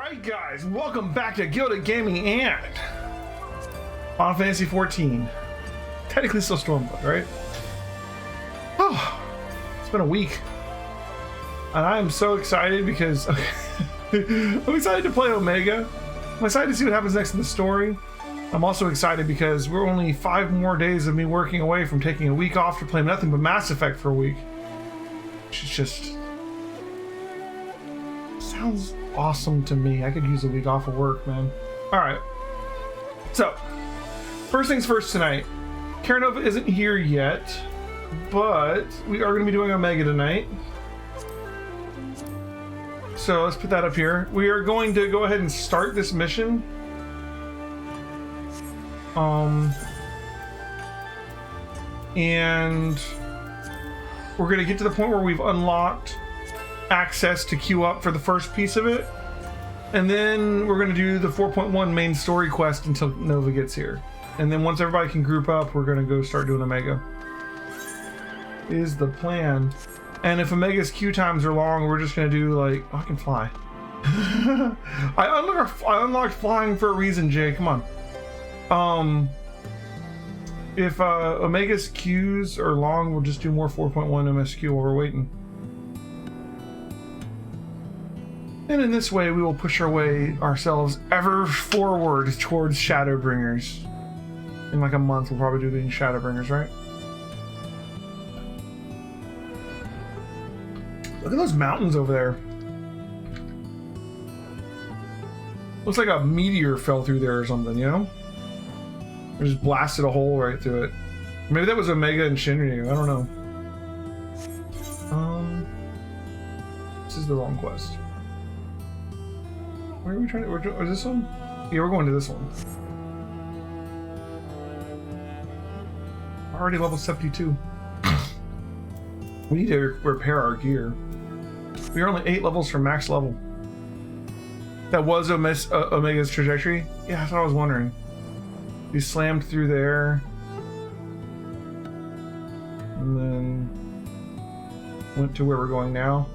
Alright guys, welcome back to Gilded Gaming and Final Fantasy 14. Technically still Stormblood, right? Oh, it's been a week. And I am so excited because I'm excited to play Omega. I'm excited to see what happens next in the story. I'm also excited because we're only 5 more days of me working away from taking a week off to play nothing but Mass Effect for a week. Which is just... sounds awesome to me. I could use a week off of work, man. Alright. So, first things first tonight. Karanova isn't here yet, but we are going to be doing Omega tonight. So let's put that up here. We are going to go ahead and start this mission. And we're going to get to the point where we've unlocked access to queue up for the first piece of it. And then we're going to do the 4.1 main story quest until Nova gets here. And then once everybody can group up, we're going to go start doing Omega. Is the plan. And if Omega's queue times are long, we're just going to do like... oh, I can fly. I unlocked flying for a reason, Jay. Come on. If Omega's queues are long, we'll just do more 4.1 MSQ while we're waiting. And in this way, we will push our way ourselves ever forward towards Shadowbringers. In like a month, we'll probably do the Shadowbringers, right? Look at those mountains over there. Looks like a meteor fell through there or something, you know? Or just blasted a hole right through it. Maybe that was Omega and Shinryu, I don't know. This is the wrong quest. Where are we trying to... is this one? Yeah, we're going to this one. Already level 72. We need to repair our gear. We are only 8 levels from max level. That was Omega's trajectory? Yeah, that's what I was wondering. We slammed through there. And then... went to where we're going now.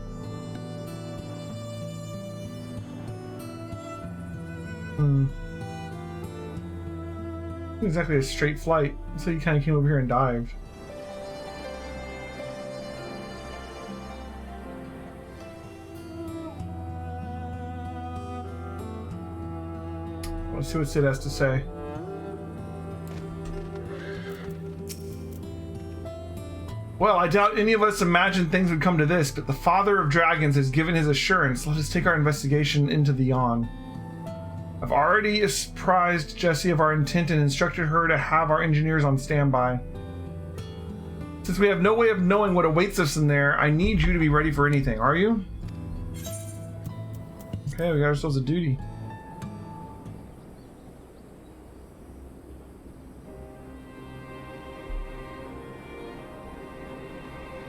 Exactly a straight flight, so you kind of came over here and dived. Let's see what Sid has to say. Well, I doubt any of us imagined things would come to this, but the Father of Dragons has given his assurance. Let us take our investigation into the Yawn. I've already apprised Jessie of our intent and instructed her to have our engineers on standby. Since we have no way of knowing what awaits us in there, I need you to be ready for anything. Are you? Okay, we got ourselves a duty.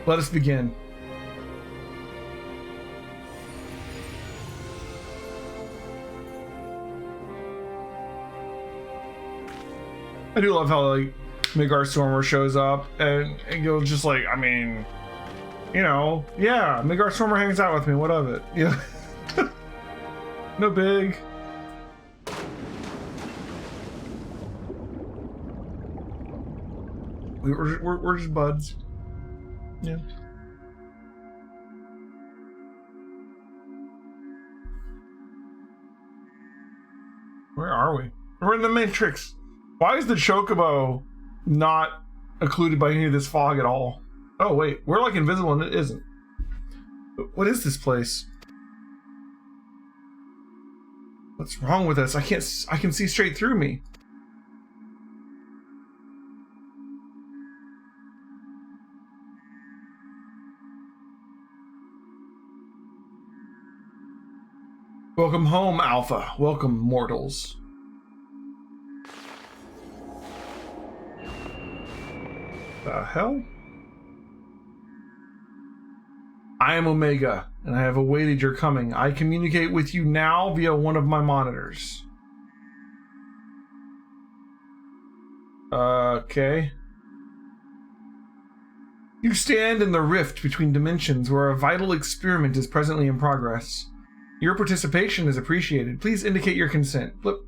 Let us begin. I do love how like Midgar Stormer shows up and you'll just like, I mean, you know, yeah, Midgar Stormer hangs out with me, what of it? Yeah. No big. We're just buds. Yeah. Where are we? We're in the Matrix. Why is the Chocobo not occluded by any of this fog at all? Oh wait, we're like invisible and it isn't. What is this place? What's wrong with us? I can see straight through me. Welcome home, Alpha. Welcome, mortals. The hell? I am Omega, and I have awaited your coming. I communicate with you now via one of my monitors. Okay. You stand in the rift between dimensions where a vital experiment is presently in progress. Your participation is appreciated. Please indicate your consent. Flip.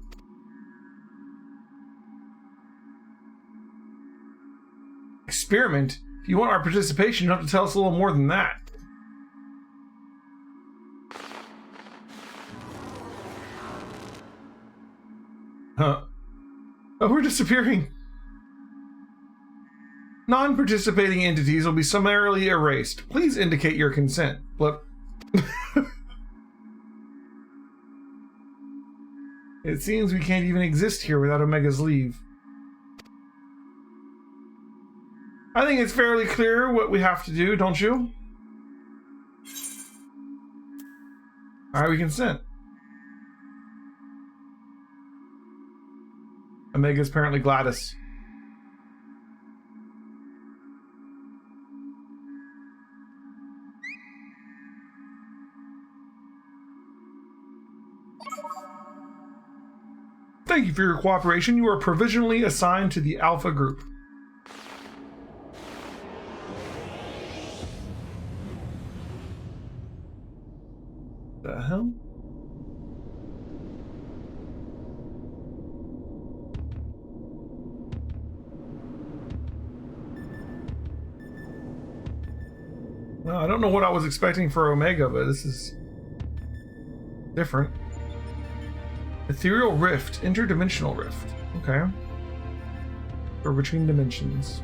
Experiment? If you want our participation, you have to tell us a little more than that. Huh. Oh, we're disappearing. Non-participating entities will be summarily erased. Please indicate your consent. Flip. It seems we can't even exist here without Omega's leave. I think it's fairly clear what we have to do, don't you? Alright, we consent. Omega's apparently Gladys. Thank you for your cooperation. You are provisionally assigned to the Alpha Group. The hell? Well, I don't know what I was expecting for Omega, but this is different. Ethereal Rift, interdimensional rift. Okay. Or between dimensions.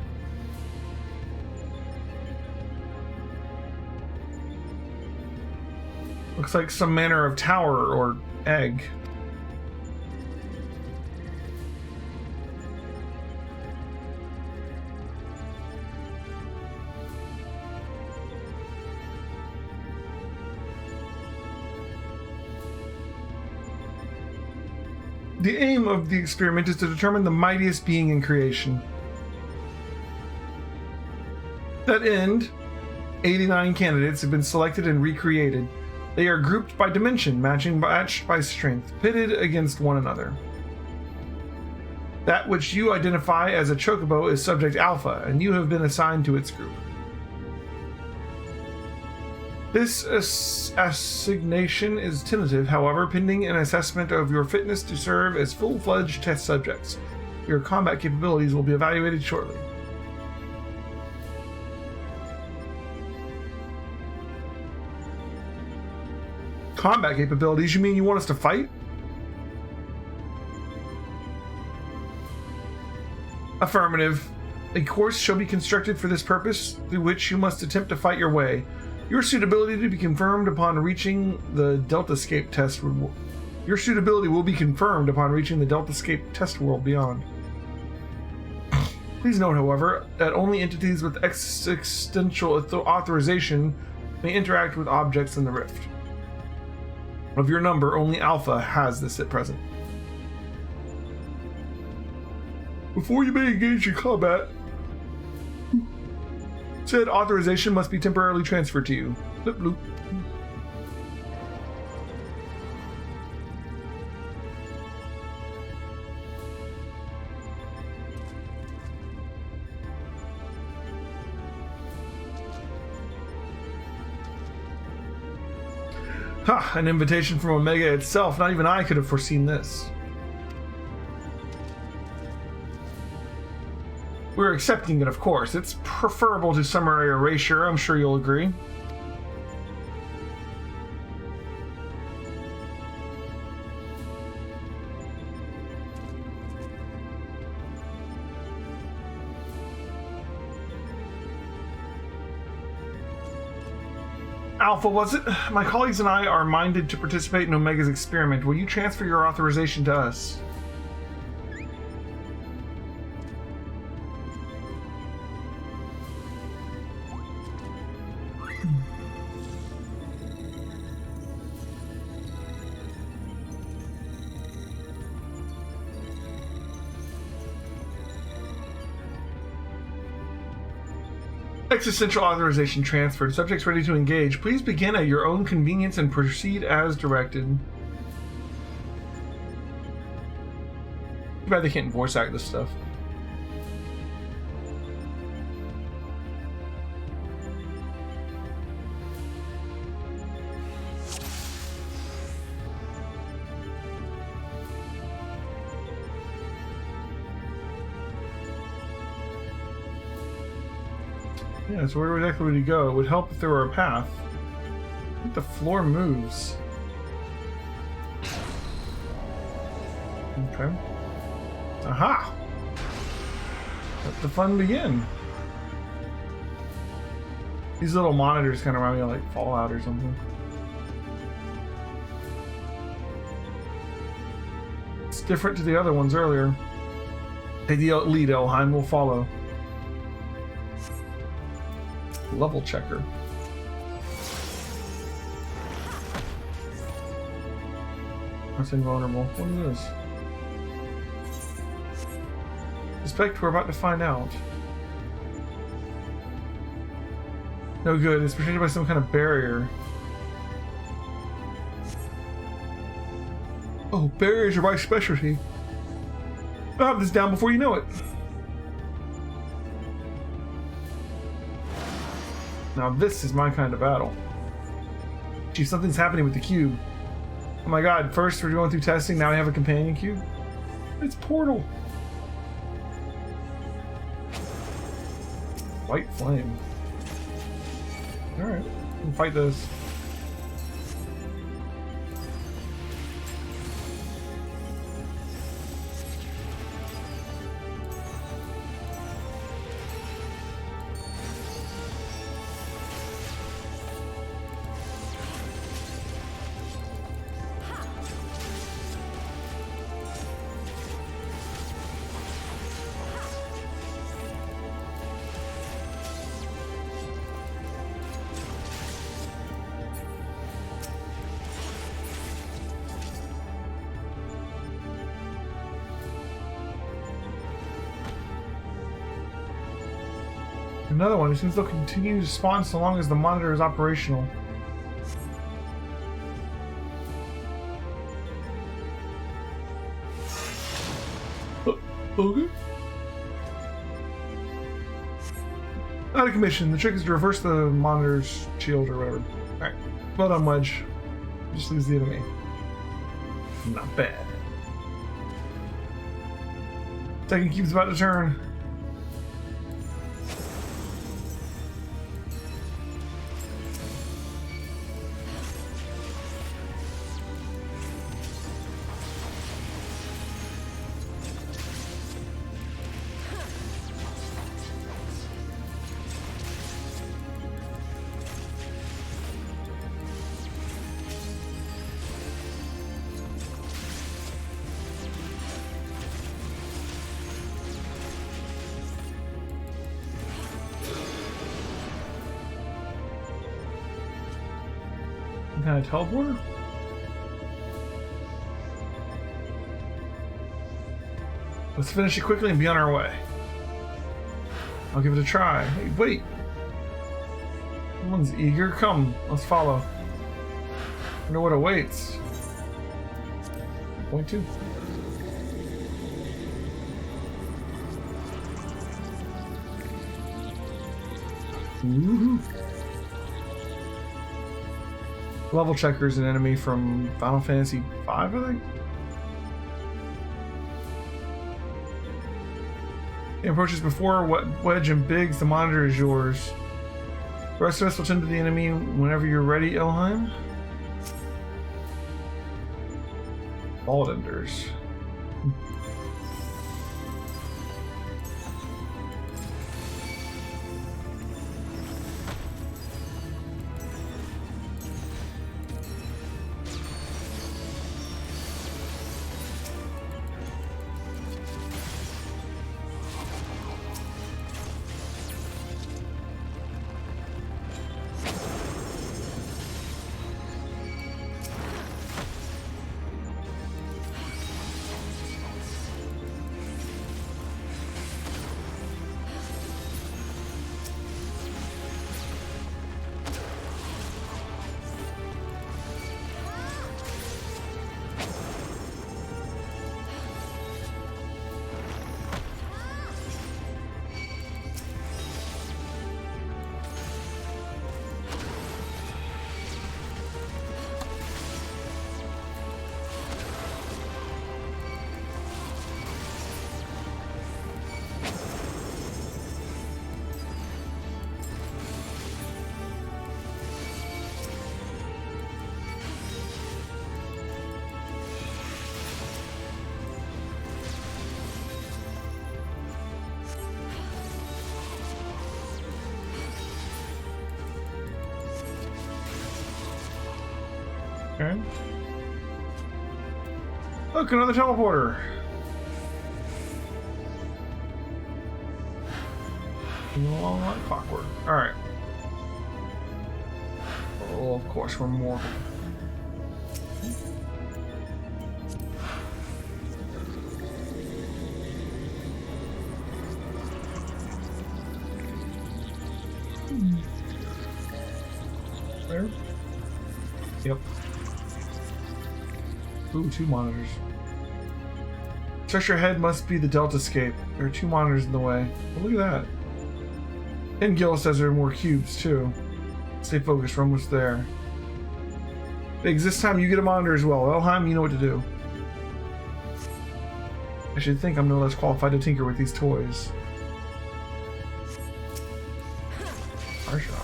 Looks like some manner of tower or egg. The aim of the experiment is to determine the mightiest being in creation. To that end, 89 candidates have been selected and recreated. They are grouped by dimension, matched by strength, pitted against one another. That which you identify as a chocobo is subject alpha, and you have been assigned to its group. This assignation is tentative, however, pending an assessment of your fitness to serve as full-fledged test subjects. Your combat capabilities will be evaluated shortly. Combat capabilities? You mean you want us to fight? Affirmative. A course shall be constructed for this purpose, through which you must attempt to fight your way. Your suitability to be confirmed upon reaching the Deltascape test. Your suitability will be confirmed upon reaching the Deltascape test world beyond. Please note, however, that only entities with existential authorization may interact with objects in the rift. Of your number, only Alpha has this at present. Before you may engage in combat, said authorization must be temporarily transferred to you. Bloop, bloop. Ha! An invitation from Omega itself. Not even I could have foreseen this. We're accepting it, of course. It's preferable to summary erasure, I'm sure you'll agree. Alpha, was it? My colleagues and I are minded to participate in Omega's experiment. Will you transfer your authorization to us? Existential authorization transferred. Subjects ready to engage. Please begin at your own convenience and proceed as directed. Too bad they can't voice act this stuff. Yeah, so where exactly would he go? It would help if there were a path. I think the floor moves. Okay. Aha! Let the fun begin. These little monitors kind of remind me of like Fallout or something. It's different to the other ones earlier. Take the lead, Elheim will follow. Level checker. That's invulnerable. What is this? Suspect we're about to find out. No good. It's protected by some kind of barrier. Oh, barriers are my specialty. I'll have this down before you know it. Now this is my kind of battle. Gee, something's happening with the cube. Oh my god, first we're going through testing, now we have a companion cube? It's Portal. White flame. Alright, we can fight this. Another one. It seems they'll continue to spawn so long as the monitor is operational. Okay. Out of commission. The trick is to reverse the monitor's shield or whatever. Alright. Well done, Wedge. Just leaves the enemy. Not bad. Second cube's about to turn. Kind of teleporter? Let's finish it quickly and be on our way. I'll give it a try. Hey, wait! Someone's eager. Come, let's follow. I know what awaits. Point 2. Woohoo! Level checker is an enemy from Final Fantasy V, I think. It approaches before Wedge and Biggs. The monitor is yours. The rest of us will tend to the enemy whenever you're ready, Elheim. Baldenders. Okay. Look, another teleporter. Along like clockwork. Alright. Oh, of course, we're mortal. There? Yep. Ooh, 2 monitors. Structure head must be the Delta scape. There are 2 monitors in the way. Oh, look at that. And Gil says there are more cubes, too. Stay focused, we're almost there. Biggs, this time you get a monitor as well. Elheim, you know what to do. I should think I'm no less qualified to tinker with these toys. Arshon.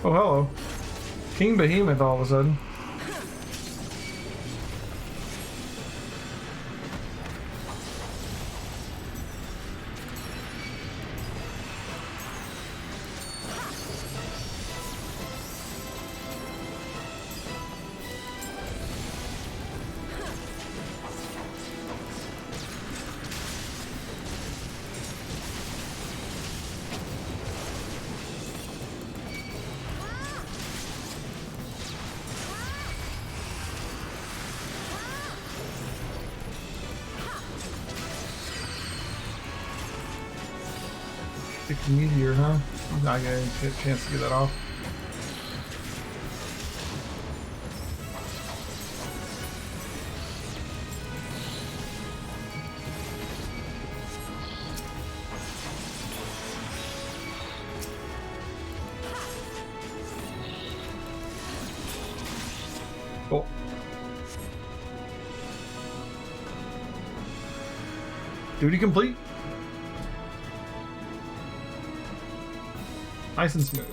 Oh, hello. King Behemoth all of a sudden. Meteor, huh? I'm not gonna get a chance to get that off. Cool. Duty complete. Nice and smooth.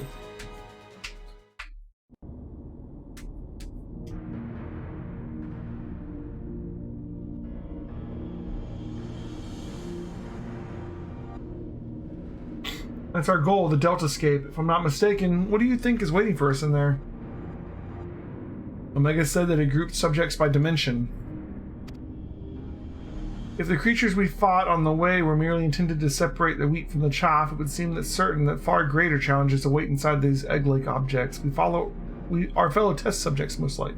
That's our goal, the Delta scape. If I'm not mistaken, what do you think is waiting for us in there? Omega said that it grouped subjects by dimension. If the creatures we fought on the way were merely intended to separate the wheat from the chaff, it would seem that certain that far greater challenges await inside these egg-like objects. Our fellow test subjects, most like.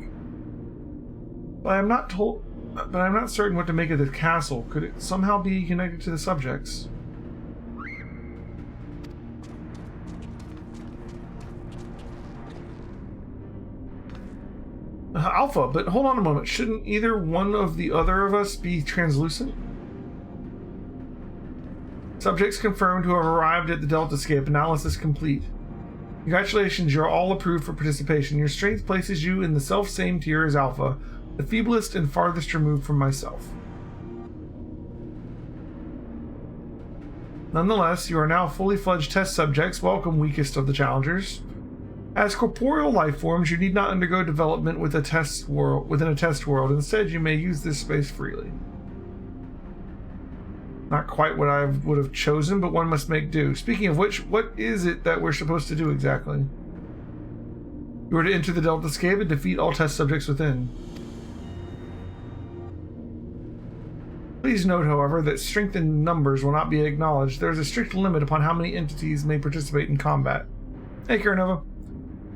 But I'm not certain what to make of this castle. Could it somehow be connected to the subjects? Alpha, but hold on a moment. Shouldn't either one of the other of us be translucent? Subjects confirmed who have arrived at the Delta scape. Analysis complete. Congratulations, you're all approved for participation. Your strength places you in the self-same tier as Alpha, the feeblest and farthest removed from myself. Nonetheless, you are now fully fledged test subjects. Welcome, weakest of the challengers. As corporeal life forms, you need not undergo development within a test world. Instead, you may use this space freely. Not quite what I would have chosen, but one must make do. Speaking of which, what is it that we're supposed to do exactly? You are to enter the Delta scape and defeat all test subjects within. Please note, however, that strength in numbers will not be acknowledged. There is a strict limit upon how many entities may participate in combat. Hey, Karanova.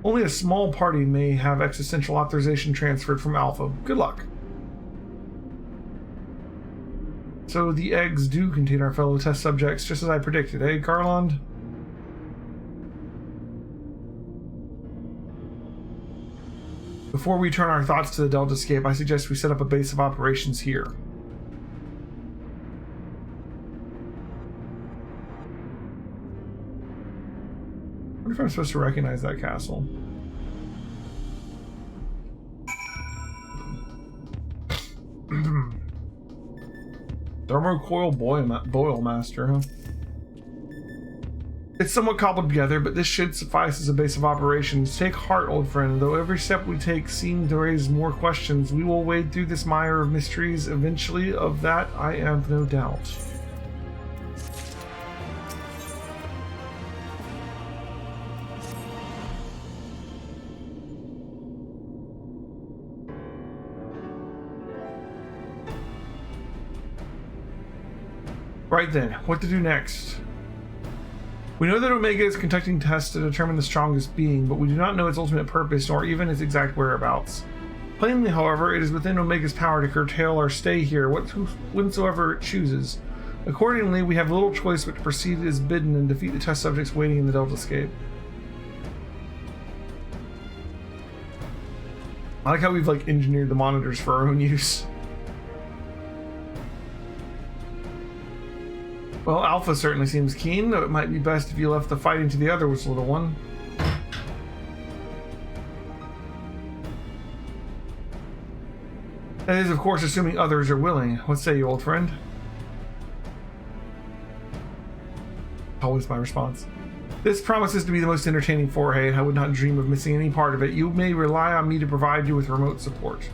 Only a small party may have existential authorization transferred from Alpha. Good luck. So the eggs do contain our fellow test subjects, just as I predicted, eh, Garland? Before we turn our thoughts to the Delta scape, I suggest we set up a base of operations here. I wonder if I'm supposed to recognize that castle. Thermocoil Boil Master, huh? It's somewhat cobbled together, but this should suffice as a base of operations. Take heart, old friend. Though every step we take seems to raise more questions, we will wade through this mire of mysteries eventually. Of that, I have no doubt. Right then, what to do next? We know that Omega is conducting tests to determine the strongest being, but we do not know its ultimate purpose nor even its exact whereabouts. Plainly, however, it is within Omega's power to curtail our stay here whensoever it chooses. Accordingly, we have little choice but to proceed as bidden and defeat the test subjects waiting in the Deltascape. I like how we've engineered the monitors for our own use. Well, Alpha certainly seems keen, though it might be best if you left the fighting to the others, little one. That is, of course, assuming others are willing. What say you, old friend? Always my response. This promises to be the most entertaining foray. I would not dream of missing any part of it. You may rely on me to provide you with remote support.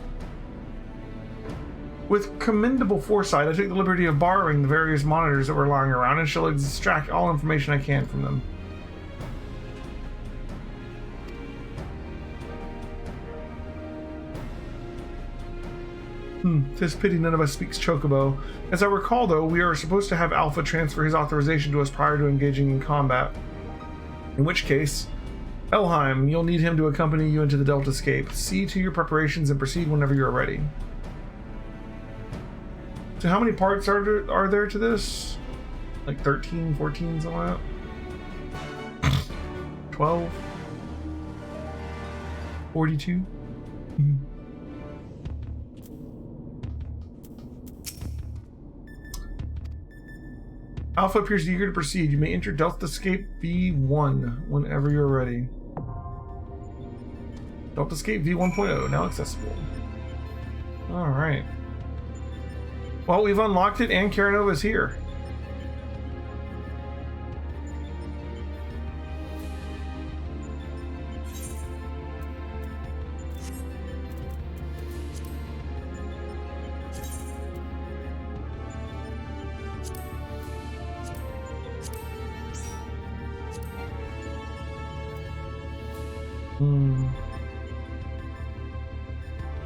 With commendable foresight, I take the liberty of borrowing the various monitors that were lying around and shall extract all information I can from them. Tis pity none of us speaks Chocobo. As I recall, though, we are supposed to have Alpha transfer his authorization to us prior to engaging in combat. In which case, Elheim, you'll need him to accompany you into the Deltascape. See to your preparations and proceed whenever you're ready. So how many parts are there to this? Like 13, 14, something like that? 12? 42? Alpha appears eager to proceed. You may enter Deltascape V1 whenever you're ready. Deltascape V1.0 now accessible. Alright. Well, we've unlocked it and Caranova's here.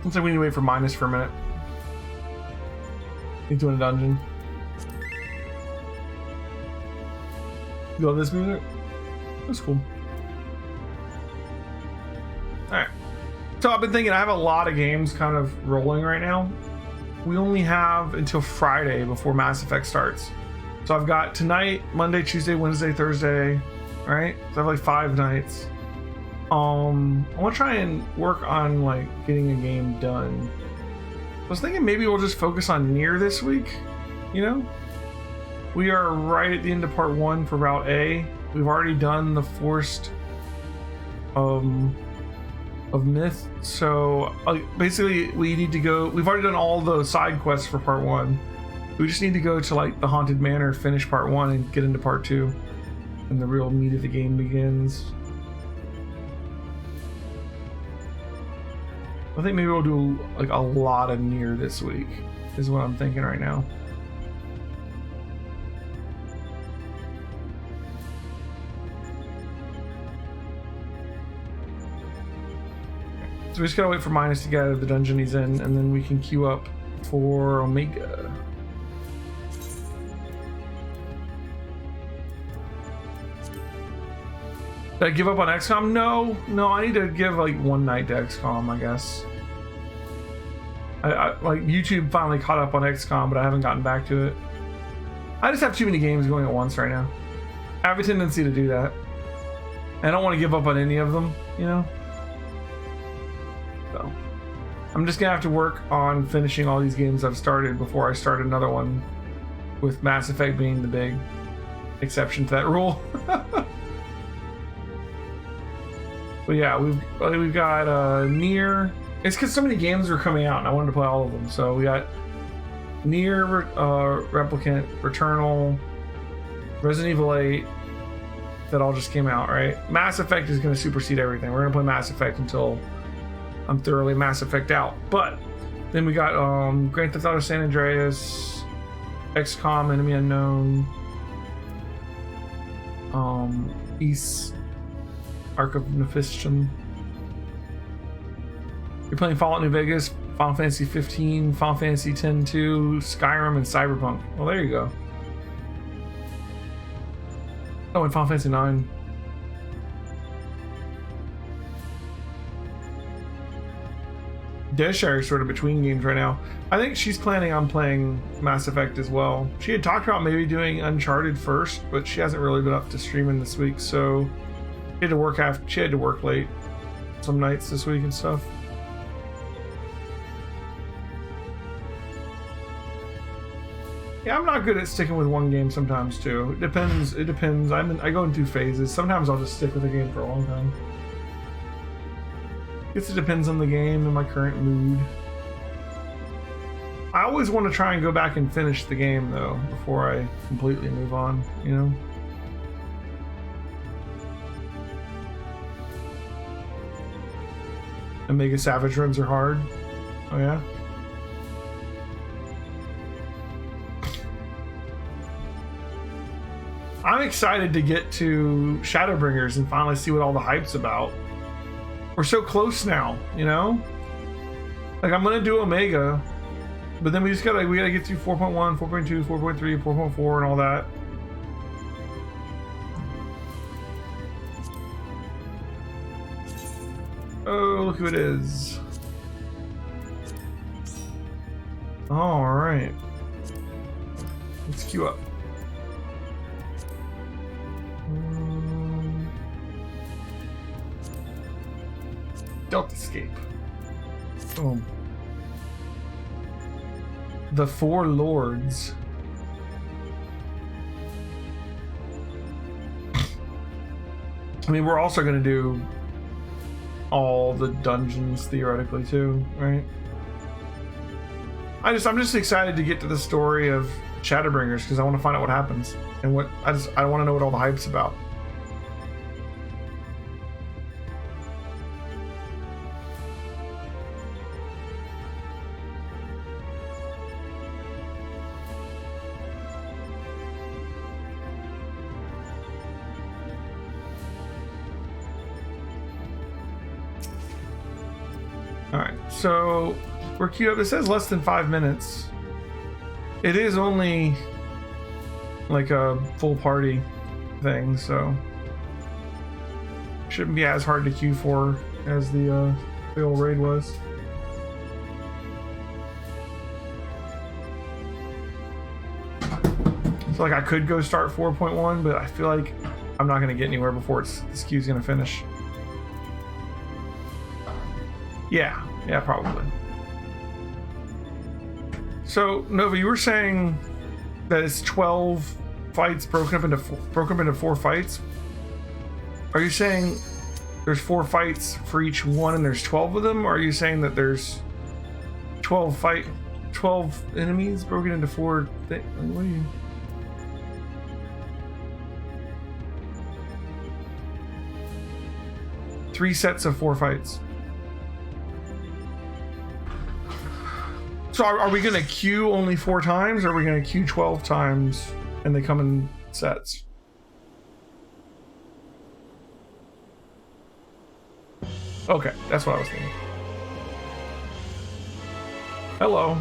Looks like we need to wait for Minus for a minute. He's doing a dungeon. You love this music? That's cool. Alright. So I've been thinking I have a lot of games kind of rolling right now. We only have until Friday before Mass Effect starts. So I've got tonight, Monday, Tuesday, Wednesday, Thursday. Alright? So I have like 5 nights. I want to try and work on getting a game done. I was thinking maybe we'll just focus on Nier this week. You know, we are right at the end of part 1 for Route A. We've already done the Forest of Myth. So basically, we need to go. We've already done all the side quests for part 1. We just need to go to the Haunted Manor, finish part 1, and get into part 2, and the real meat of the game begins. I think maybe we'll do a lot of Nier this week, is what I'm thinking right now. So we just gotta wait for Minus to get out of the dungeon he's in, and then we can queue up for Omega. Did I give up on XCOM? No, I need to give one night to XCOM, I guess. I YouTube finally caught up on XCOM, but I haven't gotten back to it. I just have too many games going at once right now. I have a tendency to do that. I don't want to give up on any of them, you know? So I'm just gonna have to work on finishing all these games I've started before I start another one, with Mass Effect being the big exception to that rule. But yeah, we've got Nier. It's because so many games are coming out and I wanted to play all of them. So we got Nier, Replicant, Returnal, Resident Evil 8, that all just came out, right? Mass Effect is going to supersede everything. We're going to play Mass Effect until I'm thoroughly Mass Effect out. But then we got Grand Theft Auto San Andreas, XCOM, Enemy Unknown, East, Ark of Nephistrum. You're playing Fallout New Vegas, Final Fantasy 15, Final Fantasy X-2, Skyrim, and Cyberpunk. Well, there you go. Oh, and Final Fantasy 9. Desha is sort of between games right now. I think she's planning on playing Mass Effect as well. She had talked about maybe doing Uncharted first, but she hasn't really been up to streaming this week, so she had to work late some nights this week and stuff. Yeah, I'm not good at sticking with one game sometimes too. It depends. I go in 2 phases. Sometimes I'll just stick with a game for a long time. I guess it depends on the game and my current mood. I always want to try and go back and finish the game though before I completely move on, you know? Omega Savage runs are hard. Oh yeah? I'm excited to get to Shadowbringers and finally see what all the hype's about. We're so close now, you know? Like, I'm gonna do Omega, but then we gotta get through 4.1, 4.2, 4.3, 4.4 and all that. Oh, look who it is. Alright. Let's queue up. Delta Escape. Boom. The Four Lords. I mean, we're also going to do all the dungeons theoretically too, right? I'm just excited to get to the story of Shadowbringers because I want to find out what happens and I want to know what all the hype's about. Alright, so we're queued up. It says less than 5 minutes. It is only like a full party thing, so shouldn't be as hard to queue for as the old raid was. So like I could go start 4.1, but I feel like I'm not gonna get anywhere before this queue's gonna finish. Yeah, probably. So Nova, you were saying that it's 12 fights broken up into 4 fights. Are you saying there's 4 fights for each one and there's 12 of them? Or are you saying that there's 12 enemies broken into 4 things? What are you? Three sets of 4 fights. So are we going to queue only 4 times, or are we going to queue 12 times and they come in sets? Okay, that's what I was thinking. Hello.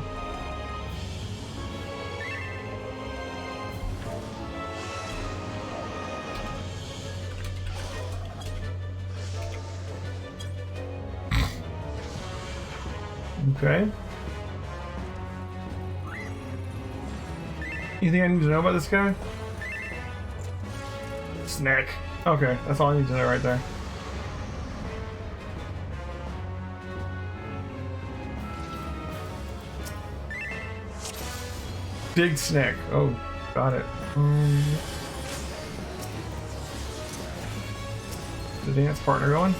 Okay. Anything I need to know about this guy? Snack. Okay, that's all I need to know right there. Big snack. Oh, got it. The dance partner going?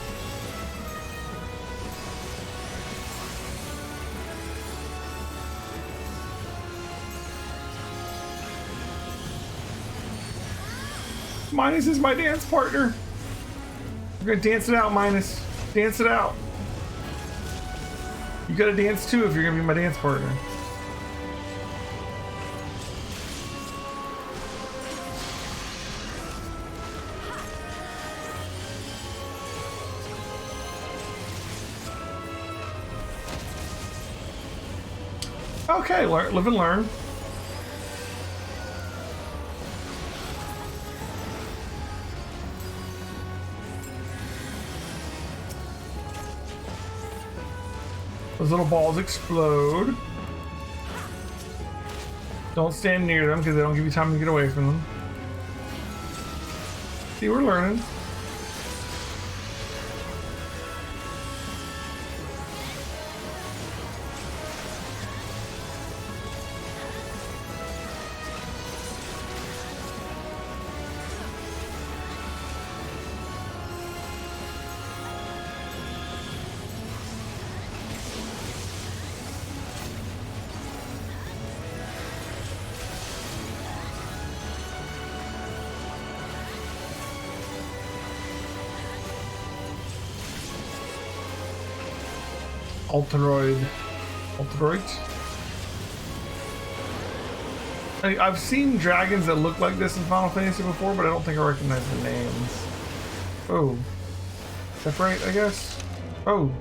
Come Minus is my dance partner. We're gonna dance it out, Minus. Dance it out. You gotta dance too if you're gonna be my dance partner. Okay, live and learn. Those little balls explode. Don't stand near them because they don't give you time to get away from them. See, we're learning. Alteroid. I've seen dragons that look like this in Final Fantasy before, but I don't think I recognize the names. Oh. Separate, I guess? Oh.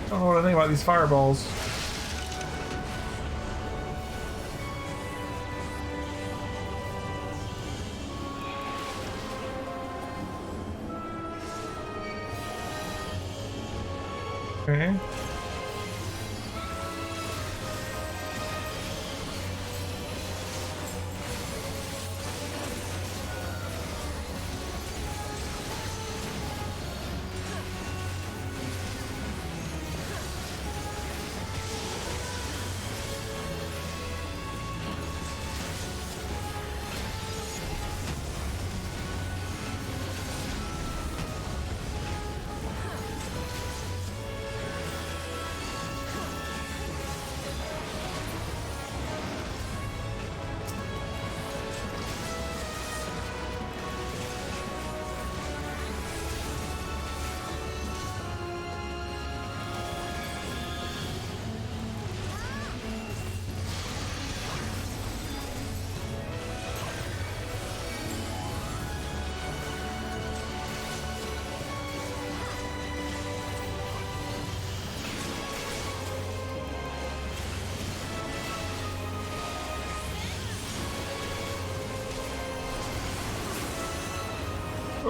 I don't know what I think about these fireballs. Okay.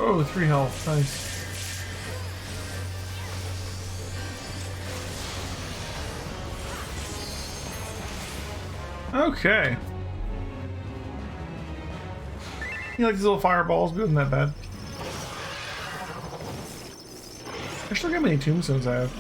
Oh, 3 health. Nice. Okay. You like these little fireballs? Good, not that bad. I still got how many tombstones I have.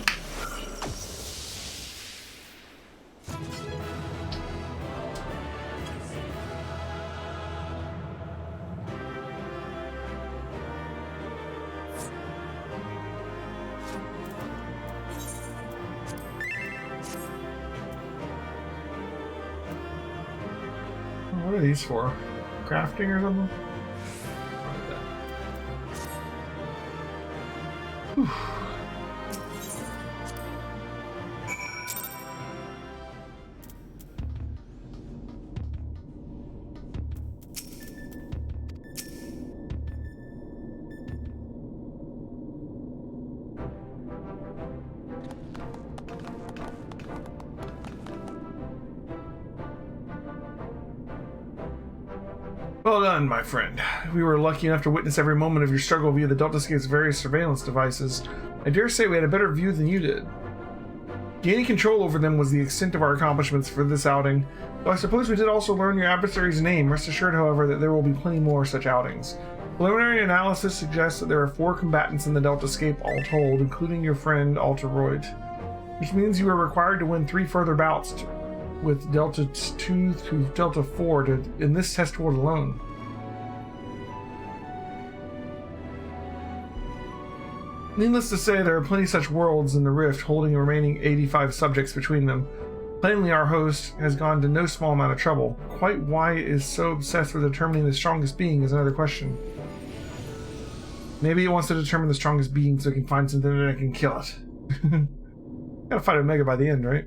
What are these for? Crafting or something? Whew. Well done, my friend. We were lucky enough to witness every moment of your struggle via the Deltascape's various surveillance devices. I dare say we had a better view than you did. Gaining control over them was the extent of our accomplishments for this outing, though I suppose we did also learn your adversary's name. Rest assured, however, that there will be plenty more such outings. Preliminary analysis suggests that there are 4 combatants in the Deltascape all told, including your friend Alteroid, which means you are required to win 3 further bouts with Delta 2 to Delta 4 in this test world alone. Needless to say, there are plenty such worlds in the Rift, holding the remaining 85 subjects between them. Plainly, our host has gone to no small amount of trouble. Quite why it is so obsessed with determining the strongest being is another question. Maybe it wants to determine the strongest being so it can find something that can kill it. Gotta fight Omega by the end, right?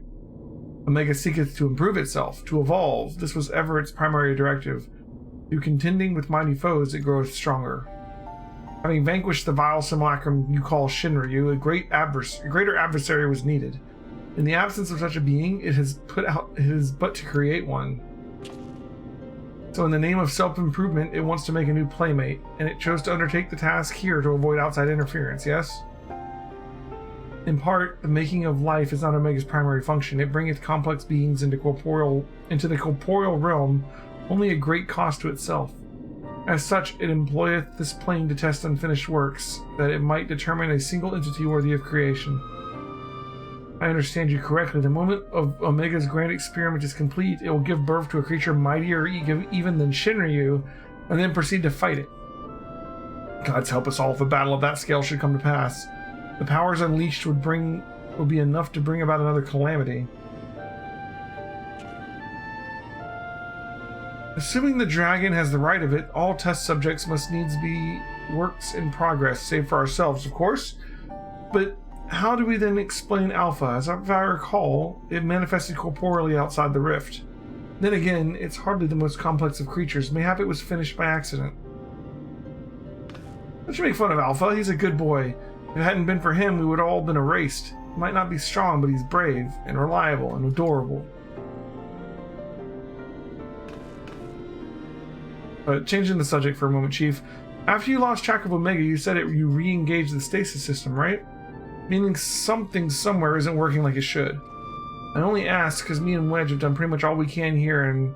Omega seeketh to improve itself, to evolve. This was ever its primary directive. Through contending with mighty foes, it groweth stronger. Having vanquished the vile simulacrum you call Shinryu, a greater adversary was needed. In the absence of such a being, it is but to create one. So in the name of self-improvement, it wants to make a new playmate, and it chose to undertake the task here to avoid outside interference, yes? In part, the making of life is not Omega's primary function. It bringeth complex beings into the corporeal realm only at great cost to itself. As such, it employeth this plane to test unfinished works, that it might determine a single entity worthy of creation. I understand you correctly. The moment of Omega's grand experiment is complete, it will give birth to a creature mightier even than Shinryu, and then proceed to fight it. Gods help us all if a battle of that scale should come to pass. The powers unleashed would be enough to bring about another calamity. Assuming the dragon has the right of it, all test subjects must needs be works in progress, save for ourselves, of course. But how do we then explain Alpha? As I recall, it manifested corporeally outside the rift. Then again, it's hardly the most complex of creatures. Mayhap it was finished by accident. Don't you make fun of Alpha? He's a good boy. If it hadn't been for him, we would have all been erased. He might not be strong, but he's brave and reliable and adorable. But changing the subject for a moment, Chief. After you lost track of Omega, you said you re-engaged the stasis system, right? Meaning something somewhere isn't working like it should. I only ask because me and Wedge have done pretty much all we can here, and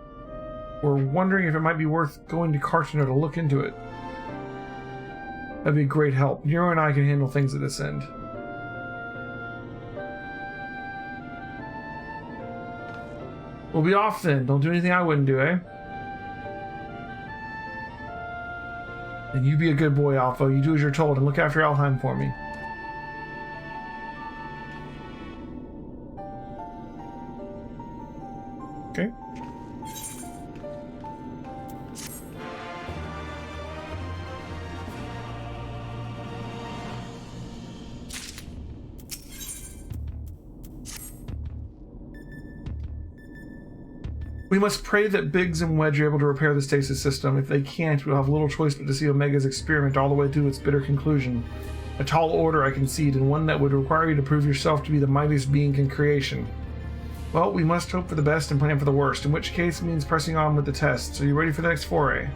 we're wondering if it might be worth going to Cartino to look into it. That'd be a great help. Nero and I can handle things at this end. We'll be off then. Don't do anything I wouldn't do, eh? And you be a good boy, Alpha. You do as you're told, and look after Alheim for me. Okay. We must pray that Biggs and Wedge are able to repair the stasis system. If they can't, we'll have little choice but to see Omega's experiment all the way to its bitter conclusion. A tall order, I concede, and one that would require you to prove yourself to be the mightiest being in creation. Well, we must hope for the best and plan for the worst, in which case means pressing on with the test. So you ready for the next foray?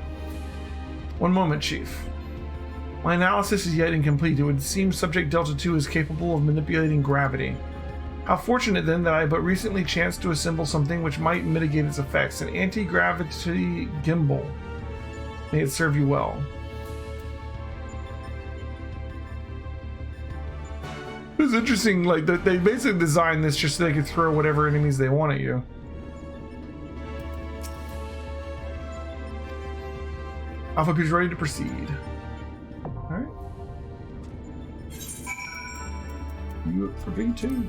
One moment, Chief. My analysis is yet incomplete. It would seem Subject Delta 2 is capable of manipulating gravity. How fortunate then that I but recently chanced to assemble something which might mitigate its effects, an anti-gravity gimbal. May it serve you well. It was interesting, like, that they basically designed this just so they could throw whatever enemies they want at you. Alpha appears ready to proceed. Alright. You up for V2?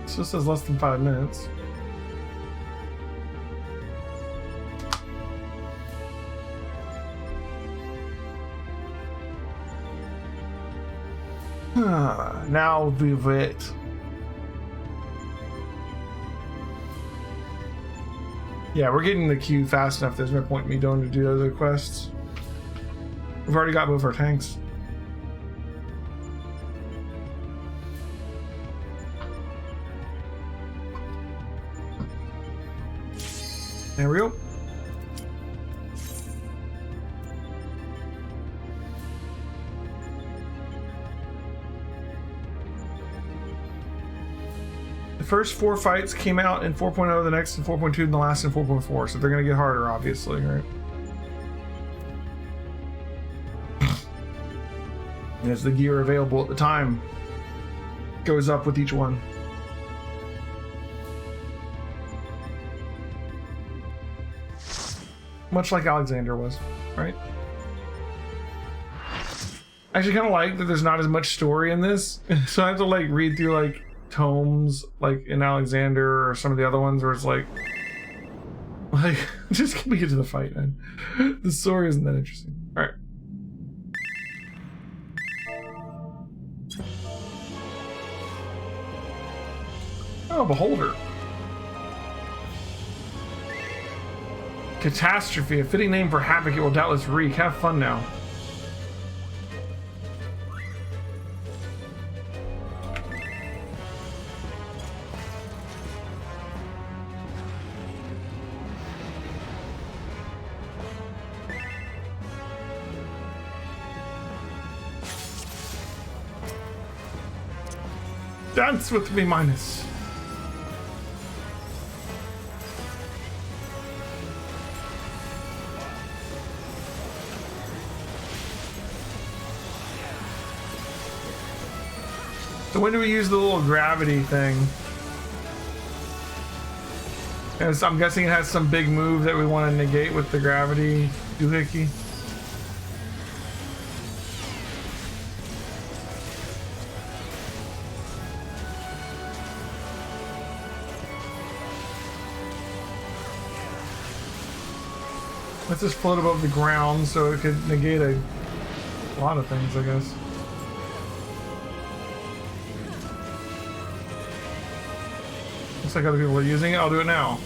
Still says less than 5 minutes. Now we've it. Yeah, we're getting the queue fast enough. There's no point in me going to do other quests. We've already got both our tanks. There we go. The first 4 fights came out in 4.0, the next in 4.2, and the last in 4.4. So they're going to get harder, obviously, right? And as the gear available at the time goes up with each one. Much like Alexander was, right? I actually kind of like that there's not as much story in this. So I have to like read through like tomes like in Alexander or some of the other ones where it's like just get me get to the fight, man. The story isn't that interesting. All right. Oh, Beholder. Catastrophe, a fitting name for havoc it will doubtless wreak. Have fun now. Dance with me, Minus. So when do we use the little gravity thing? As I'm guessing it has some big move that we want to negate with the gravity doohickey. Let's just float above the ground so it could negate a lot of things, I guess. Looks like other people are using it. I'll do it now.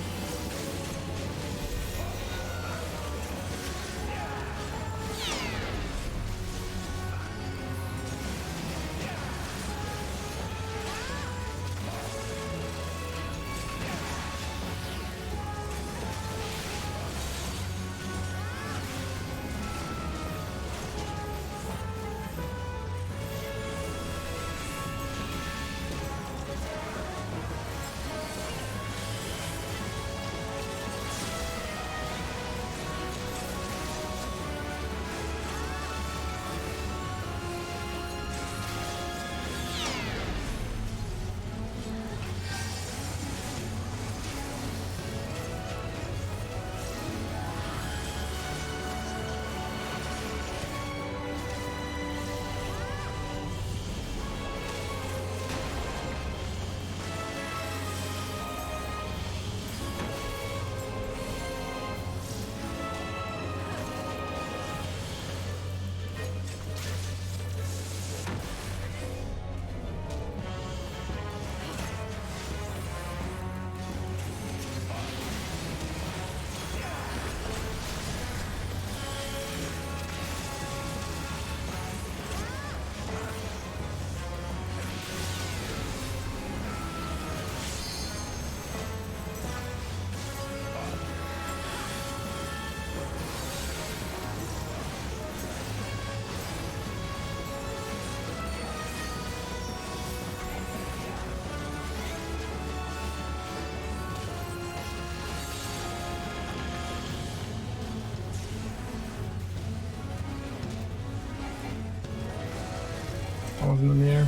In the air.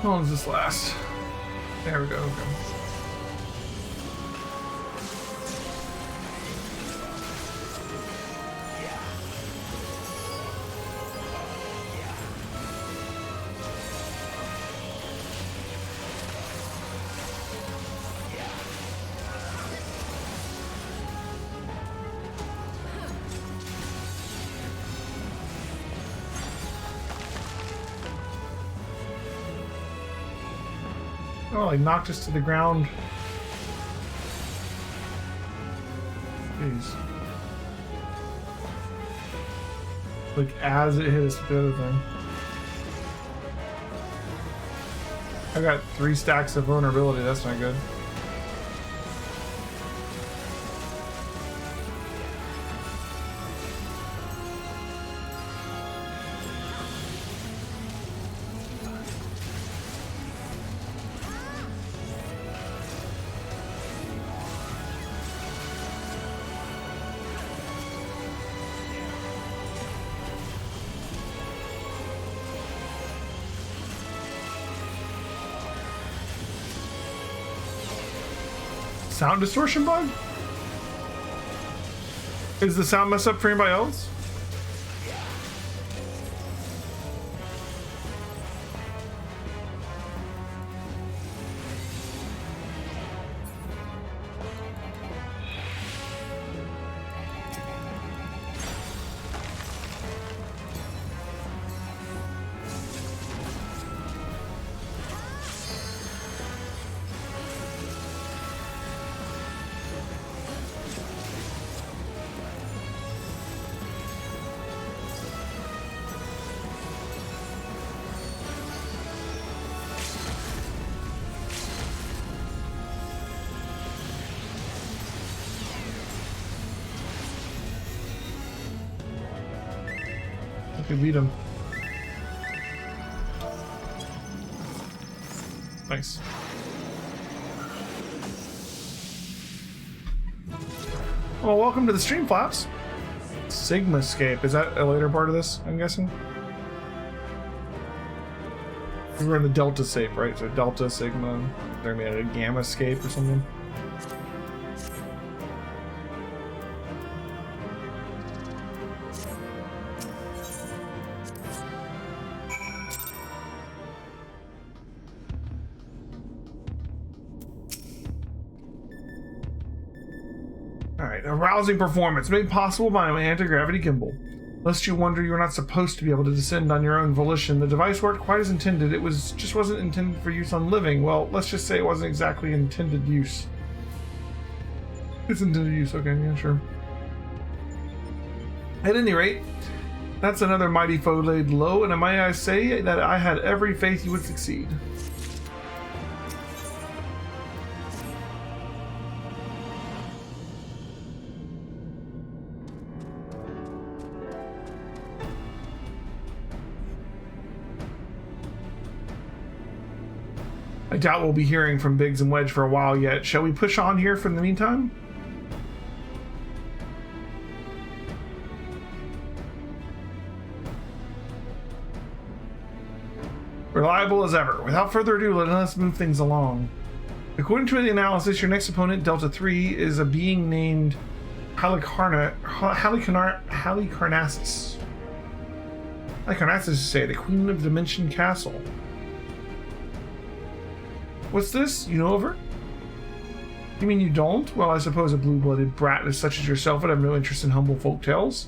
How long does this last? There we go. Okay. Oh, like knocked us to the ground. Jeez. Like as it hit us with the other thing. I got 3 stacks of vulnerability, that's not good. sound distortion bug? Is the sound messed up for anybody else? We beat him. Nice. Well, welcome to the stream, Flaps. Sigmascape. Is that a later part of this, I'm guessing? We were in the Delta Scape, right? So Delta, Sigma, they're made a Gamma Scape or something. Arousing performance made possible by my anti-gravity gimbal. Lest you wonder you were not supposed to be able to descend on your own volition, the device worked quite as intended. It just wasn't intended for use on living. Well, let's just say it wasn't exactly intended use. It's intended use, okay, yeah, sure. At any rate, that's another mighty foe laid low, and may I say that I had every faith you would succeed. I doubt we'll be hearing from Biggs and Wedge for a while yet. Shall we push on here for the meantime? Reliable as ever. Without further ado, let us move things along. According to the analysis, your next opponent, Delta 3, is a being named Halicarnassus. Halicarnassus, say, the Queen of Dimension Castle. What's this? You know of her? You mean you don't? Well, I suppose a blue-blooded brat as such as yourself would have no interest in humble folk tales.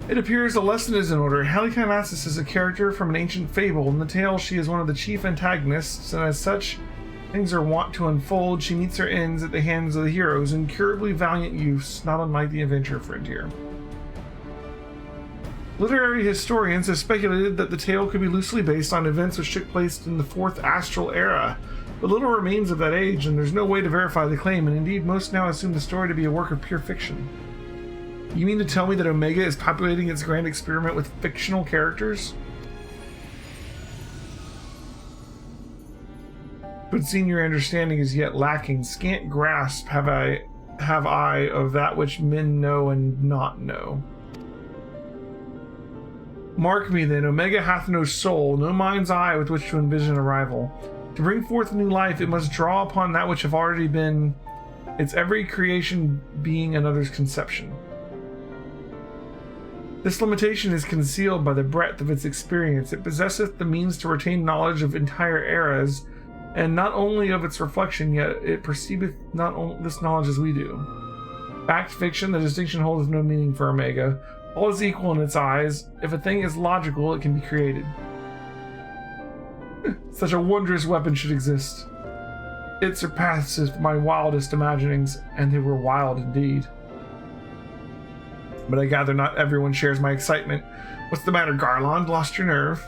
It appears a lesson is in order. Halicarnassus is a character from an ancient fable. In the tale, she is one of the chief antagonists, and as such, things are wont to unfold. She meets her ends at the hands of the heroes, incurably valiant youths, not unlike the adventure frontier. Literary historians have speculated that the tale could be loosely based on events which took place in the Fourth Astral Era, but little remains of that age, and there's no way to verify the claim, and indeed most now assume the story to be a work of pure fiction. You mean to tell me that Omega is populating its grand experiment with fictional characters? But seeing your understanding is yet lacking. Scant grasp have I of that which men know and not know. Mark me then, Omega hath no soul, no mind's eye with which to envision a rival. To bring forth new life, it must draw upon that which have already been, its every creation being another's conception. This limitation is concealed by the breadth of its experience. It possesseth the means to retain knowledge of entire eras, and not only of its reflection, yet it perceiveth not only this knowledge as we do. Fact, fiction, the distinction holdeth no meaning for Omega. All is equal in its eyes. If a thing is logical, it can be created. Such a wondrous weapon should exist. It surpasses my wildest imaginings, and they were wild indeed. But I gather not everyone shares my excitement. What's the matter, Garland? Lost your nerve?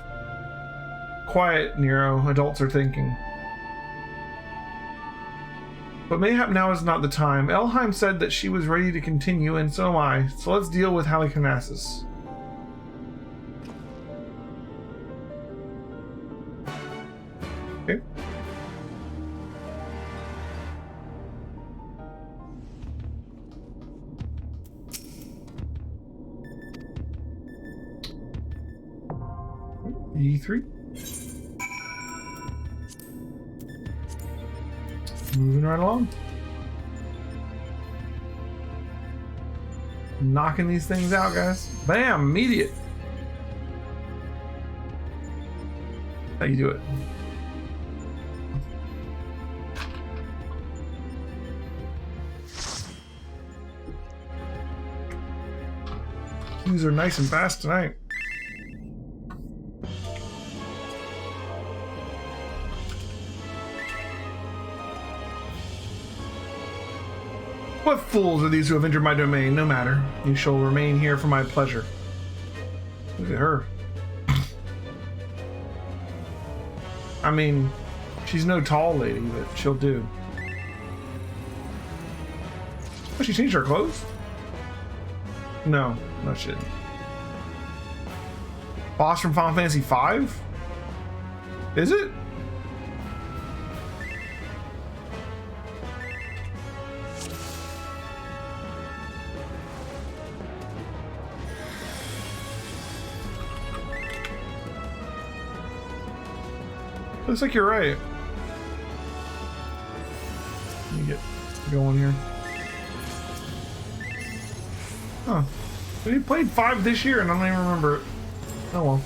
Quiet, Nero. Adults are thinking. But mayhap now is not the time. Elheim said that she was ready to continue, and so am I. So let's deal with Halicarnassus. Okay. E3. Moving right along. Knocking these things out, guys. Bam! Immediate. How you do it? These are nice and fast tonight. What fools are these who have entered my domain? No matter. You shall remain here for my pleasure. Look at her. I mean, she's no tall lady, but she'll do. Oh, she changed her clothes? No, she didn't. Boss from Final Fantasy V? Is it? Looks like you're right. Let me get going here. Huh. We played 5 this year and I don't even remember it. Oh well.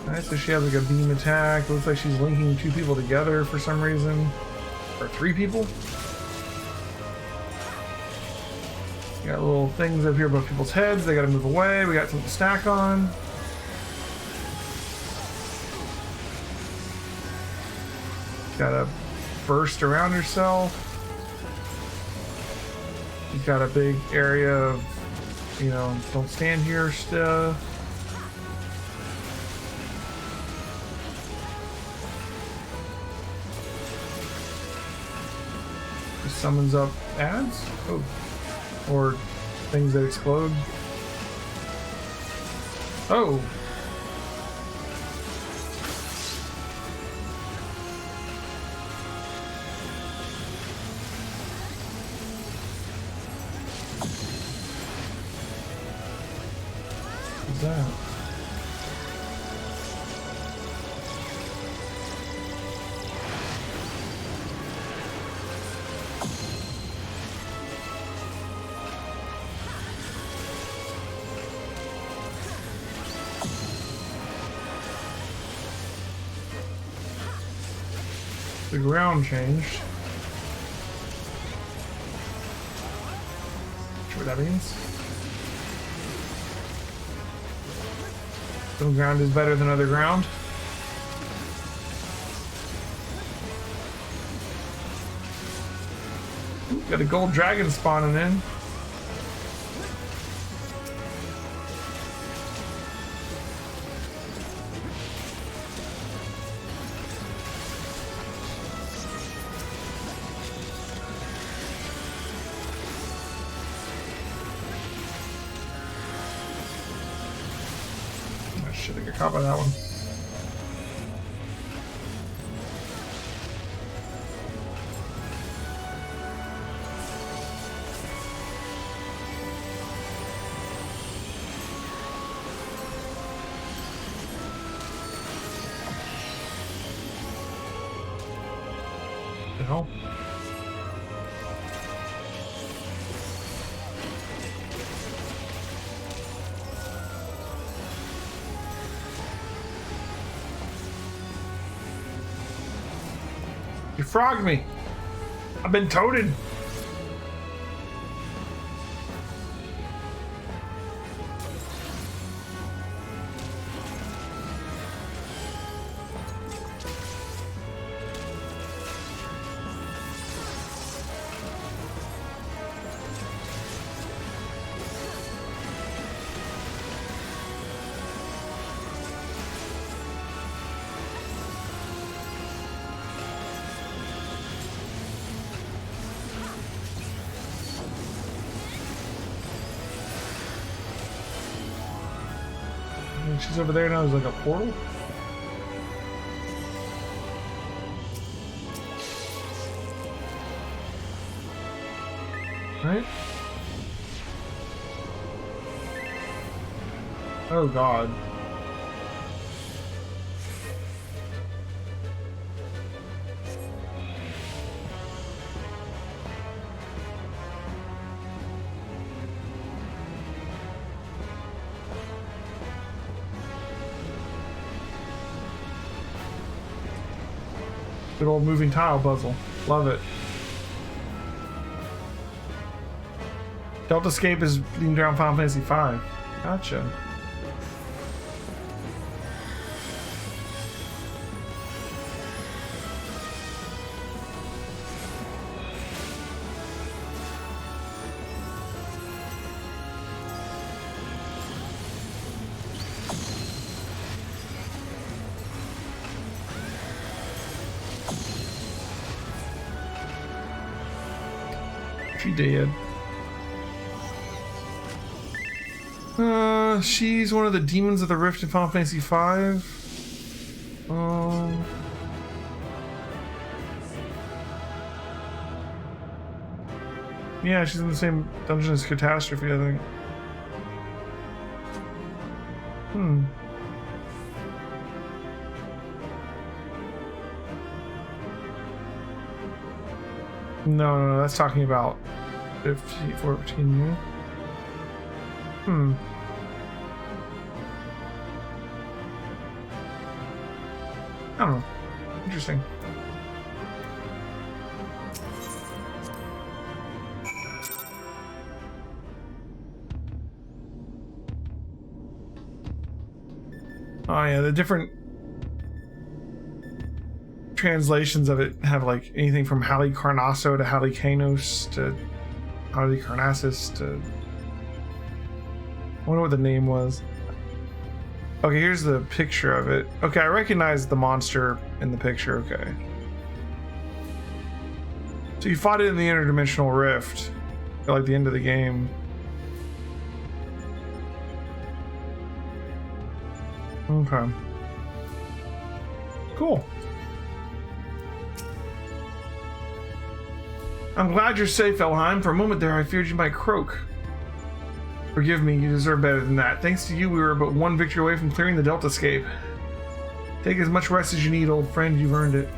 Nice that she has like a beam attack. Looks like she's linking 2 people together for some reason. Or 3 people. Got little things up here above people's heads. They gotta move away. We got something to stack on. Gotta burst around herself. You've got a big area of, you know, don't stand here still. Just summons up ads. Oh. Or things that explode. Oh! What's that? The ground changed. Sure what that means. Some ground is better than other ground. Ooh, got a gold dragon spawning in. I get caught by that one. The hell? You frogged me. I've been toted. She's over there now. There's like a portal. Right? Oh god. Good old moving tile puzzle. Love it. Delta Escape is being around Final Fantasy V. Gotcha. She did. She's one of the demons of the Rift in Final Fantasy V. Yeah, she's in the same dungeon as Catastrophe, I think. No, that's talking about 15, 14, yeah. I don't know. Interesting. Oh yeah, the different translations of it have like anything from Halicarnasso to Halicarnos to Halicarnassus to... I wonder what the name was. Okay, here's the picture of it. Okay, I recognize the monster in the picture, okay. So you fought it in the interdimensional rift at like the end of the game. Okay. Cool. I'm glad you're safe, Elheim. For a moment there, I feared you might croak. Forgive me, you deserve better than that. Thanks to you, we were but one victory away from clearing the Delta Escape. Take as much rest as you need, old friend. You've earned it.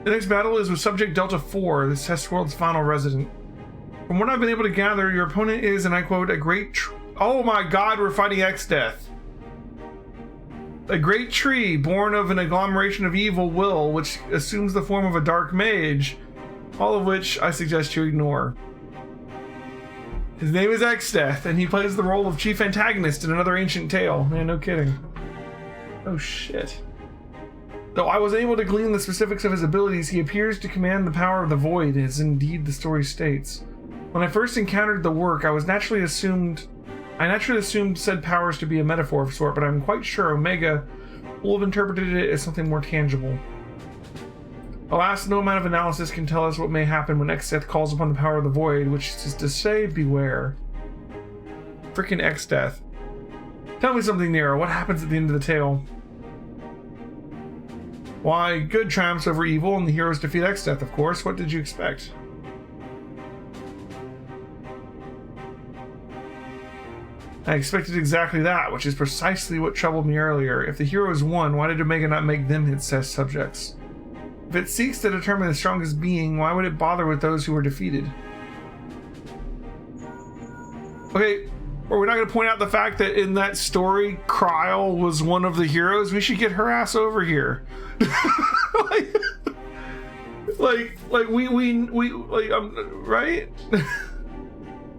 The next battle is with Subject Delta 4, this test world's final resident. From what I've been able to gather, your opponent is, and I quote, a great oh my god, we're fighting XDeath. A great tree born of an agglomeration of evil will, which assumes the form of a dark mage, all of which I suggest you ignore. His name is XDeath, and he plays the role of chief antagonist in another ancient tale. Man, no kidding. Oh shit. Though I was able to glean the specifics of his abilities, he appears to command the power of the void, as indeed the story states. When I first encountered the work, I naturally assumed said powers to be a metaphor of sort, but I'm quite sure Omega will have interpreted it as something more tangible. Alas, no amount of analysis can tell us what may happen when XDeath calls upon the power of the void, which is to say, beware. Frickin' XDeath. Tell me something, Nero. What happens at the end of the tale? Why, good triumphs over evil and the heroes defeat XDeath, of course. What did you expect? I expected exactly that, which is precisely what troubled me earlier. If the heroes won, why did Omega not make them its test subjects? If it seeks to determine the strongest being, why would it bother with those who were defeated? Okay, or we're not going to point out the fact that in that story, Kryl was one of the heroes. We should get her ass over here. like right?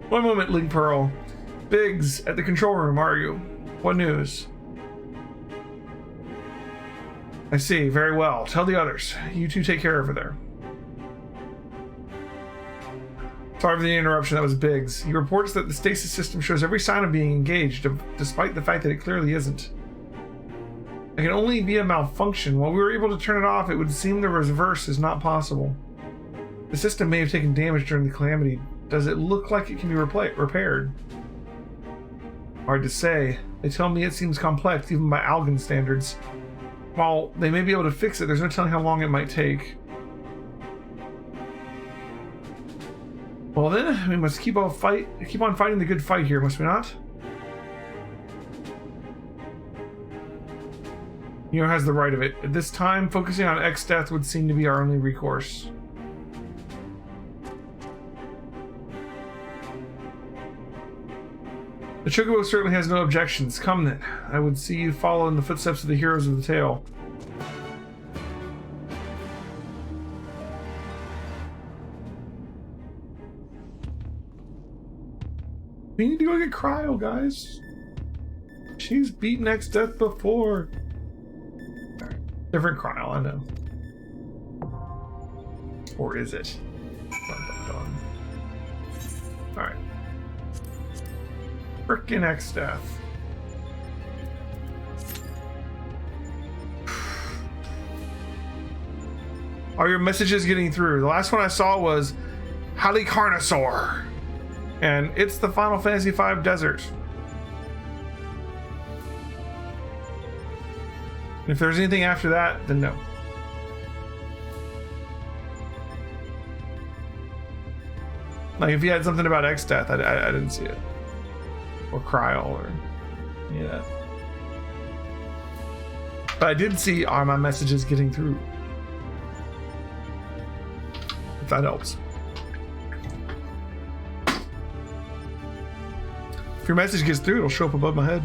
One moment, Link Pearl. Biggs, at the control room, are you? What news? I see, very well. Tell the others. You two take care of her there. Sorry for the interruption, that was Biggs. He reports that the stasis system shows every sign of being engaged, despite the fact that it clearly isn't. It can only be a malfunction. While we were able to turn it off, it would seem the reverse is not possible. The system may have taken damage during the calamity. Does it look like it can be repaired? Hard to say. They tell me it seems complex, even by Algan standards. While they may be able to fix it, there's no telling how long it might take. Well then, we must keep on fighting the good fight here, must we not? Neo has the right of it. At this time, focusing on X death would seem to be our only recourse. The Chocobo certainly has no objections. Come then. I would see you follow in the footsteps of the heroes of the tale. We need to go get Cryo, guys. She's beaten X death before. Different Cryo, I know. Or is it? Alright. Frickin' X death. Are your messages getting through? The last one I saw was Halicarnosaur. And it's the Final Fantasy V desert. If there's anything after that, then no. Like if you had something about X death, I didn't see it. Or Cryo or any of that. But I did see, are my messages getting through? If that helps. If your message gets through, it'll show up above my head.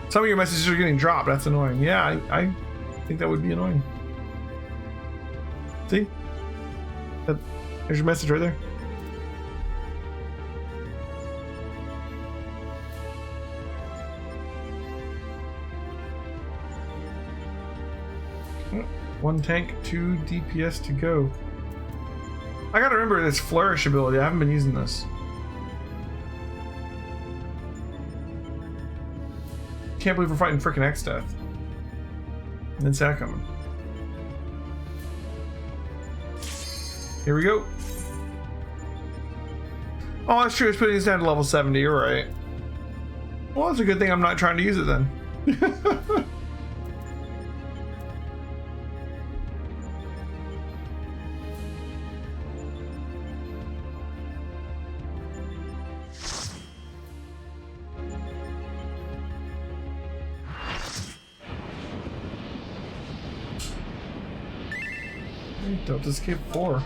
Some of your messages are getting dropped. That's annoying. Yeah, I think that would be annoying. See? There's your message right there. One tank, 2 DPS to go. I gotta remember this flourish ability. I haven't been using this. Can't believe we're fighting frickin' X death. And then that coming. Here we go. Oh, that's true. It's putting us down to level 70. You're right. Well, that's a good thing I'm not trying to use it then. Delta Escape 4.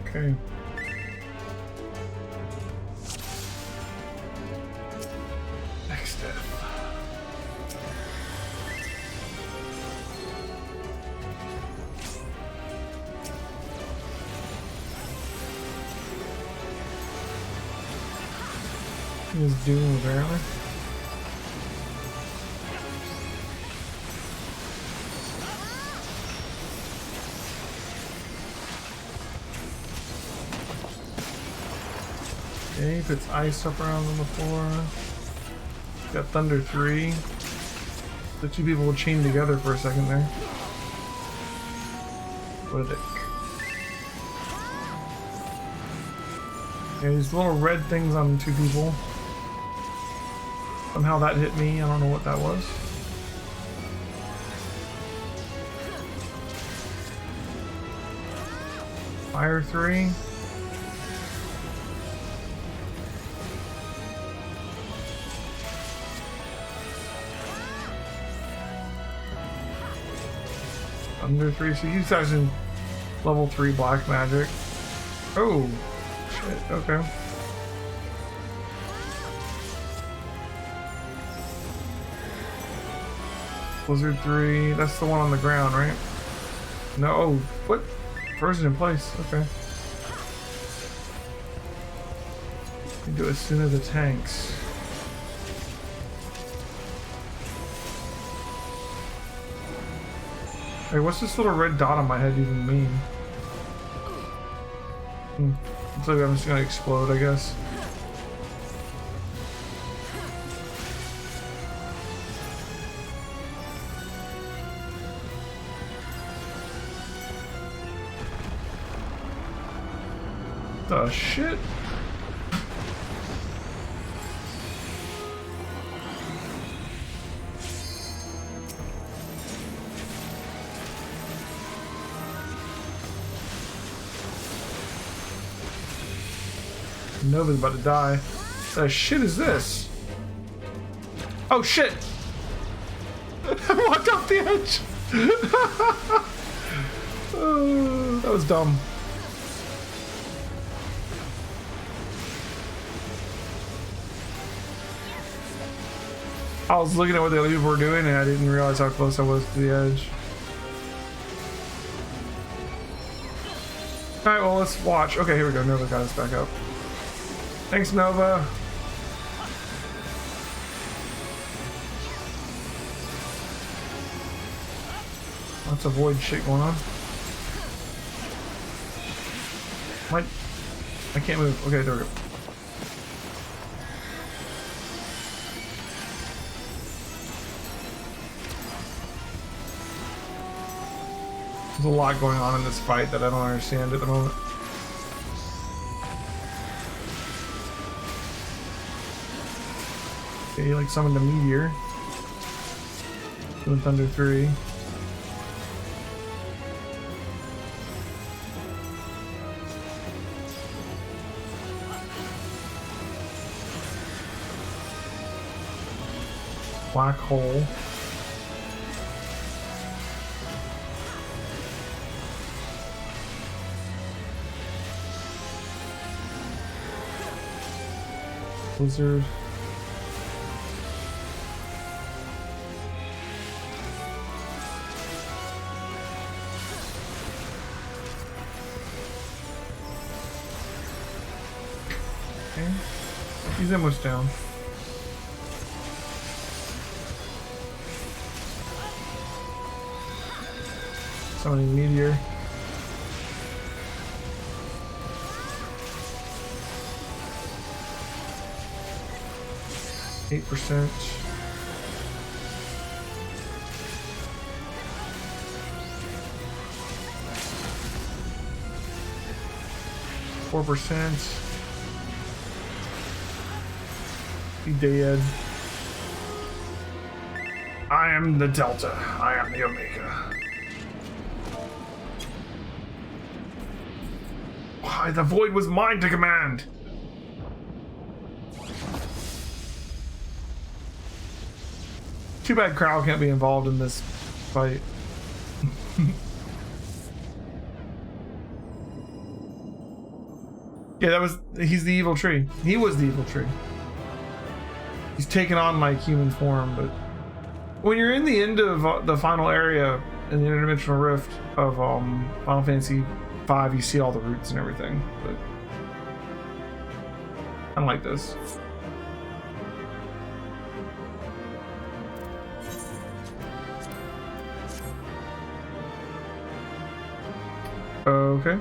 Okay. Next step. He was doing apparently. Okay, puts ice up around on the floor. Got Thunder 3. The two people will chain together for a second there. What a dick. Okay, these little red things on two people. Somehow that hit me. I don't know what that was. Fire 3. Under 3, so he's using level 3 black magic. Oh, shit, okay. Blizzard 3, that's the one on the ground, right? No, oh, what? Frozen in place, okay. Do as soon as the tanks. Hey, what's this little red dot on my head even mean? Looks like I'm just gonna explode, I guess. The shit? Nova's about to die. The shit is this? Oh shit! I walked off the edge! Oh, that was dumb. I was looking at what the other people were doing and I didn't realize how close I was to the edge. Alright, well let's watch. Okay, here we go. Nova got us back up. Thanks, Nova. Lots of void shit going on. I can't move. Okay, there we go. There's a lot going on in this fight that I don't understand at the moment. Okay, he like summoned a meteor. Doing Thunder 3. Black hole. Blizzard. Okay. He's almost down. Summoning meteor. %. 4%. Be dead. I am the Delta. I am the Omega. Why, the void was mine to command. Too bad Crow can't be involved in this fight. Yeah, he's the evil tree. He was the evil tree. He's taken on my human form, but when you're in the end of the final area in the interdimensional rift of Final Fantasy V, you see all the roots and everything, but I don't like this. Okay.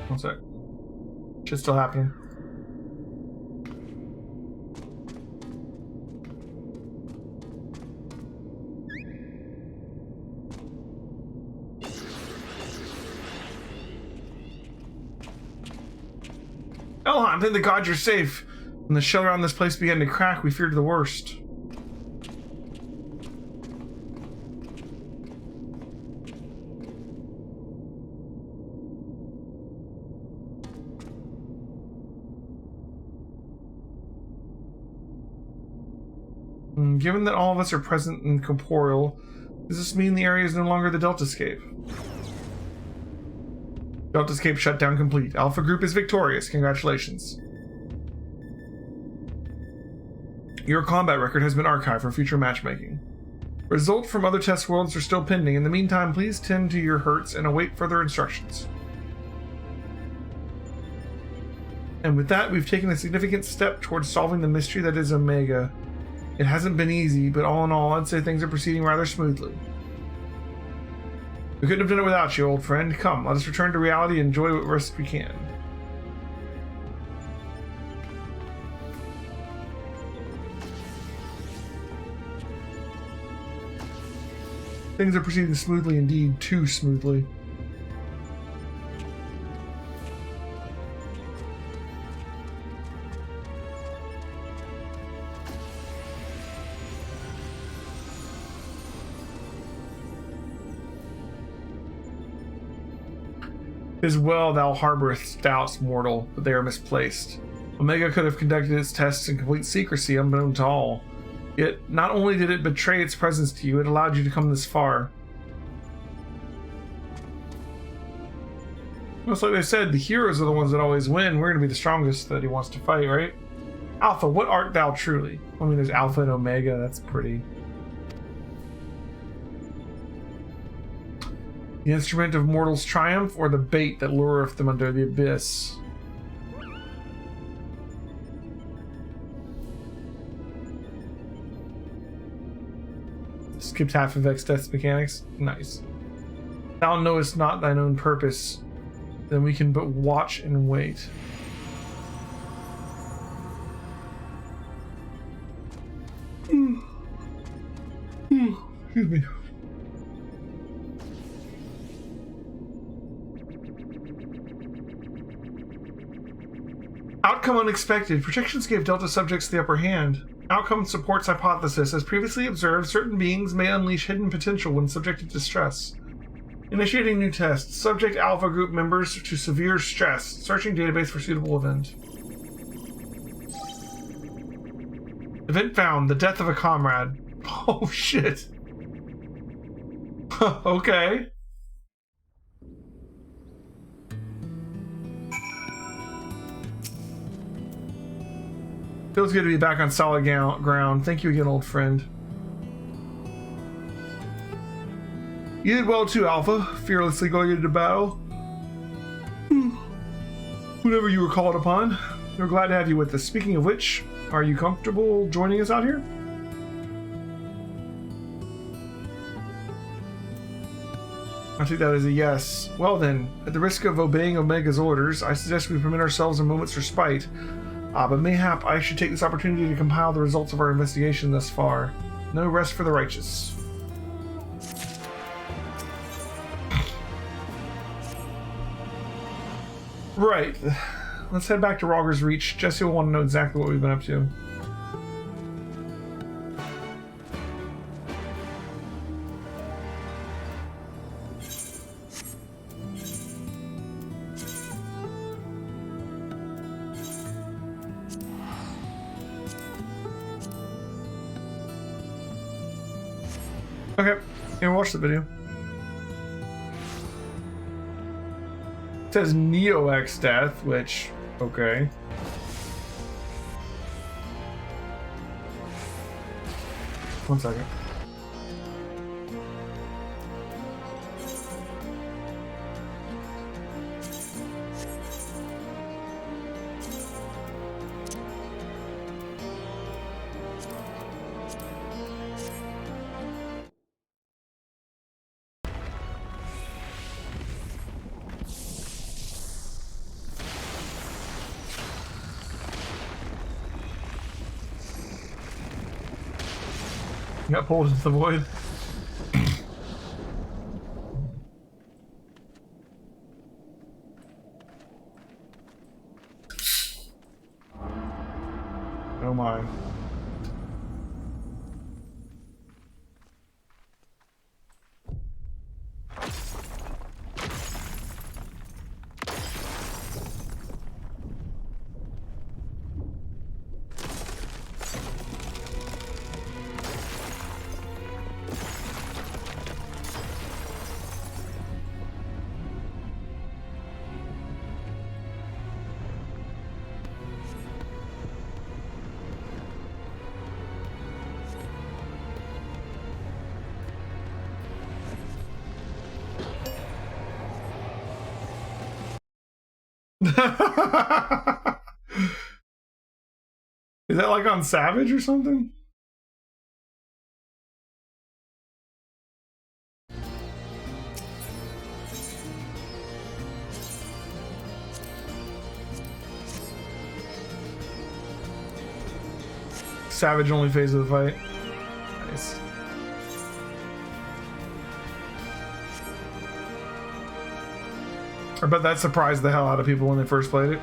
One sec. Shit's still happening. Elhan, thank the gods you're safe. When the shell around this place began to crack, we feared the worst. Given that all of us are present in corporeal, does this mean the area is no longer the Deltascape? Deltascape shutdown complete. Alpha Group is victorious. Congratulations. Your combat record has been archived for future matchmaking. Results from other test worlds are still pending. In the meantime, please tend to your hurts and await further instructions. And with that, we've taken a significant step towards solving the mystery that is Omega. It hasn't been easy, but all in all, I'd say things are proceeding rather smoothly. We couldn't have done it without you, old friend. Come, let us return to reality and enjoy what rest we can. Things are proceeding smoothly indeed, too smoothly. "'Tis well thou harborest doubts, mortal, but they are misplaced. Omega could have conducted its tests in complete secrecy, unknown to all. Yet, not only did it betray its presence to you, it allowed you to come this far. Most like they said, the heroes are the ones that always win. We're going to be the strongest that he wants to fight, right? Alpha, what art thou truly?" I mean, there's Alpha and Omega. That's pretty. "The instrument of mortals' triumph, or the bait that lureth them under the abyss?" Skipped half of X-Death's mechanics. Nice. "Thou knowest not thine own purpose, then we can but watch and wait." Excuse me. Outcome unexpected. Projections gave Delta subjects the upper hand. Outcome supports hypothesis. As previously observed, certain beings may unleash hidden potential when subjected to stress. Initiating new test. Subject Alpha group members to severe stress. Searching database for suitable event. Event found. The death of a comrade. Oh shit. Okay. Feels good to be back on solid ground. Thank you again, old friend. You did well too, Alpha, fearlessly going into battle. Whenever you were called upon, we're glad to have you with us. Speaking of which, are you comfortable joining us out here? I take that as a yes. Well then, at the risk of obeying Omega's orders, I suggest we permit ourselves a moment's respite. But mayhap I should take this opportunity to compile the results of our investigation thus far. No rest for the righteous. Right. Let's head back to Rogger's Reach. Jesse will want to know exactly what we've been up to. Okay, here, watch the video. It says Neo X Death, which, okay. One second. Got pulled into the void. Oh my. Is that like on Savage or something? Savage only phase of the fight. Nice. I bet that surprised the hell out of people when they first played it.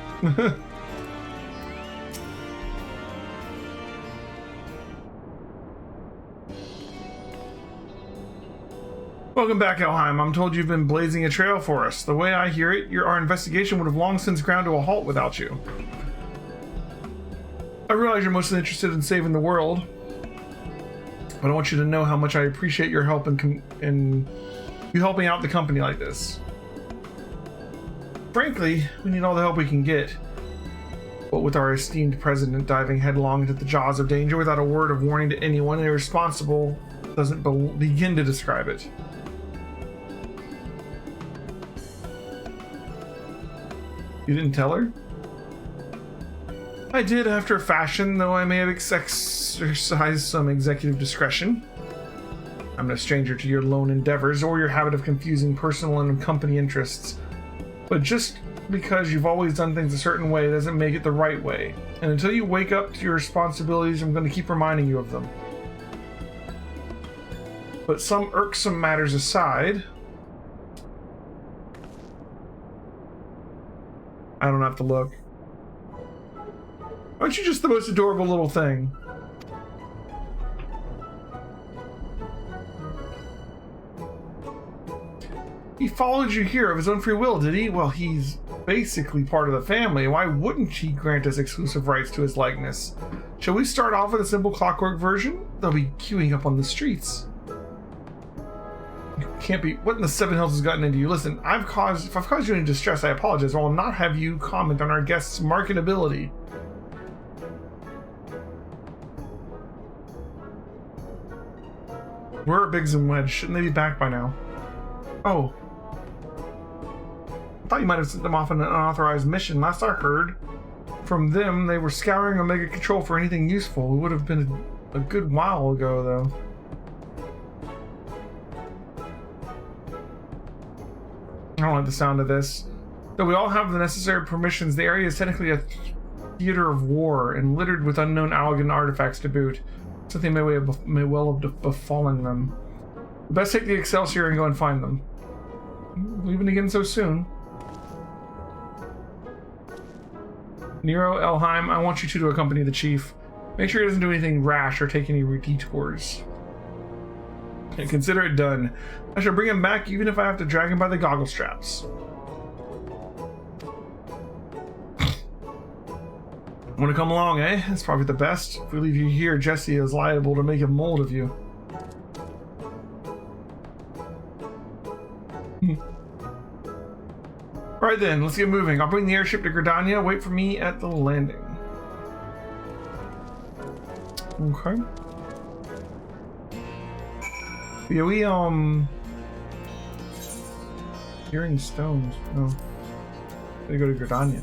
Welcome back, Elheim. I'm told you've been blazing a trail for us. The way I hear it, our investigation would have long since ground to a halt without you. I realize you're mostly interested in saving the world, but I want you to know how much I appreciate your help in you helping out the company like this. Frankly, we need all the help we can get. But with our esteemed president diving headlong into the jaws of danger without a word of warning to anyone, irresponsible doesn't begin to describe it. You didn't tell her? I did after a fashion, though I may have exercised some executive discretion. I'm no stranger to your lone endeavors or your habit of confusing personal and company interests. But just because you've always done things a certain way doesn't make it the right way. And until you wake up to your responsibilities, I'm going to keep reminding you of them. But some irksome matters aside, I don't have to look. Aren't you just the most adorable little thing? He followed you here of his own free will, did he? Well, he's basically part of the family. Why wouldn't he grant us exclusive rights to his likeness? Shall we start off with a simple clockwork version? They'll be queuing up on the streets. You can't be... What in the Seven Hills has gotten into you? Listen, if I've caused you any distress, I apologize. I will not have you comment on our guest's marketability. Where are Biggs and Wedge? Shouldn't they be back by now? Oh. I thought you might have sent them off on an unauthorized mission. Last I heard from them, they were scouring Omega Control for anything useful. It would have been a good while ago, though. I don't like the sound of this. Though we all have the necessary permissions, the area is technically a theater of war and littered with unknown Allegan artifacts to boot. Something may well have befallen them. Best take the Excelsior and go and find them. Leaving again so soon. Nero, Elheim, I want you two to accompany the chief. Make sure he doesn't do anything rash or take any detours. And consider it done. I shall bring him back even if I have to drag him by the goggle straps. Want to come along, eh? That's probably the best. If we leave you here, Jesse is liable to make a mold of you. Alright then, let's get moving. I'll bring the airship to Gridania. Wait for me at the landing. Okay. Yeah, we, Hearing stones. No. Gotta go to Gridania.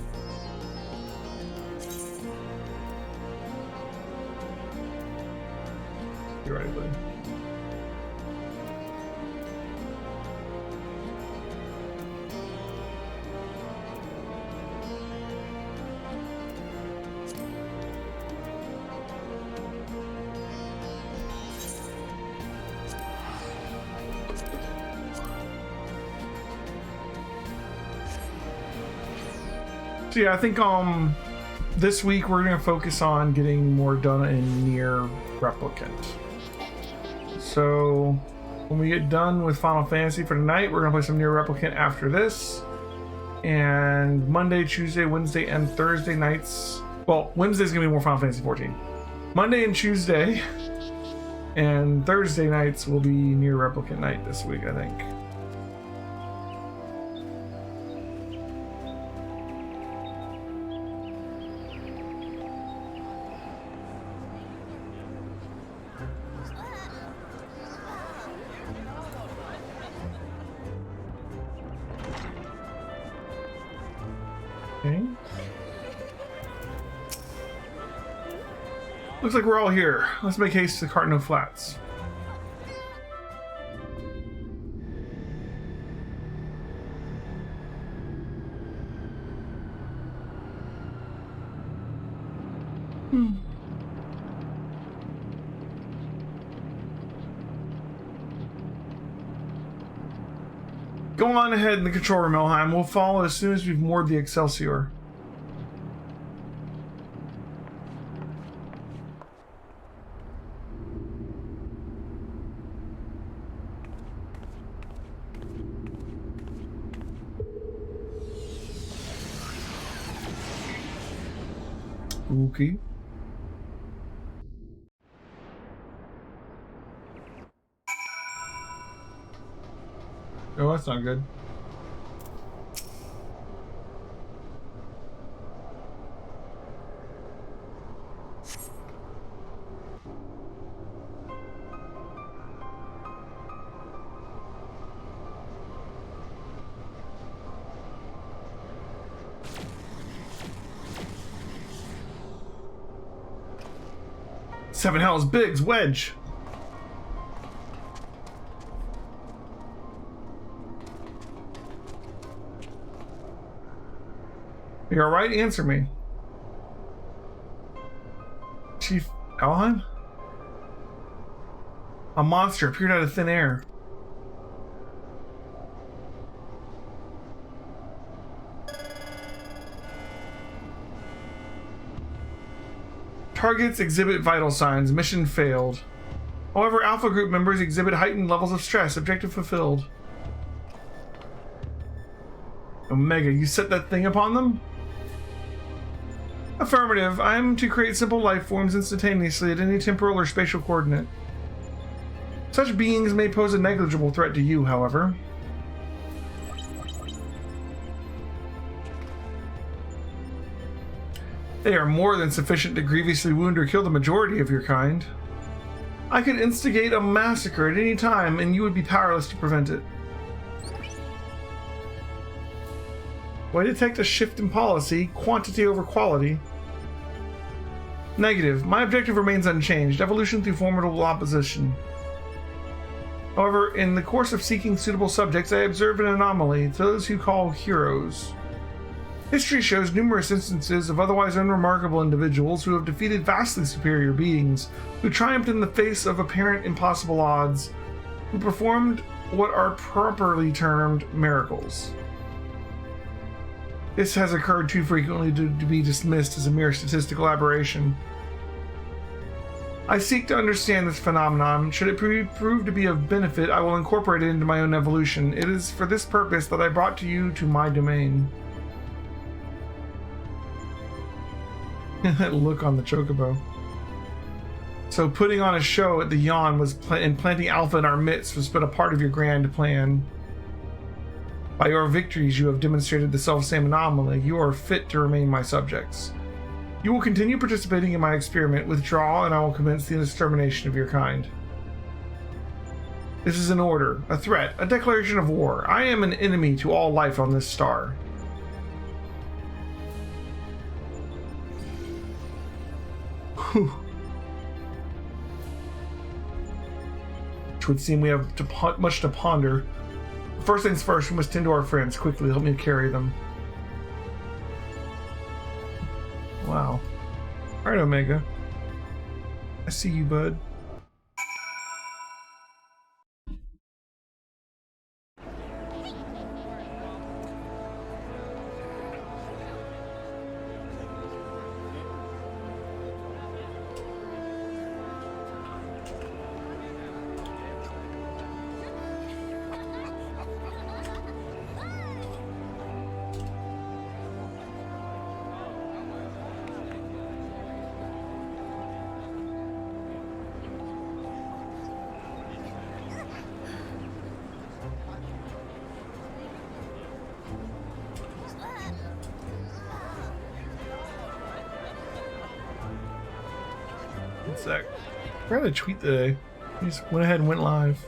You're right, buddy. So yeah, I think this week we're gonna focus on getting more done in Nier Replicant. So when we get done with Final Fantasy for tonight, we're gonna play some Nier Replicant after this. And Monday, Tuesday, Wednesday, and Thursday nights. Well, Wednesday's gonna be more Final Fantasy 14. Monday and Tuesday and Thursday nights will be Nier Replicant night this week, I think. Okay. Looks like we're all here. Let's make haste to Carton of Flats. Go on ahead in the control room, Elheim. We'll follow as soon as we've moored the Excelsior. Okay. Oh, that's not good. Seven Hells Biggs Wedge. You're alright? Answer me. Chief Elheim? A monster appeared out of thin air. Targets exhibit vital signs. Mission failed. However, Alpha Group members exhibit heightened levels of stress. Objective fulfilled. Omega, you set that thing upon them? Affirmative. I am to create simple life forms instantaneously at any temporal or spatial coordinate. Such beings may pose a negligible threat to you, however. They are more than sufficient to grievously wound or kill the majority of your kind. I could instigate a massacre at any time, and you would be powerless to prevent it. Why detect a shift in policy, quantity over quality? Negative. My objective remains unchanged, evolution through formidable opposition. However, in the course of seeking suitable subjects, I observed an anomaly, those who call heroes. History shows numerous instances of otherwise unremarkable individuals who have defeated vastly superior beings, who triumphed in the face of apparent impossible odds, who performed what are properly termed miracles. This has occurred too frequently to be dismissed as a mere statistical aberration. I seek to understand this phenomenon. Should it prove to be of benefit, I will incorporate it into my own evolution. It is for this purpose that I brought you to my domain. That look on the chocobo. So putting on a show at the Yawn was and planting Alpha in our midst was but a part of your grand plan. By your victories, you have demonstrated the self-same anomaly. You are fit to remain my subjects. You will continue participating in my experiment. Withdraw, and I will commence the extermination of your kind. This is an order, a threat, a declaration of war. I am an enemy to all life on this star. Whew. Which would seem we have much to ponder. First things first, we must tend to our friends. Quickly, help me carry them. Wow. Alright, Omega. I see you, bud. One sec. I read a tweet today. He just went ahead and went live.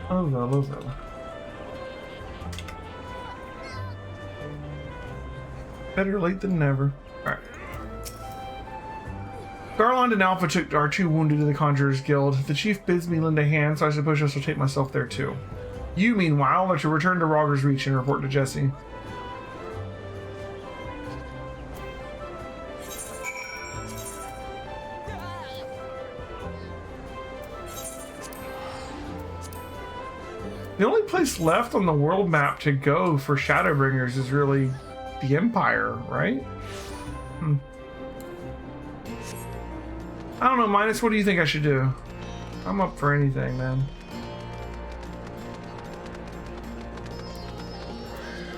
Oh no, those are. Better late than never. Alright. Garland and Alpha took our 2 wounded to the Conjurer's Guild. The chief bids me lend a hand, so I suppose I shall take myself there too. You, meanwhile, are to return to Rogger's Reach and report to Jesse. The only place left on the world map to go for Shadowbringers is really the Empire, right? I don't know, Minus, what do you think I should do? I'm up for anything, man.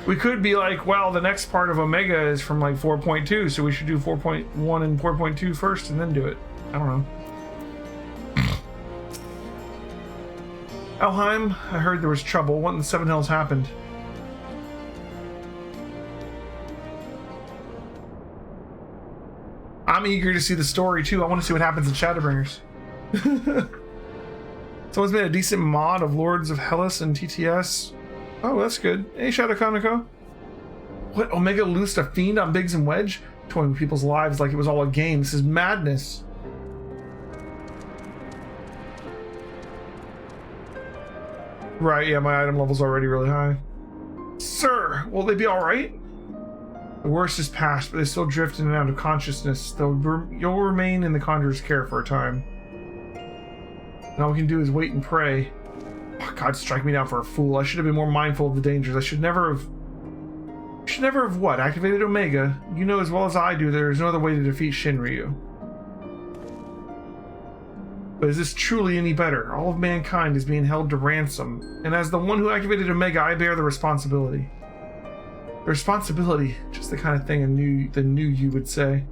We could be like, well, the next part of Omega is from like 4.2, so we should do 4.1 and 4.2 first and then do it. I don't know. Elheim, I heard there was trouble. What in the Seven Hells happened? I'm eager to see the story too. I want to see what happens in Shadowbringers. Someone's made a decent mod of Lords of Hellas and TTS. Oh, that's good. Hey, Shadow Conoco. What? Omega loosed a fiend on Biggs and Wedge? Toying with people's lives like it was all a game. This is madness. Right, yeah, my item level's already really high. Sir, will they be alright? The worst is past, but they still drift in and out of consciousness. You'll remain in the Conjurer's care for a time. And all we can do is wait and pray. Oh, God, strike me down for a fool. I should have been more mindful of the dangers. I should never have what? Activated Omega? You know as well as I do there is no other way to defeat Shinryu. But is this truly any better? All of mankind is being held to ransom, and as the one who activated Omega, I bear the responsibility. The responsibility, just the kind of thing the new you would say.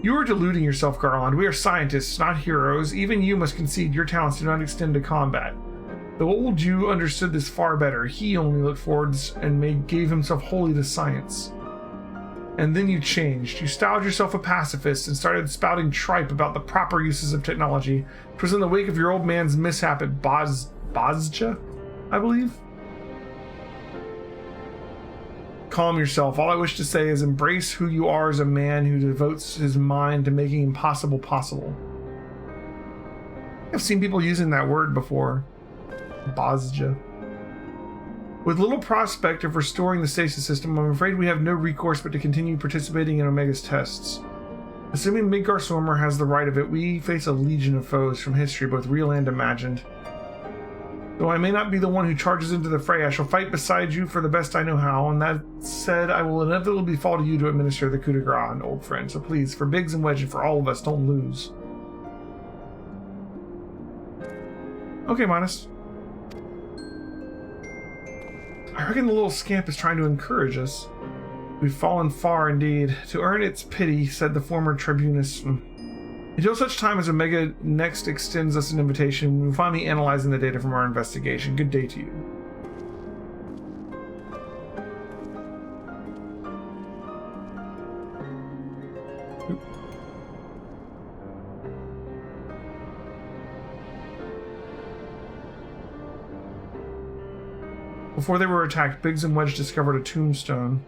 You are deluding yourself, Garland. We are scientists, not heroes. Even you must concede your talents do not extend to combat. The old you understood this far better. He only looked forwards and gave himself wholly to science. And then you changed. You styled yourself a pacifist and started spouting tripe about the proper uses of technology. It was in the wake of your old man's mishap at Bozja, I believe. Calm yourself. All I wish to say is embrace who you are as a man who devotes his mind to making impossible possible. I've seen people using that word before. Bozja. With little prospect of restoring the stasis system, I'm afraid we have no recourse but to continue participating in Omega's tests. Assuming Midgar Swarmer has the right of it, we face a legion of foes from history, both real and imagined. Though I may not be the one who charges into the fray, I shall fight beside you for the best I know how, and that said, I will inevitably fall to you to administer the coup de grace, old friend. So please, for Biggs and Wedge and for all of us, don't lose. Okay, Minus. I reckon the little scamp is trying to encourage us. We've fallen far indeed. To earn its pity, said the former tribunus. Until such time as Omega next extends us an invitation, we will find me analyzing the data from our investigation. Good day to you. Before they were attacked, Biggs and Wedge discovered a tombstone.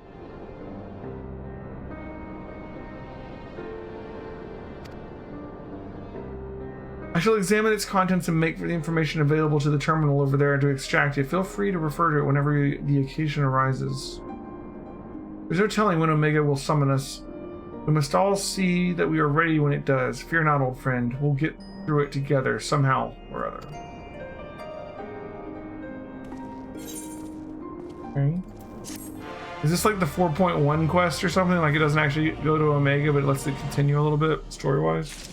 I shall examine its contents and make the information available to the terminal over there to extract it. Feel free to refer to it whenever the occasion arises. There's no telling when Omega will summon us. We must all see that we are ready when it does. Fear not, old friend. We'll get through it together, somehow or other. Okay. Is this like the 4.1 quest or something? Like it doesn't actually go to Omega, but it lets it continue a little bit story-wise?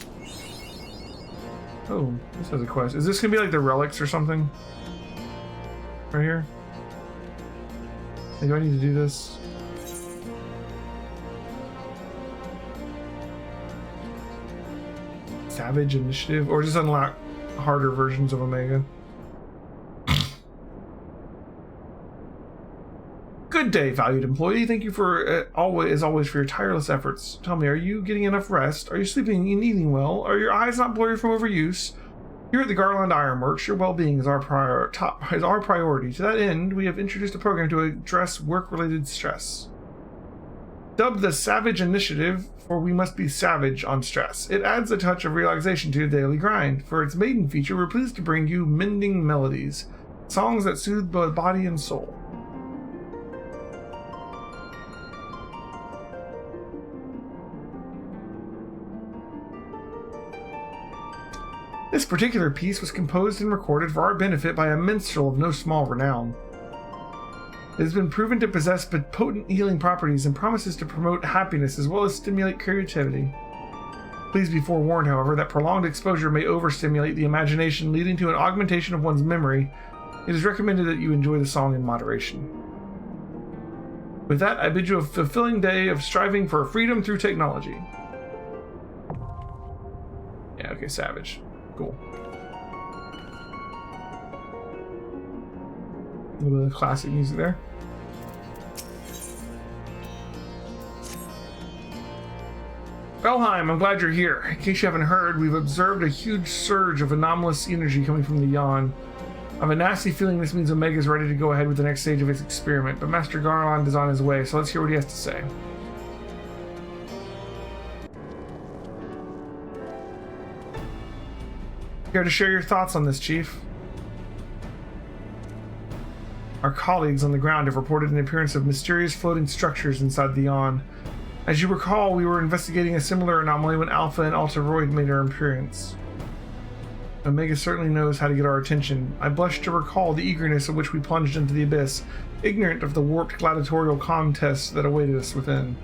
Oh, this has a quest. Is this gonna be like the relics or something? Right here? Hey, do I need to do this? Savage Initiative? Or just unlock harder versions of Omega? Good day, valued employee. Thank you for always for your tireless efforts. Tell me, are you getting enough rest? Are you sleeping and eating well? Are your eyes not blurry from overuse? Here at the Garland Ironworks, your well-being is our priority. To that end, we have introduced a program to address work-related stress. Dubbed the Savage Initiative, for we must be savage on stress. It adds a touch of relaxation to your daily grind. For its maiden feature, we're pleased to bring you Mending Melodies, songs that soothe both body and soul. This particular piece was composed and recorded for our benefit by a minstrel of no small renown. It has been proven to possess potent healing properties and promises to promote happiness as well as stimulate creativity. Please be forewarned, however, that prolonged exposure may overstimulate the imagination, leading to an augmentation of one's memory. It is recommended that you enjoy the song in moderation. With that, I bid you a fulfilling day of striving for freedom through technology. Yeah, okay, savage. Cool. A little bit of classic music there. Valheim, I'm glad you're here. In case you haven't heard, we've observed a huge surge of anomalous energy coming from the Yawn. I have a nasty feeling this means Omega's ready to go ahead with the next stage of its experiment, but Master Garland is on his way, so let's hear what he has to say. Care to share your thoughts on this, Chief? Our colleagues on the ground have reported an appearance of mysterious floating structures inside the Yawn. As you recall, we were investigating a similar anomaly when Alpha and Altaroid made our appearance. Omega certainly knows how to get our attention. I blush to recall the eagerness at which we plunged into the abyss, ignorant of the warped gladiatorial contests that awaited us within.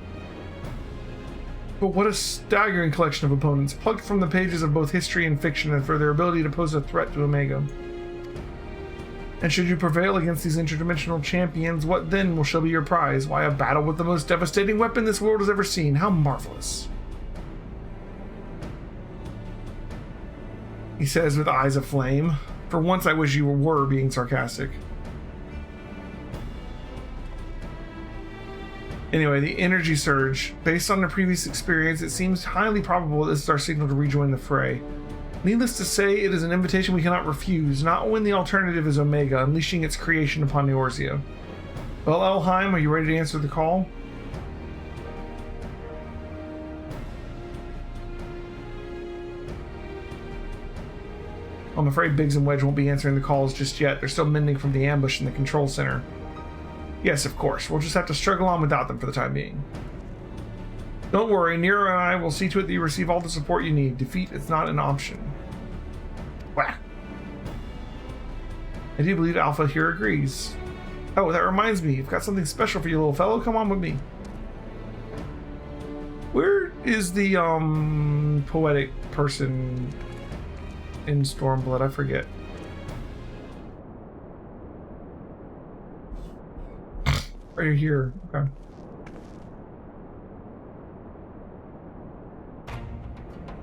But what a staggering collection of opponents, plucked from the pages of both history and fiction, and for their ability to pose a threat to Omega. And should you prevail against these interdimensional champions, what then shall be your prize? Why, a battle with the most devastating weapon this world has ever seen. How marvelous. He says with eyes aflame. For once I wish you were being sarcastic. Anyway, the energy surge. Based on the previous experience, it seems highly probable this is our signal to rejoin the fray. Needless to say, it is an invitation we cannot refuse, not when the alternative is Omega, unleashing its creation upon Eorzea. Well, Elheim, are you ready to answer the call? I'm afraid Biggs and Wedge won't be answering the calls just yet. They're still mending from the ambush in the control center. Yes, of course. We'll just have to struggle on without them for the time being. Don't worry, Nero and I will see to it that you receive all the support you need. Defeat is not an option. Wah. I do believe Alpha here agrees. Oh, that reminds me. You've got something special for you, little fellow. Come on with me. Where is the poetic person in Stormblood? I forget. Right here. Okay.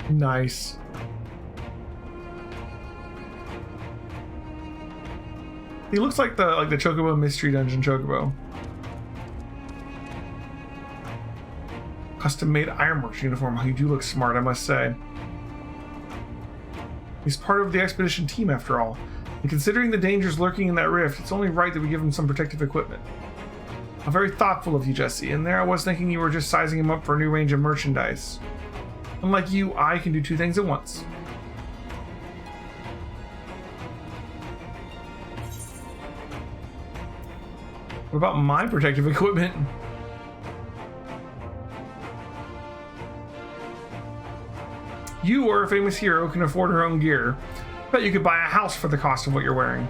Nice. He looks like the Chocobo Mystery Dungeon Chocobo. Custom-made Ironworks uniform. Oh, you do look smart, I must say. He's part of the expedition team, after all. And considering the dangers lurking in that rift, it's only right that we give him some protective equipment. How very thoughtful of you, Jesse. And there I was thinking you were just sizing him up for a new range of merchandise. Unlike you, I can do two things at once. What about my protective equipment? You are a famous hero who can afford her own gear. Bet you could buy a house for the cost of what you're wearing.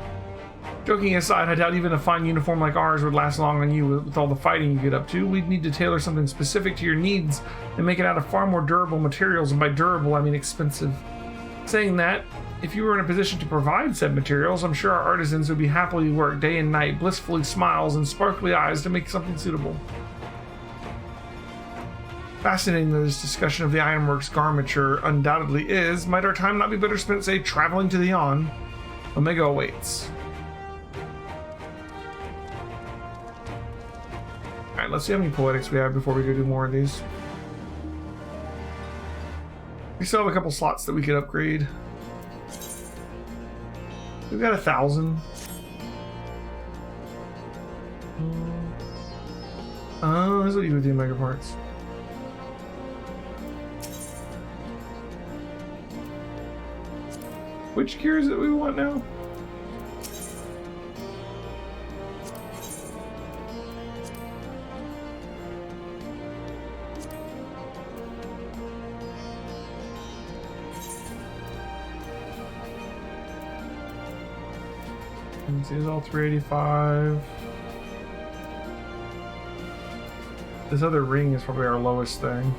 Joking aside, I doubt even a fine uniform like ours would last long on you with all the fighting you get up to. We'd need to tailor something specific to your needs and make it out of far more durable materials, and by durable I mean expensive. Saying that, if you were in a position to provide said materials, I'm sure our artisans would be happily work day and night, blissfully smiles and sparkly eyes to make something suitable. Fascinating though this discussion of the Ironworks garmenture undoubtedly is, might our time not be better spent, say, traveling to the Yawn? Omega awaits. Alright, let's see how many poetics we have before we go do more of these. We still have a couple slots that we could upgrade. We've got 1,000. does what you do with the Omega parts. Which gear is it we want now? This is all 385. This other ring is probably our lowest thing.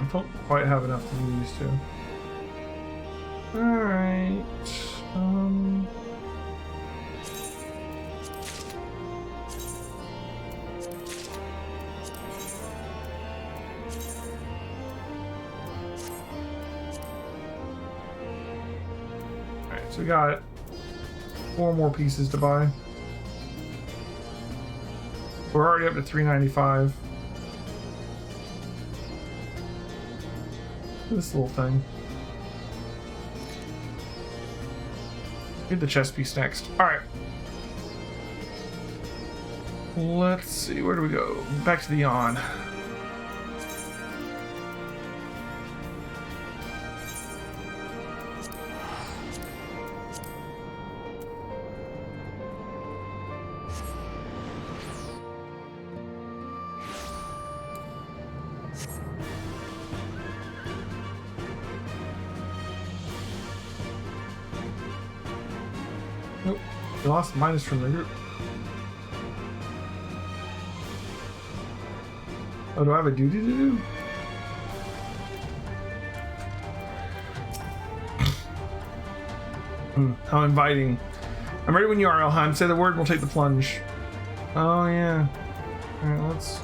I don't quite have enough to do these two. Alright. Alright, so we got 4 more pieces to buy. We're already up to 395. This little thing. Get the chest piece next. Alright. Let's see, where do we go? Back to the yawn. Nope, we lost minus from the group. Oh, do I have a duty to do? How inviting. I'm ready when you are, Elheim. Say the word and we'll take the plunge. Oh, yeah. Alright, let's...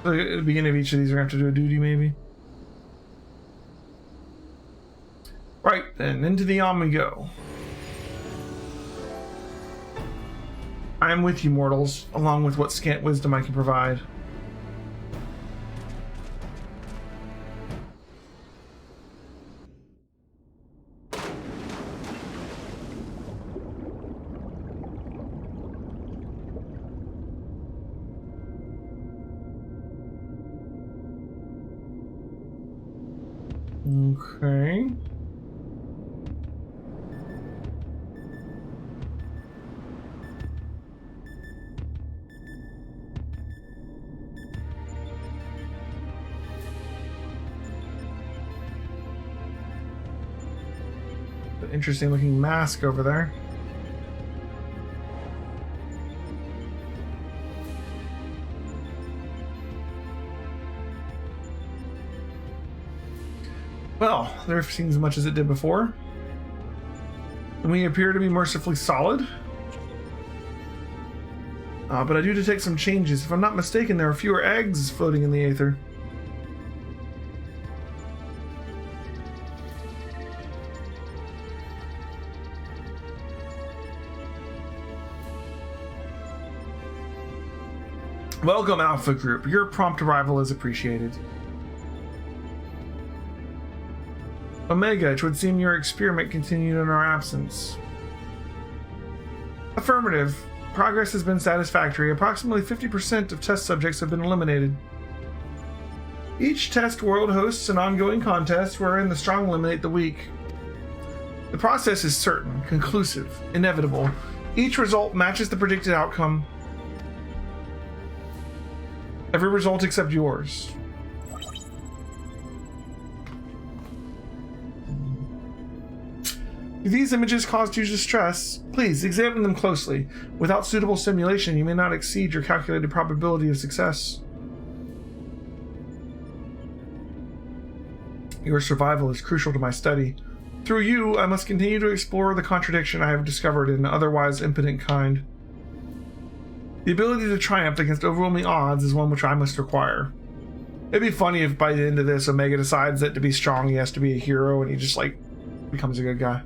At the beginning of each of these, we're going to have to do a duty, maybe. Right, then, into the yawn we go. I am with you, mortals, along with what scant wisdom I can provide. Okay. Interesting looking mask over there. Well, there seems as much as it did before. And we appear to be mercifully solid. But I do detect some changes. If I'm not mistaken, there are fewer eggs floating in the aether. Welcome, Alpha Group. Your prompt arrival is appreciated. Omega, it would seem your experiment continued in our absence. Affirmative. Progress has been satisfactory. Approximately 50% of test subjects have been eliminated. Each test world hosts an ongoing contest wherein the strong eliminate the weak. The process is certain, conclusive, inevitable. Each result matches the predicted outcome. Every result except yours. If these images caused you distress, please examine them closely. Without suitable simulation, you may not exceed your calculated probability of success. Your survival is crucial to my study. Through you, I must continue to explore the contradiction I have discovered in an otherwise impotent kind. The ability to triumph against overwhelming odds is one which I must acquire. It'd be funny if by the end of this, Omega decides that to be strong, he has to be a hero, and he just, like, becomes a good guy.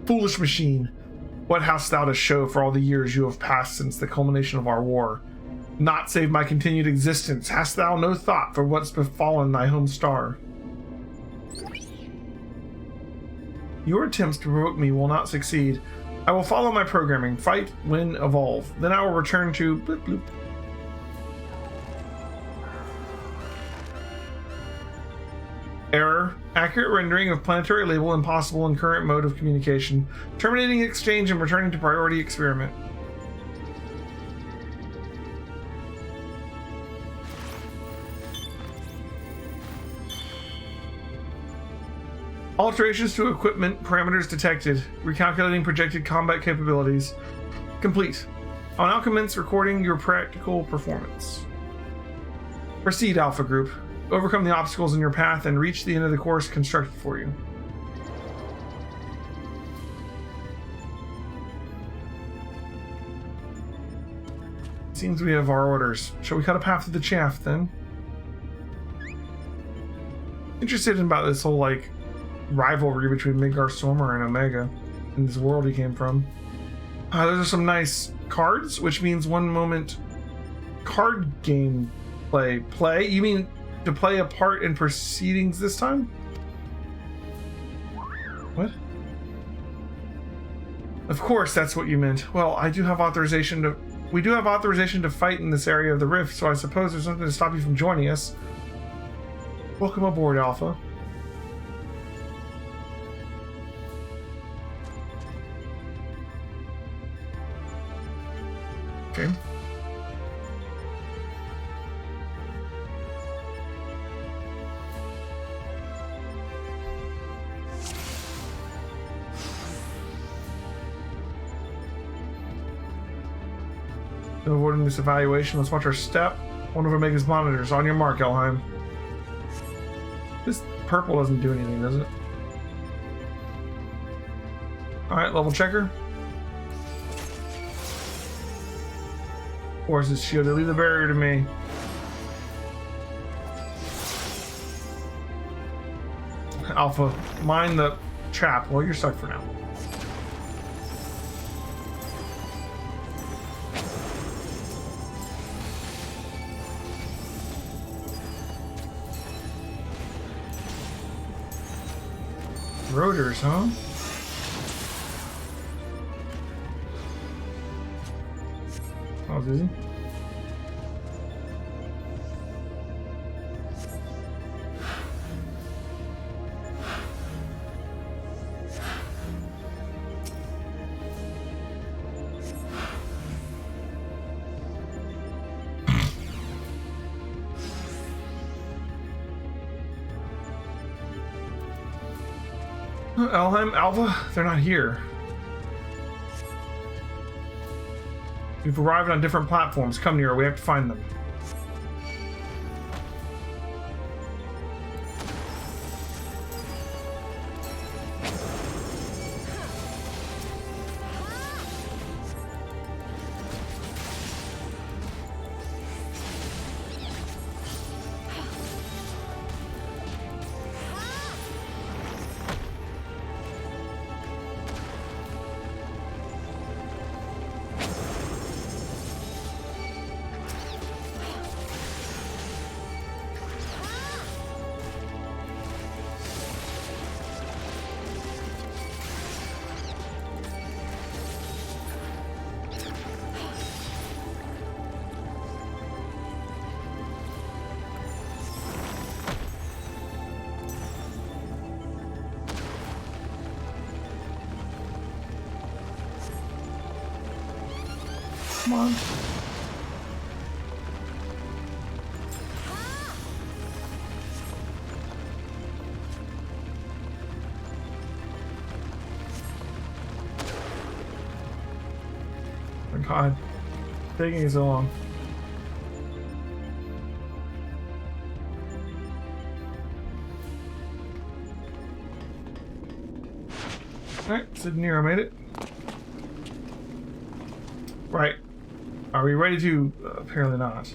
Foolish machine, what hast thou to show for all the years you have passed since the culmination of our war? Not save my continued existence, hast thou no thought for what's befallen thy home star? Your attempts to provoke me will not succeed. I will follow my programming, fight, win, evolve. Then I will return to bloop bloop. Error. Accurate rendering of planetary label impossible in current mode of communication. Terminating exchange and returning to priority experiment. Alterations to equipment parameters detected. Recalculating projected combat capabilities. Complete. I'll now commence recording your practical performance. Proceed, Alpha Group. Overcome the obstacles in your path and reach the end of the course constructed for you. Seems we have our orders. Shall we cut a path to the chaff then? Interested in about this whole, like, rivalry between Midgar Stormer and Omega in this world he came from. Those are some nice cards, which means one moment card game play. You mean to play a part in proceedings this time? What? Of course that's what you meant. Well, we do have authorization to fight in this area of the rift, so I suppose there's nothing to stop you from joining us. Welcome aboard, Alpha. Okay. Avoiding this evaluation, let's watch our step. One of Omega's monitors. On your mark, Elheim. This purple doesn't do anything, does it? Alright, level checker. Forces shielded. Leave the barrier to me. Alpha, mind the trap. Well, you're stuck for now. Rotors, huh? That was easy. Elheim, Alpha, they're not here. We've arrived on different platforms. Come nearer, we have to find them. Come on. Oh God, taking so long. Alright, Sid Nero made it. Right. Are we ready to... apparently not.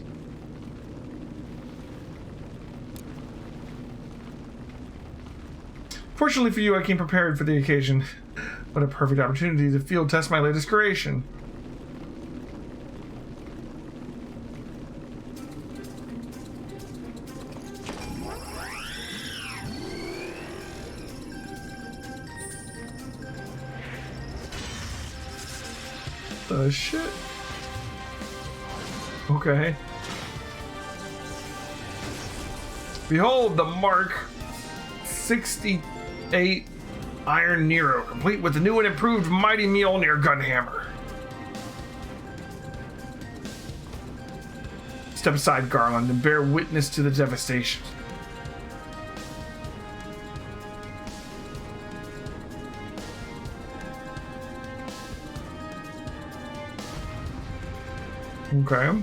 Fortunately for you, I came prepared for the occasion. What a perfect opportunity to field test my latest creation. The shit? Okay. Behold the Mark 68 Iron Nero, complete with the new and improved Mighty Mjolnir gunhammer. Step aside, Garland, and bear witness to the devastation. Okay.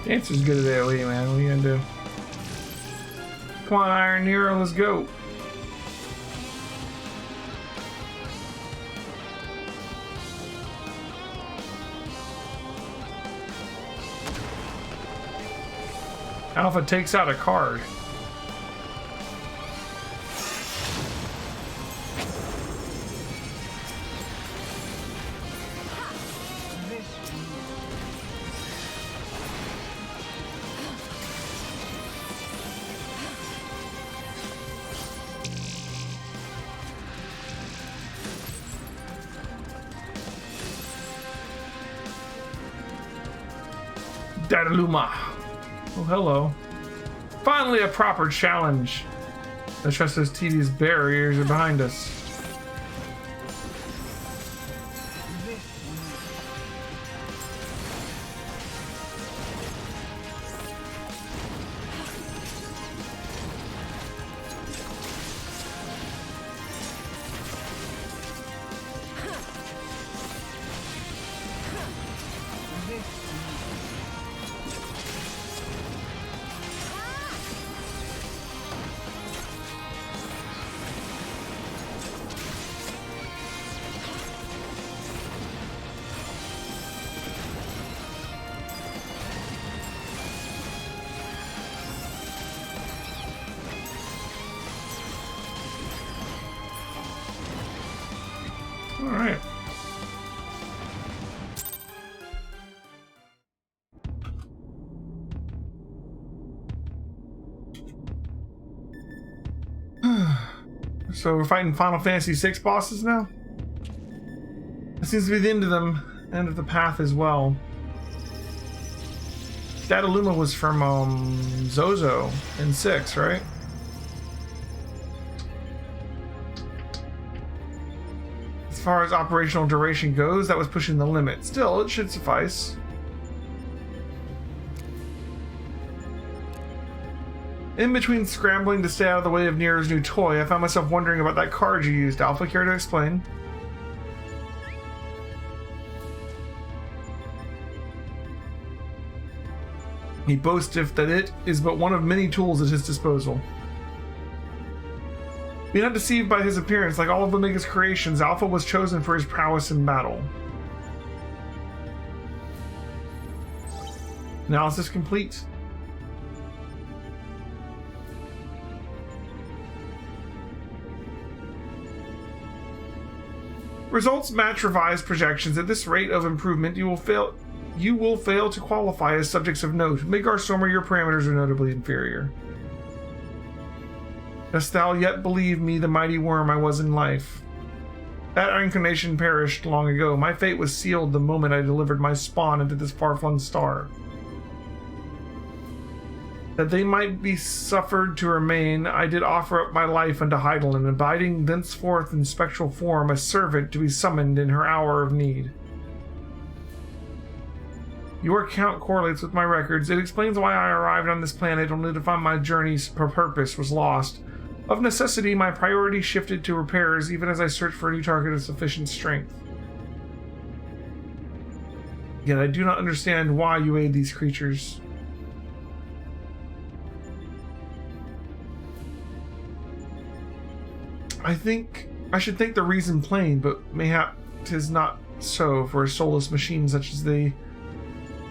Dancer's good at AoE, man. What are you gonna do? Come on, Iron Nero, let's go. Alpha takes out a card. Dataluma. Oh, hello. Finally a proper challenge. I trust those tedious barriers are behind us. All right. So we're fighting Final Fantasy VI bosses now? That seems to be the end of them, end of the path as well. Dataluma was from Zozo in 6, right? As far as operational duration goes, that was pushing the limit. Still, it should suffice. In between scrambling to stay out of the way of Nero's new toy, I found myself wondering about that card you used. Alpha, care to explain? He boasteth that it is but one of many tools at his disposal. Be not deceived by his appearance. Like all of Omega's creations, Alpha was chosen for his prowess in battle. Analysis complete. Results match revised projections. At this rate of improvement, you will fail to qualify as subjects of note. Midgar Stormer, your parameters are notably inferior. Dost thou yet believe me, the mighty worm I was in life? That incarnation perished long ago. My fate was sealed the moment I delivered my spawn into this far-flung star. That they might be suffered to remain, I did offer up my life unto Heidelin, abiding thenceforth in spectral form, a servant to be summoned in her hour of need. Your account correlates with my records. It explains why I arrived on this planet only to find my journey's purpose was lost. Of necessity, my priority shifted to repairs, even as I searched for a new target of sufficient strength. Yet I do not understand why you aid these creatures. I should think the reason plain, but mayhap 'tis not so for a soulless machine such as thee.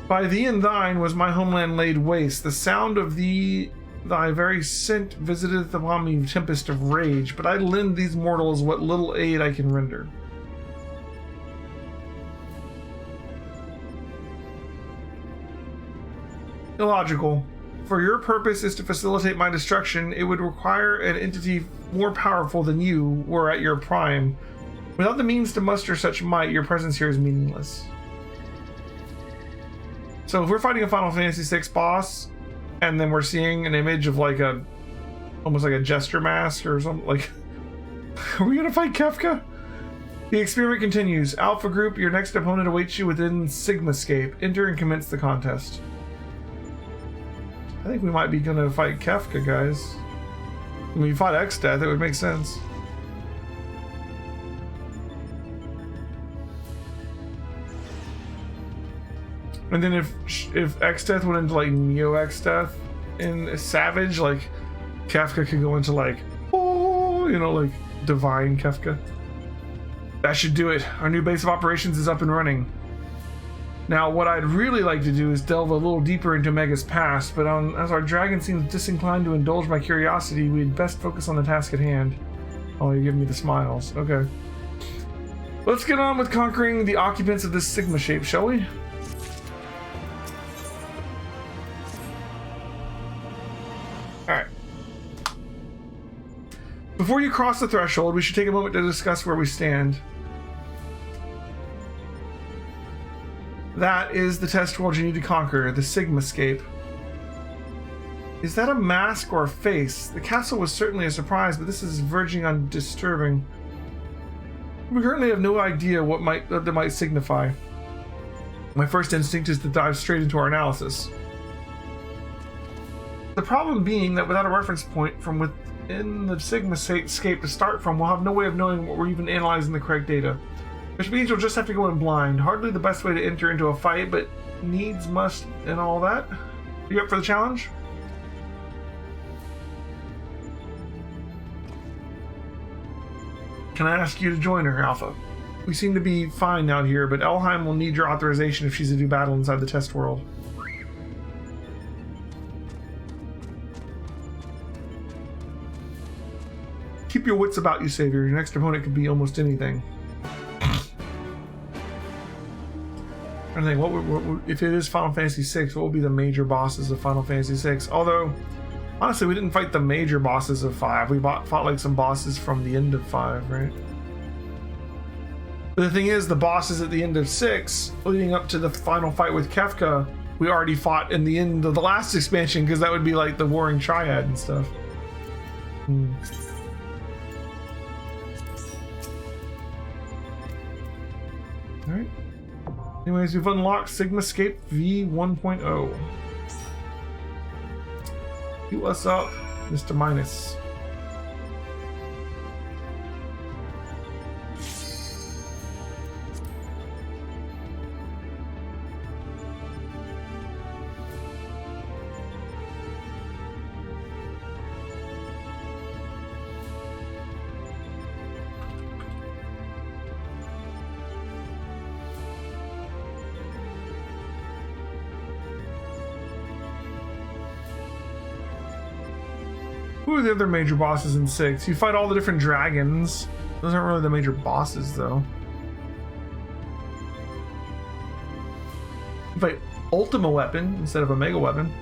By thee and thine was my homeland laid waste. The sound of thee, thy very scent, visiteth upon me tempest of rage, but I lend these mortals what little aid I can render. Illogical. For your purpose is to facilitate my destruction, it would require an entity more powerful than you were at your prime. Without the means to muster such might, your presence here is meaningless. So if we're fighting a Final Fantasy VI boss, and then we're seeing an image of like a, almost like a gesture mask or something, like, are we gonna fight Kefka? The experiment continues. Alpha Group, your next opponent awaits you within Sigmascape. Enter and commence the contest. I think we might be gonna fight Kefka, guys. When we fight XDeath, it would make sense. And then if XDeath went into like Neo XDeath in Savage, like Kefka could go into like, oh, you know, like divine Kefka. That should do it. Our new base of operations is up and running. Now, what I'd really like to do is delve a little deeper into Mega's past, but as our dragon seems disinclined to indulge my curiosity, we'd best focus on the task at hand. Oh, you're giving me the smiles. Okay. Let's get on with conquering the occupants of this Sigma shape, shall we? Alright. Before you cross the threshold, we should take a moment to discuss where we stand. That is the test world you need to conquer, the Sigmascape. Is that a mask or a face? The castle was certainly a surprise, but this is verging on disturbing. We currently have no idea what that might signify. My first instinct is to dive straight into our analysis. The problem being that without a reference point from within the Sigmascape to start from, we'll have no way of knowing what we're even analyzing the correct data. Which means you'll just have to go in blind. Hardly the best way to enter into a fight, but needs must and all that. Are you up for the challenge? Can I ask you to join her, Alpha? We seem to be fine out here, but Elheim will need your authorization if she's to do battle inside the test world. Keep your wits about you, Savior. Your next opponent could be almost anything. I think what if it is Final Fantasy VI, what will be the major bosses of Final Fantasy VI? Although, honestly, we didn't fight the major bosses of 5. We fought like some bosses from the end of 5, right? But the thing is, the bosses at the end of 6, leading up to the final fight with Kefka, we already fought in the end of the last expansion, because that would be like the Warring Triad and stuff. Alright. Anyways, we've unlocked Sigmascape V 1.0. Heal us up, Mr. Minus. Who are the other major bosses in 6? You fight all the different dragons. Those aren't really the major bosses, though. You fight Ultima Weapon instead of a Mega Weapon.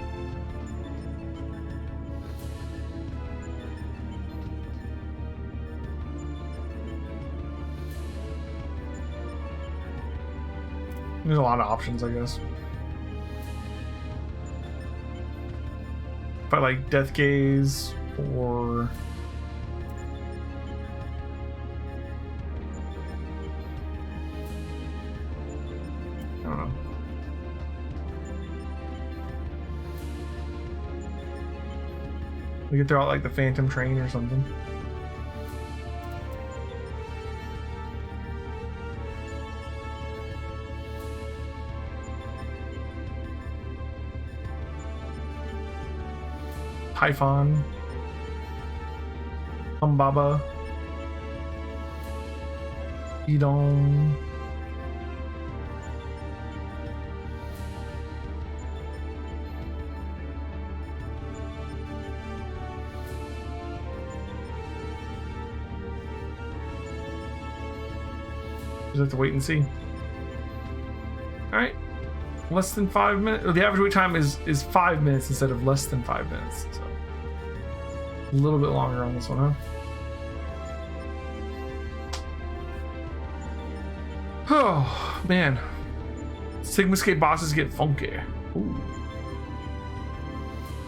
There's a lot of options, I guess. If I like Death Gaze or I don't know. We could throw out like the Phantom Train or something. Typhon, Umbaba, Edom, just have to wait and see. All right, less than 5 minutes. The average wait time is 5 minutes instead of less than 5 minutes. So. A little bit longer on this one, huh? Oh, man. Sigmascape bosses get funky. Ooh.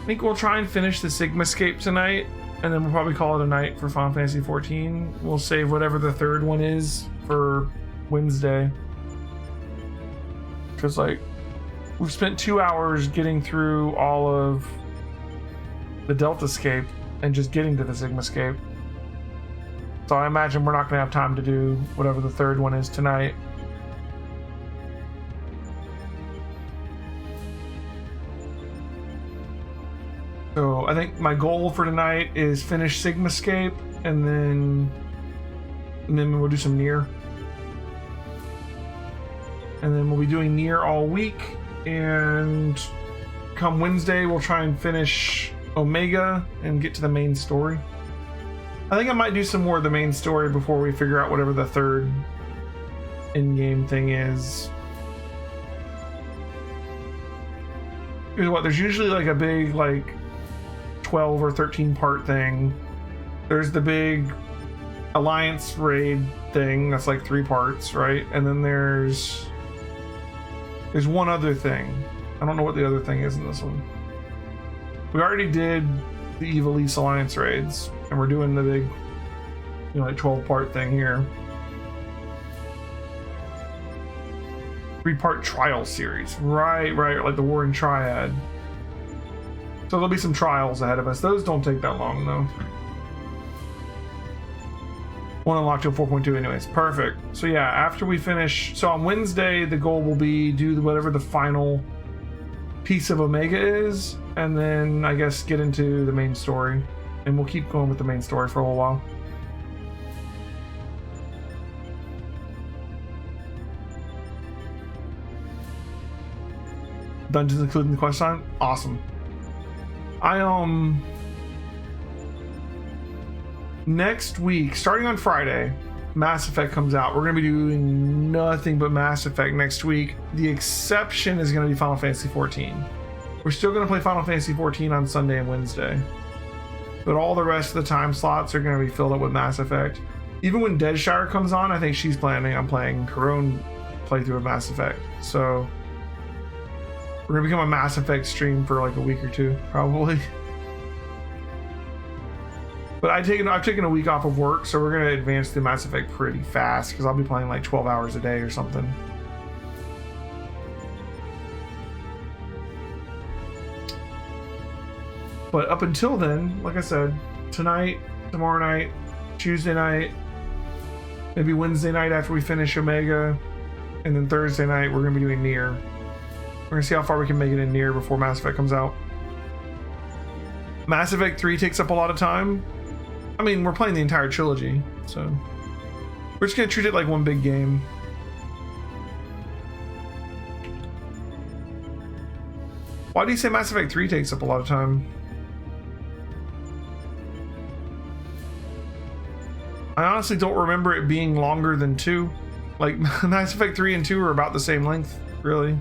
I think we'll try and finish the Sigmascape tonight, and then we'll probably call it a night for Final Fantasy 14. We'll save whatever the third one is for Wednesday. Because, like, we've spent 2 hours getting through all of the Deltascape and just getting to the Sigmascape. So I imagine we're not going to have time to do whatever the third one is tonight. So I think my goal for tonight is finish Sigmascape and then we'll do some Nier. And then we'll be doing Nier all week, and come Wednesday we'll try and finish Omega and get to the main story. I think I might do some more of the main story before we figure out whatever the third in-game thing is. Because what, there's usually like a big like 12 or 13 part thing. There's the big Alliance raid thing that's like 3 parts, right? And then there's one other thing. I don't know what the other thing is in this one. We already did the Evil East Alliance raids, and we're doing the big, you know, like 12-part thing here. 3-part trial series. Right, like the Warring Triad. So there'll be some trials ahead of us. Those don't take that long, though. One unlocked till 4.2 anyways. Perfect. So yeah, after we finish... So on Wednesday, the goal will be do whatever the final piece of Omega is, and then I guess get into the main story, and we'll keep going with the main story for a little while. Dungeons including the quest time? Awesome. Next week, starting on Friday, Mass Effect comes out. We're going to be doing nothing but Mass Effect next week. The exception is going to be Final Fantasy 14. We're still going to play Final Fantasy 14 on Sunday and Wednesday. But all the rest of the time slots are going to be filled up with Mass Effect. Even when Deadshire comes on, I think she's planning on playing her own playthrough of Mass Effect. So we're going to become a Mass Effect stream for like a week or two, probably. But I've taken a week off of work, so we're going to advance the Mass Effect pretty fast, because I'll be playing like 12 hours a day or something. But up until then, like I said, tonight, tomorrow night, Tuesday night, maybe Wednesday night after we finish Omega, and then Thursday night we're going to be doing Nier. We're going to see how far we can make it in Nier before Mass Effect comes out. Mass Effect 3 takes up a lot of time. I mean, we're playing the entire trilogy, so we're just going to treat it like one big game. Why do you say Mass Effect 3 takes up a lot of time? I honestly don't remember it being longer than 2. Like, Mass Effect 3 and 2 are about the same length, really.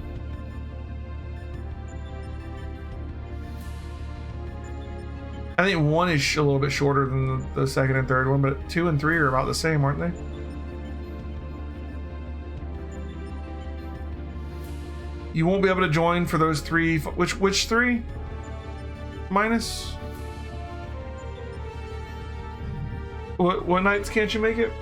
I think 1 is a little bit shorter than the second and third one, but 2 and 3 are about the same, aren't they? You won't be able to join for those three. Which three? Minus. What nights can't you make it?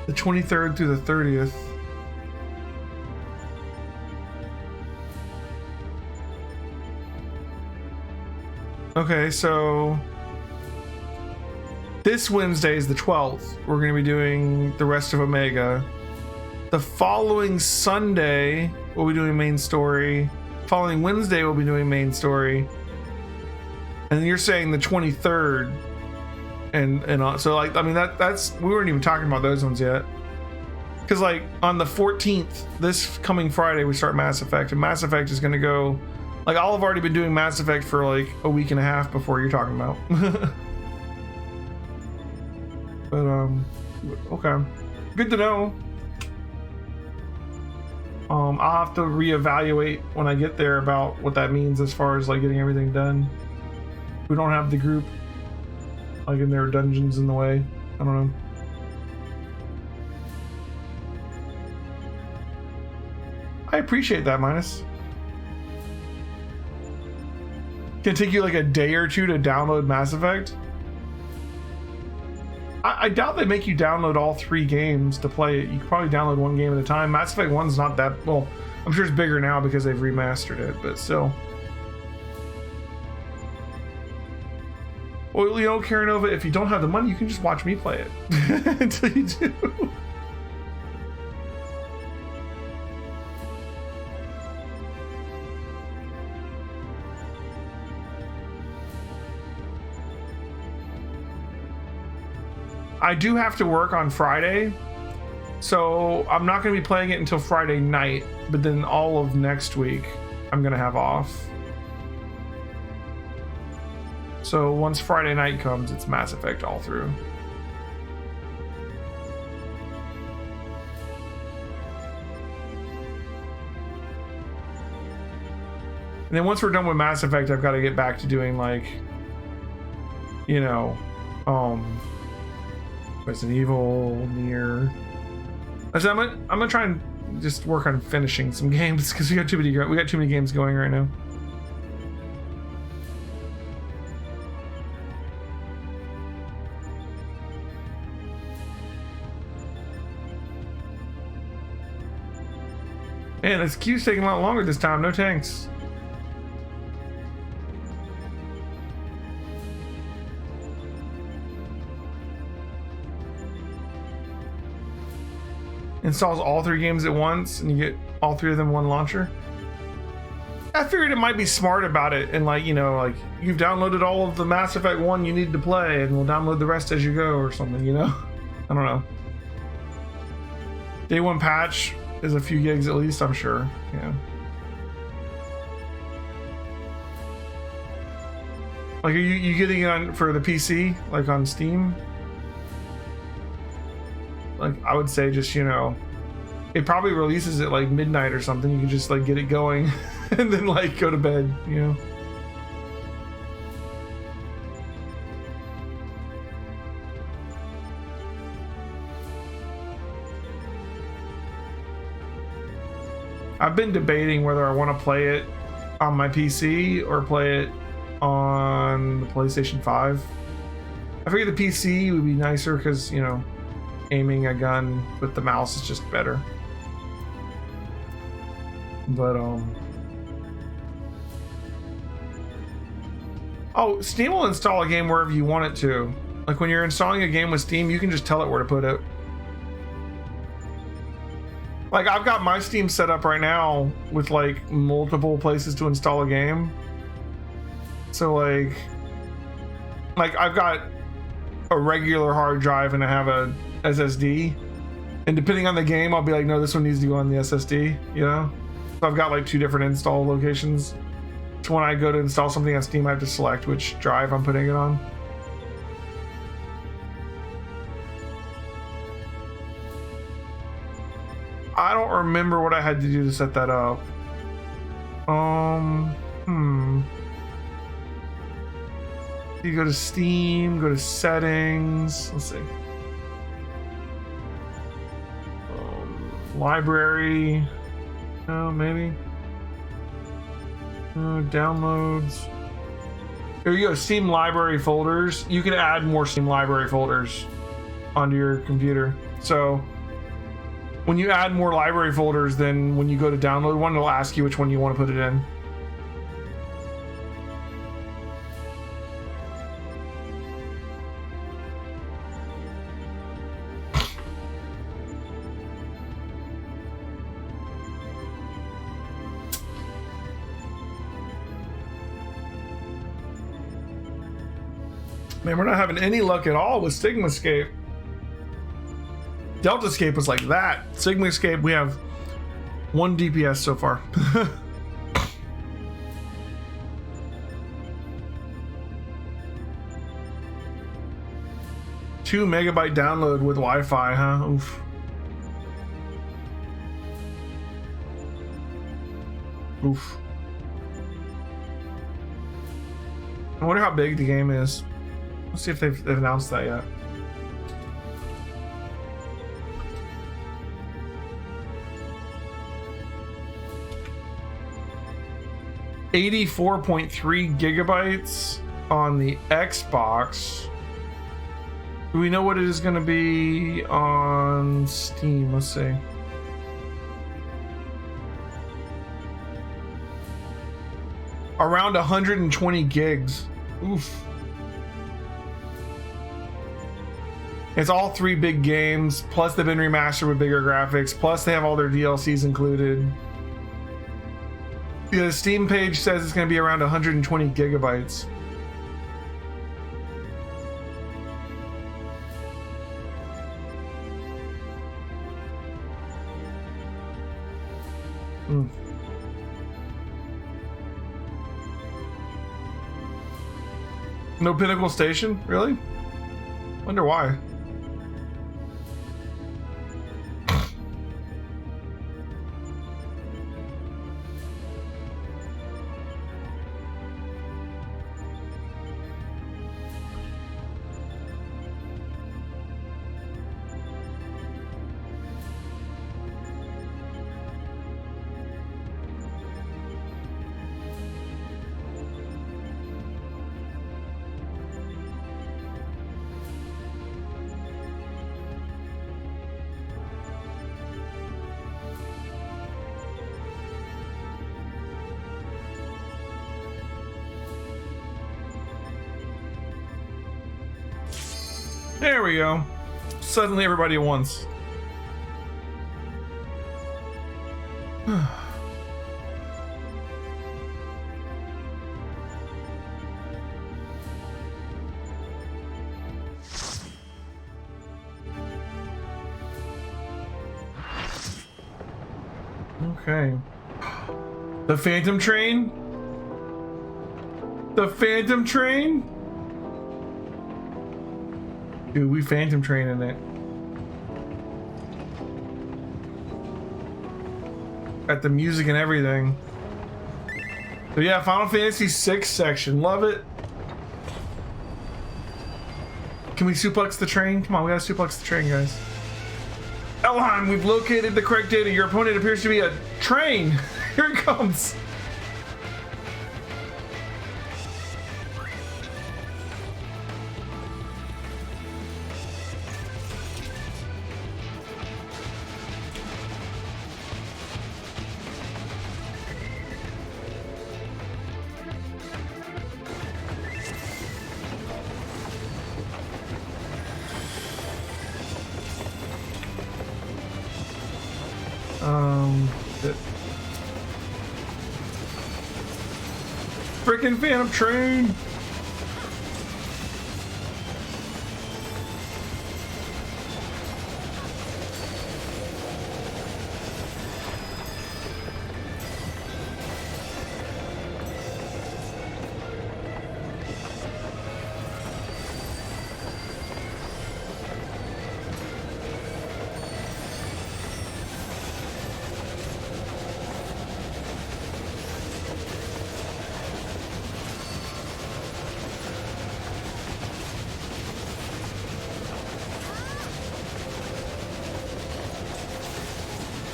The 23rd through the 30th. Okay, so this Wednesday is the 12th. We're going to be doing the rest of Omega. The following Sunday, we'll be doing main story. Following Wednesday, we'll be doing main story. And then you're saying the 23rd. And so, like, I mean, that's we weren't even talking about those ones yet. Because, like, on the 14th, this coming Friday, we start Mass Effect. And Mass Effect is going to go... Like, I'll have already been doing Mass Effect for, like, a week and a half before you're talking about. But, okay. Good to know. I'll have to reevaluate when I get there about what that means as far as, like, getting everything done. We don't have the group, like, in their dungeons in the way. I don't know. I appreciate that, Minus. Can it take you like a day or two to download Mass Effect? I doubt they make you download all 3 games to play it. You can probably download 1 game at a time. Mass Effect 1's not that... Well, I'm sure it's bigger now because they've remastered it, but still. Well, you know, Karanova, if you don't have the money, you can just watch me play it until you do. I do have to work on Friday, so I'm not going to be playing it until Friday night, but then all of next week I'm going to have off. So once Friday night comes, it's Mass Effect all through. And then once we're done with Mass Effect, I've got to get back to doing, like, you know, Resident Evil, Nier. So I'm gonna try and just work on finishing some games because we got too many games going right now. Man, this queue's taking a lot longer this time. No tanks. Installs all 3 games at once and you get all 3 of them in one launcher. I figured it might be smart about it and, like, you know, like, you've downloaded all of the Mass Effect 1 you need to play and we'll download the rest as you go or something, you know? I don't know. Day 1 patch is a few gigs at least, I'm sure. Yeah. Like, are you getting it on for the PC, like on Steam? Like, I would say just, you know, it probably releases at like midnight or something. You can just like get it going and then like go to bed, you know. I've been debating whether I want to play it on my PC or play it on the PlayStation 5. I figure the PC would be nicer because, you know, aiming a gun with the mouse is just better. But oh, Steam will install a game wherever you want it to. Like when you're installing a game with Steam, you can just tell it where to put it. Like I've got my Steam set up right now with like multiple places to install a game. So like I've got a regular hard drive and I have a SSD, and depending on the game I'll be like, no, this one needs to go on the SSD, you know. So I've got like 2 different install locations. So when I go to install something on Steam, I have to select which drive I'm putting it on. I don't remember what I had to do to set that up. You go to Steam, go to settings. Let's see. Library. Oh, maybe. Downloads. There you go. Steam library folders. You can add more Steam library folders onto your computer. So when you add more library folders, then when you go to download one, it'll ask you which one you want to put it in. Man, we're not having any luck at all with Sigmascape. Deltascape was like that. Sigmascape, we have 1 DPS so far. 2 megabyte download with Wi-Fi, huh? Oof. Oof. I wonder how big the game is. Let's see if they've announced that yet. $84.3 gigabytes on the Xbox. Do we know what it is going to be on Steam? Let's see. Around 120 gigs. Oof. It's all 3 big games, plus they've been remastered with bigger graphics, plus they have all their DLCs included. The Steam page says it's going to be around 120 gigabytes. No Pinnacle Station? Really? Wonder why. There we go. Suddenly everybody at once. Okay. The Phantom Train? The Phantom Train? Dude, we Phantom Train in it. Got the music and everything. So yeah, Final Fantasy VI section. Love it. Can we suplex the train? Come on, we gotta suplex the train, guys. Elheim, we've located the correct data. Your opponent appears to be a train. Here it comes. Freaking Phantom Train!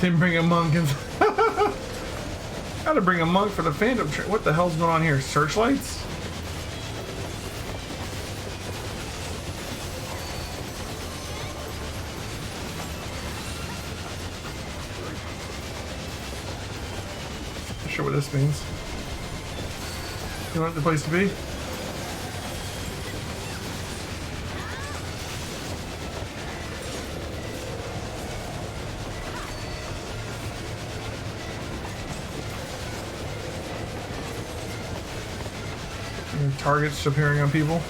Didn't bring a monk in. Gotta bring a monk for the Phantom train. What the hell's going on here? Searchlights? Not sure what this means. You want the place to be? Targets appearing on people.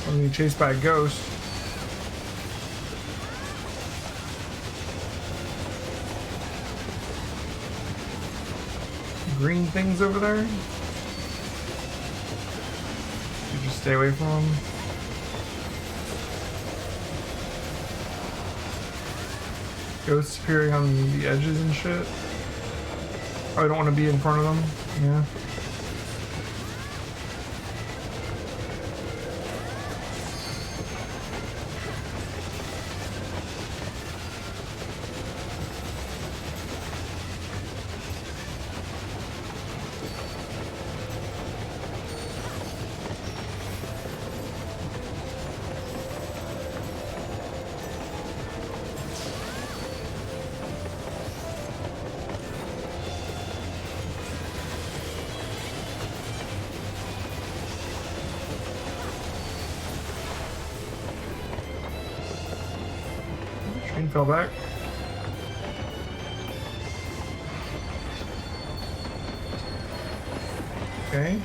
I'm being chased by a ghost. Green things over there. You just stay away from them. Ghosts appearing on the edges and shit. Oh, I don't want to be in front of them. Yeah. Fell back. Okay.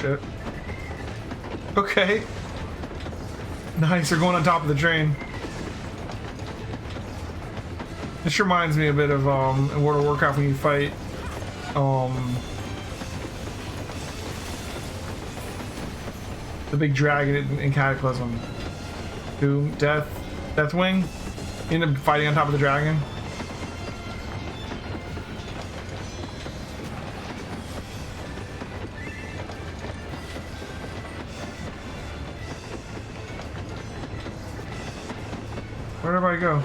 Shit. Okay. Nice, they're going on top of the train. This reminds me a bit of in World of Warcraft when you fight the big dragon in Cataclysm. Doom, Deathwing. You end up fighting on top of the dragon. Where'd everybody go?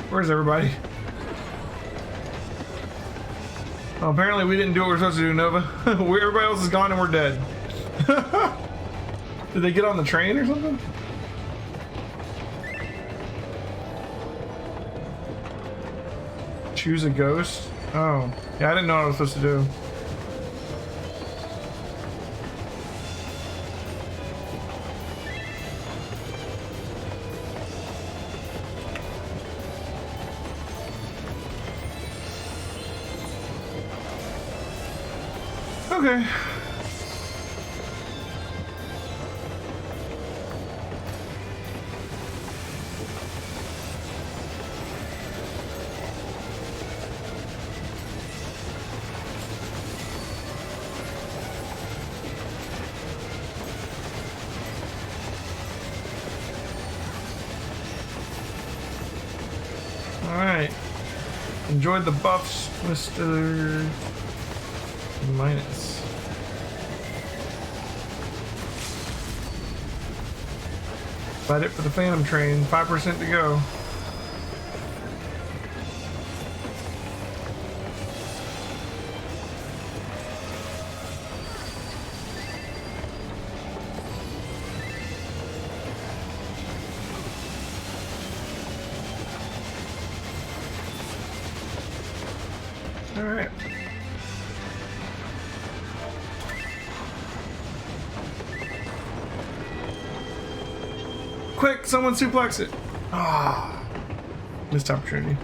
Where's everybody? Well, apparently we didn't do what we're supposed to do, Nova. Everybody else is gone and we're dead. Did they get on the train or something? Choose a ghost? Oh. Yeah, I didn't know what I was supposed to do. Okay. All right. Enjoyed the buffs, Mr. Minus. Light it for the Phantom train. 5% to go. All right. Quick, someone suplex it. Ah, missed opportunity.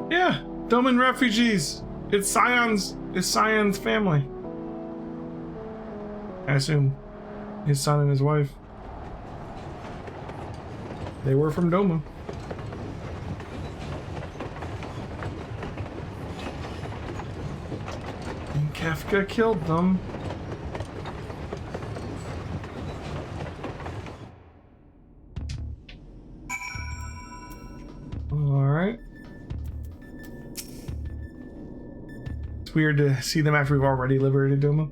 Yeah, Doman refugees. It's Scion's family. I assume his son and his wife. They were from Doma. And Kefka killed them. Alright. It's weird to see them after we've already liberated Doma.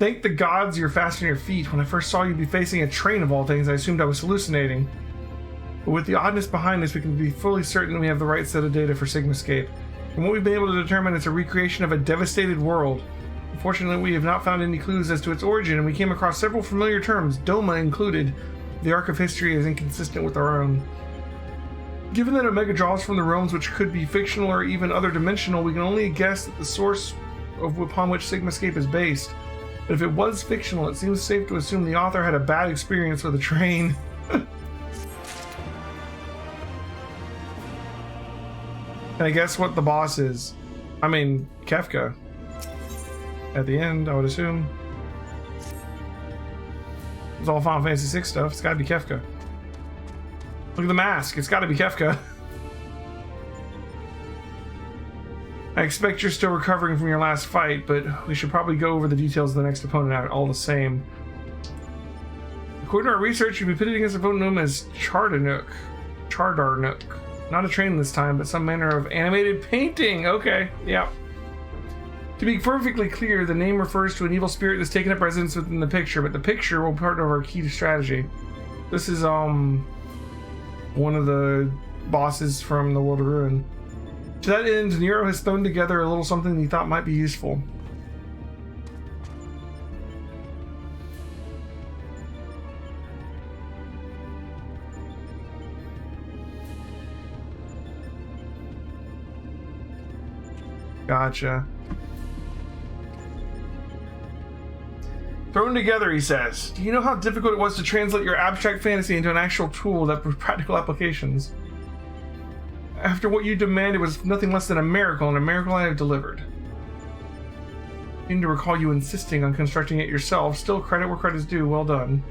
Thank the gods you're fast on your feet. When I first saw you be facing a train of all things, I assumed I was hallucinating. But with the oddness behind us, we can be fully certain we have the right set of data for Sigmascape. From what we've been able to determine, it's a recreation of a devastated world. Unfortunately, we have not found any clues as to its origin, and we came across several familiar terms, Doma included. The arc of history is inconsistent with our own. Given that Omega draws from the realms which could be fictional or even other dimensional, we can only guess at the source upon which Sigmascape is based. But if it was fictional, it seems safe to assume the author had a bad experience with a train. And I guess what the boss is? I mean, Kefka. At the end, I would assume. It's all Final Fantasy VI stuff. It's gotta be Kefka. Look at the mask. It's gotta be Kefka. I expect you're still recovering from your last fight, but we should probably go over the details of the next opponent out all the same. According to our research, you've been pitted against a opponent known as Chardarnook. Not a train this time, but some manner of animated painting. Okay, yeah. To be perfectly clear, the name refers to an evil spirit that's taken up residence within the picture, but the picture will be part of our key to strategy. This is one of the bosses from the World of Ruin. To that end, Nero has thrown together a little something he thought might be useful. Gotcha. Thrown together, he says. Do you know how difficult it was to translate your abstract fantasy into an actual tool that with practical applications? After what you demanded was nothing less than a miracle, and a miracle I have delivered. I seem to recall you insisting on constructing it yourself. Still, credit where credit's due. Well done.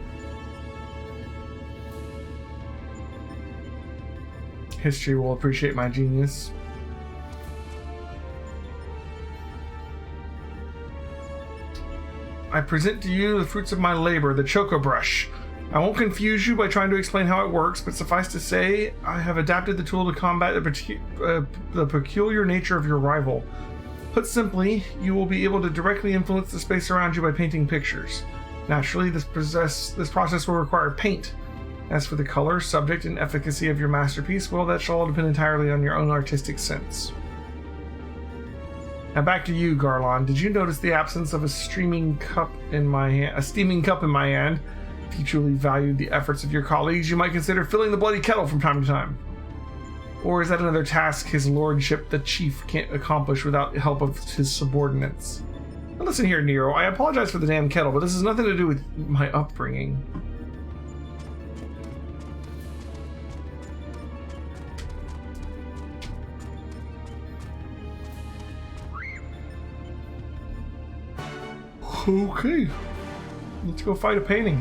History will appreciate my genius. I present to you the fruits of my labor, the Choco Brush. I won't confuse you by trying to explain how it works, but suffice to say, I have adapted the tool to combat the peculiar nature of your rival. Put simply, you will be able to directly influence the space around you by painting pictures. Naturally, this process will require paint. As for the color, subject, and efficacy of your masterpiece, well, that shall all depend entirely on your own artistic sense. Now back to you, Garlon. Did you notice the absence of a steaming cup in my hand? If you truly valued the efforts of your colleagues, you might consider filling the bloody kettle from time to time. Or is that another task his lordship, the chief, can't accomplish without the help of his subordinates? Now listen here, Nero. I apologize for the damn kettle, but this has nothing to do with my upbringing. Okay, let's go fight a painting.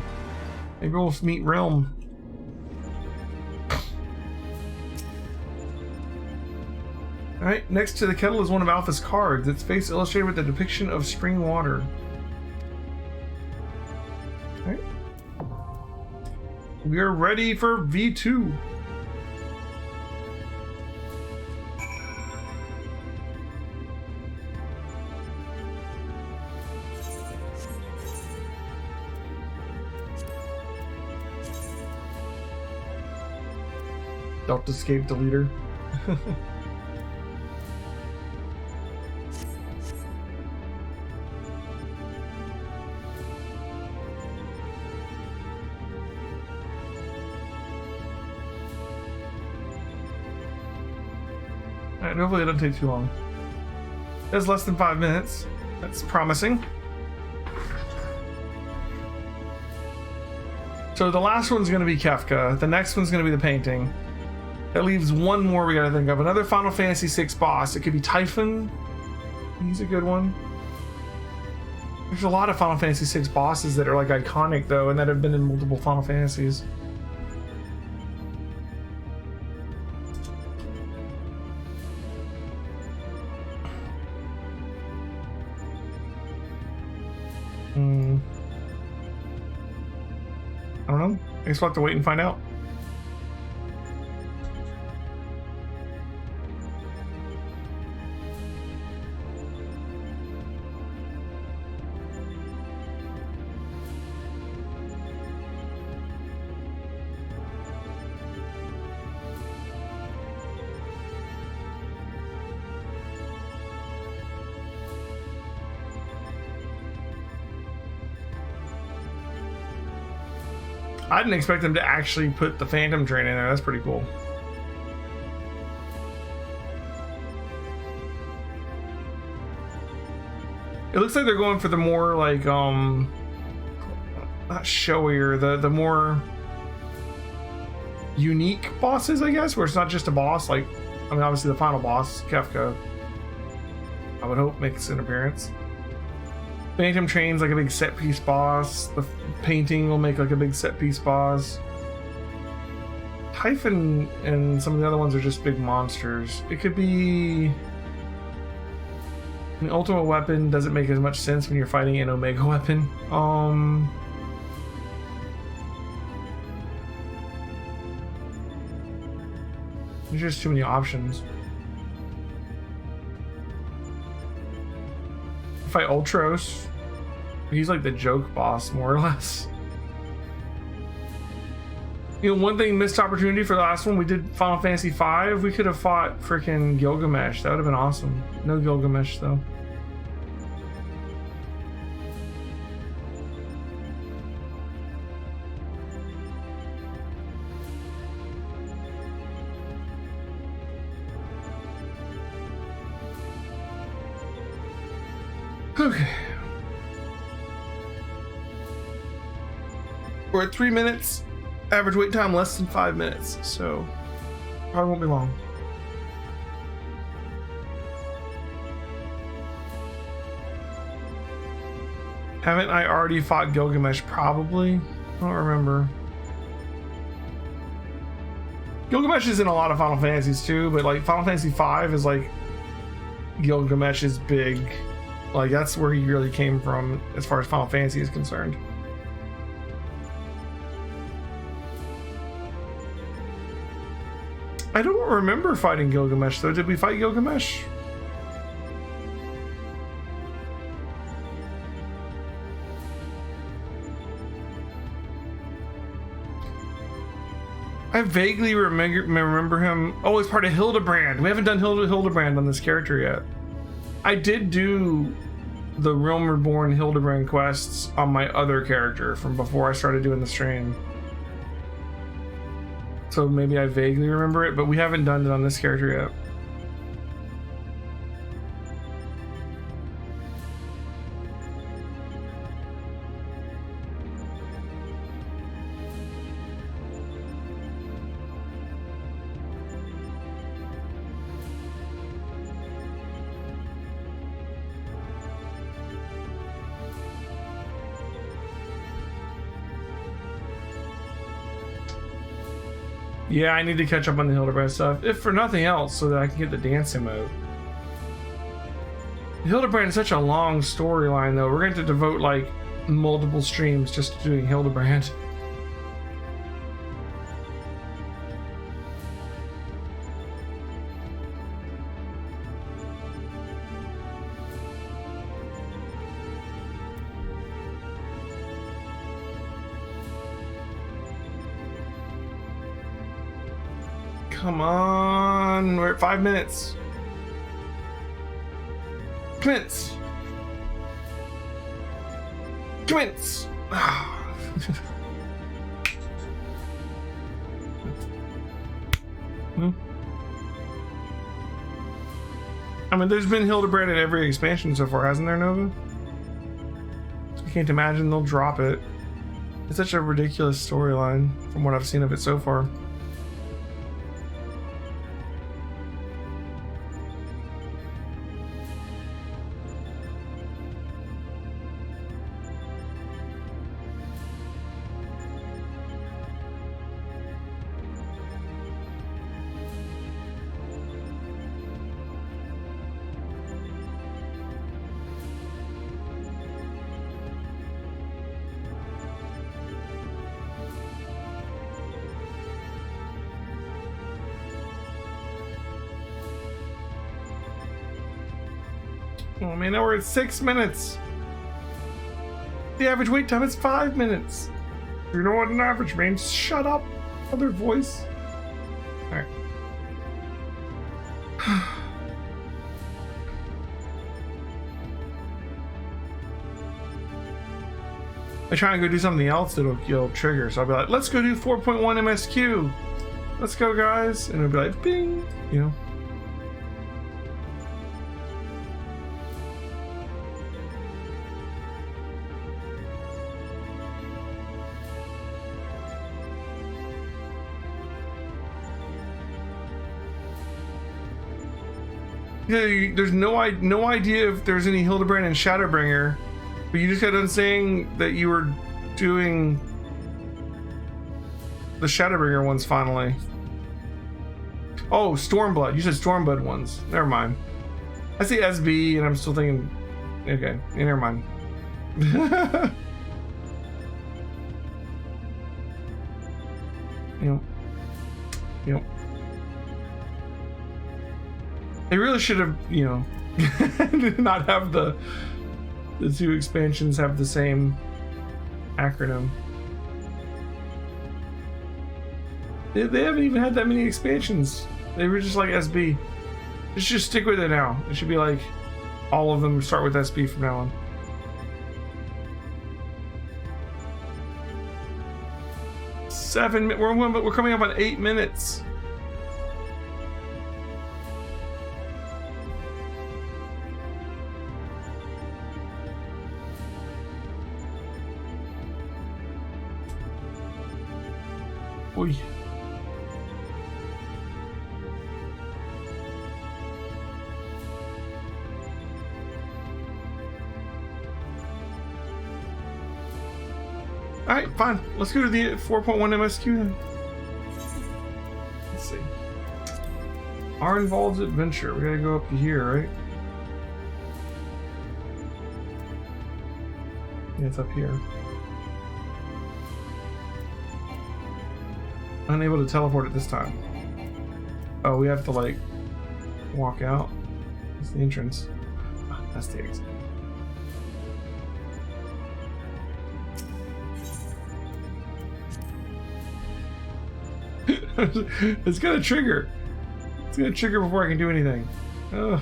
Maybe we'll meet Realm. Alright, next to the kettle is one of Alpha's cards. Its face illustrated with a depiction of spring water. Alright. We are ready for V2. Don't escape deleter. Alright, hopefully it doesn't take too long. It's less than 5 minutes. That's promising. So the last one's going to be Kefka. The next one's going to be the painting. That leaves one more we gotta think of. Another Final Fantasy VI boss. It could be Typhon. He's a good one. There's a lot of Final Fantasy VI bosses that are like iconic though, and that have been in multiple Final Fantasies. I don't know. I guess we'll have to wait and find out. I didn't expect them to actually put the Phantom Train in there. That's pretty cool. It looks like they're going for the more like not showier, the more unique bosses, I guess, where it's not just a boss. Like, I mean, obviously the final boss, Kefka, I would hope makes an appearance. Phantom Train's like a big set piece boss. The painting will make like a big set piece boss. Typhon and some of the other ones are just big monsters. It could be an ultimate weapon. Doesn't make as much sense when you're fighting an Omega weapon. There's just too many options. Fight Ultros. He's like the joke boss, more or less. You know, one thing, missed opportunity for the last one. We did Final Fantasy V. We could have fought freaking Gilgamesh. That would have been awesome. No Gilgamesh though. Okay. We're at 3 minutes. Average wait time less than 5 minutes, so probably won't be long. Haven't I already fought Gilgamesh? Probably. I don't remember. Gilgamesh is in a lot of Final Fantasies too, but like Final Fantasy V is like Gilgamesh's big. Like, that's where he really came from as far as Final Fantasy is concerned. I don't remember fighting Gilgamesh though. Did we fight Gilgamesh? I vaguely remember him. Oh, he's part of Hildebrand. We haven't done Hildebrand on this character yet. I did do the Realm Reborn Hildebrand quests on my other character from before I started doing the stream. So maybe I vaguely remember it, but we haven't done it on this character yet. Yeah, I need to catch up on the Hildebrand stuff, if for nothing else, so that I can get the dance emote. Hildebrand is such a long storyline, though. We're going to have to devote, like, multiple streams just to doing Hildebrand. Come on, we're at 5 minutes. Commence. Commence. I mean, there's been Hildebrand in every expansion so far, hasn't there, Nova? I can't imagine they'll drop it. It's such a ridiculous storyline from what I've seen of it so far. Oh man, now we're at 6 minutes. The average wait time is 5 minutes. You know what an average means? Shut up, other voice. Alright. I try and go do something else that'll trigger. So I'll be like, let's go do 4.1 MSQ. Let's go, guys. And it'll be like, bing, you know. Yeah, there's no idea if there's any Hildebrand and Shadowbringer, but you just got done saying that you were doing the Shadowbringer ones finally. Oh, Stormblood. You said Stormblood ones. Never mind. I see SB and I'm still thinking, okay, yeah, never mind. Yep. They really should have, you know, not have the two expansions have the same acronym. They haven't even had that many expansions. They were just like SB. Just stick with it now. It should be like all of them start with SB from now on. We're coming up on 8 minutes. Oy. Alright, fine. Let's go to the 4.1 MSQ then. Let's see. Arnvald's Adventure. We gotta go up to here, right? Yeah, it's up here. Unable to teleport it this time. Oh, we have to like walk out. That's the entrance. Oh, that's the exit. It's gonna trigger. It's gonna trigger before I can do anything. Ugh.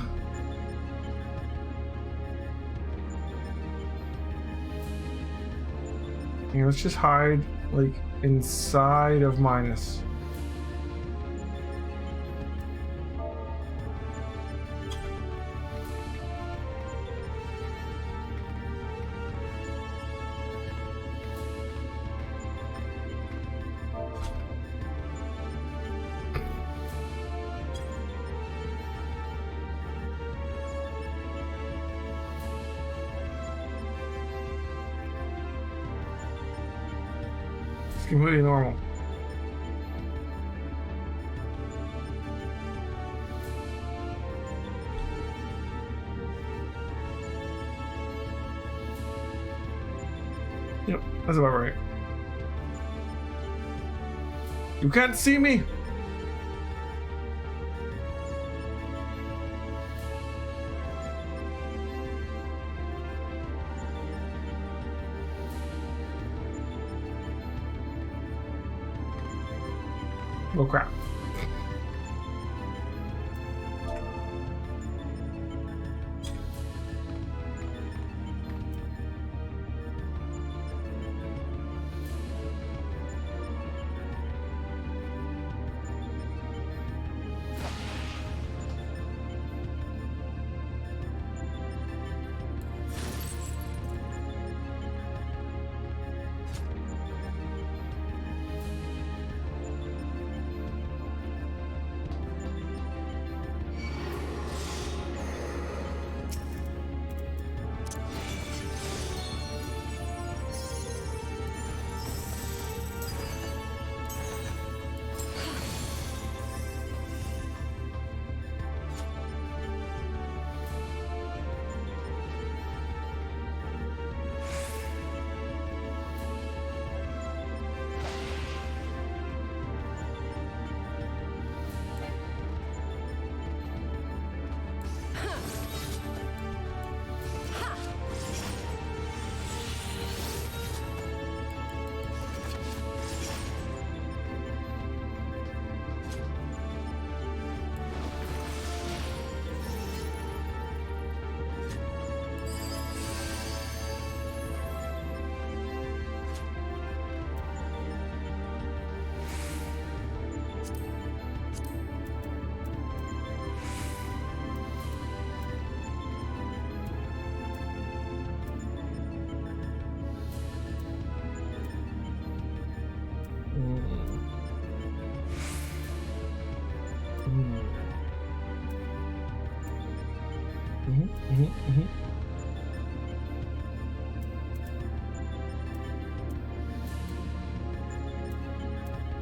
Here, let's just hide like inside of minus. Completely normal. Yep, that's about right. You can't see me. Oh crap.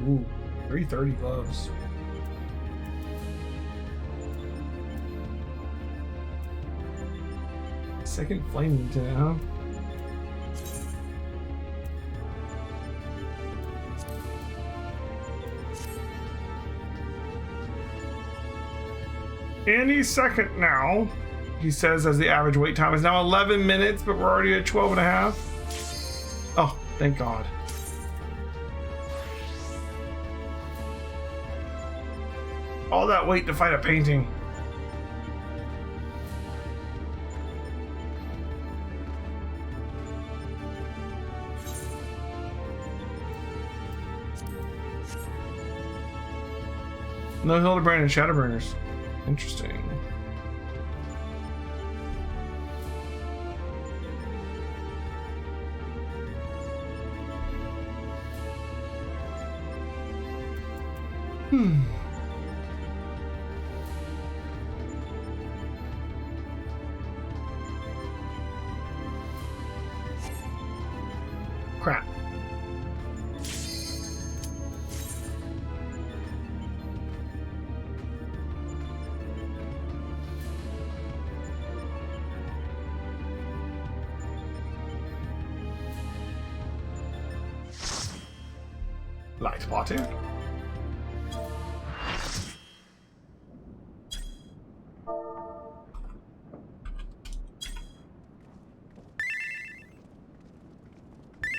Ooh, 330 gloves. Second flaming to huh? Any second now, he says, as the average wait time is now 11 minutes, but we're already at 12 and a half. Oh, thank God. All that wait to fight a painting. No Hildebrand and Shadowburners. Interesting. Crap. Light spotted.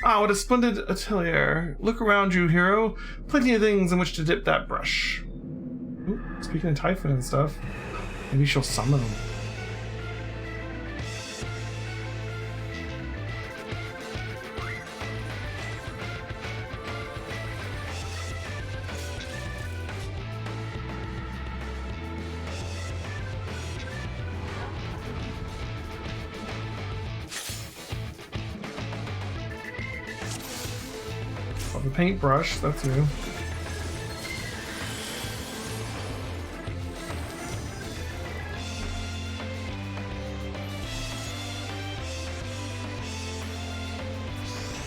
Ah, what a splendid atelier. Look around you, hero. Plenty of things in which to dip that brush. Ooh, speaking of Typhon and stuff, maybe she'll summon him. The paintbrush, that's new.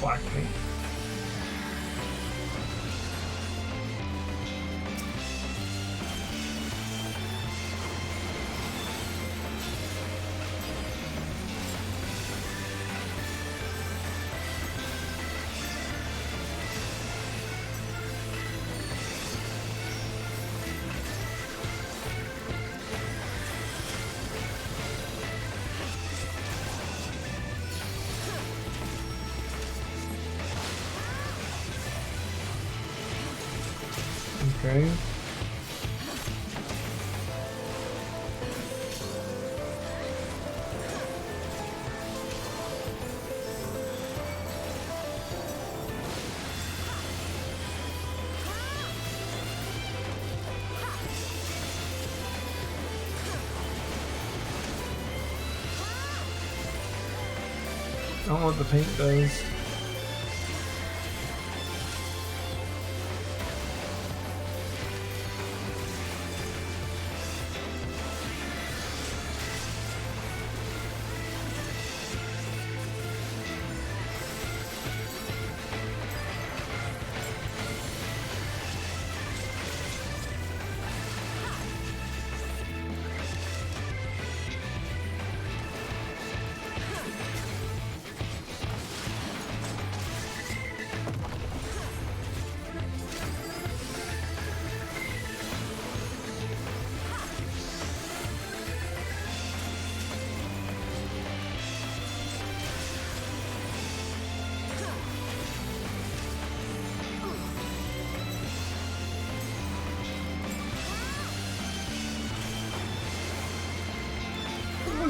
Black paint. Okay. I don't know what the paint does.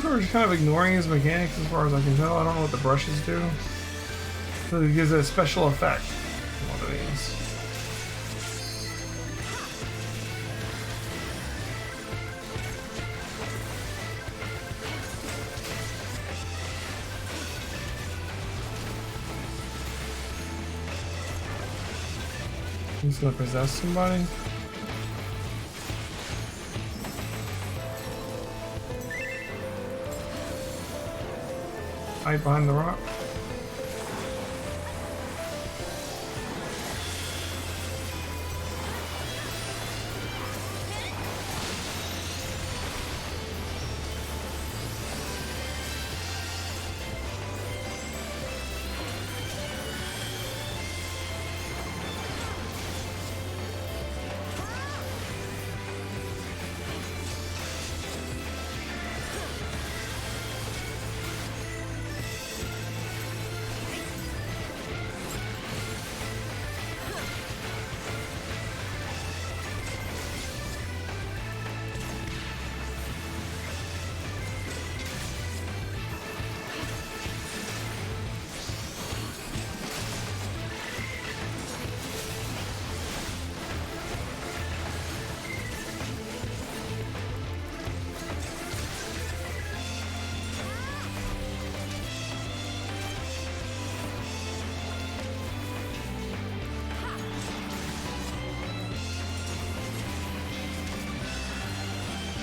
We're just kind of ignoring his mechanics as far as I can tell. I don't know what the brushes do. So it gives it a special effect. What it means. He's gonna possess somebody. Hide behind the rock.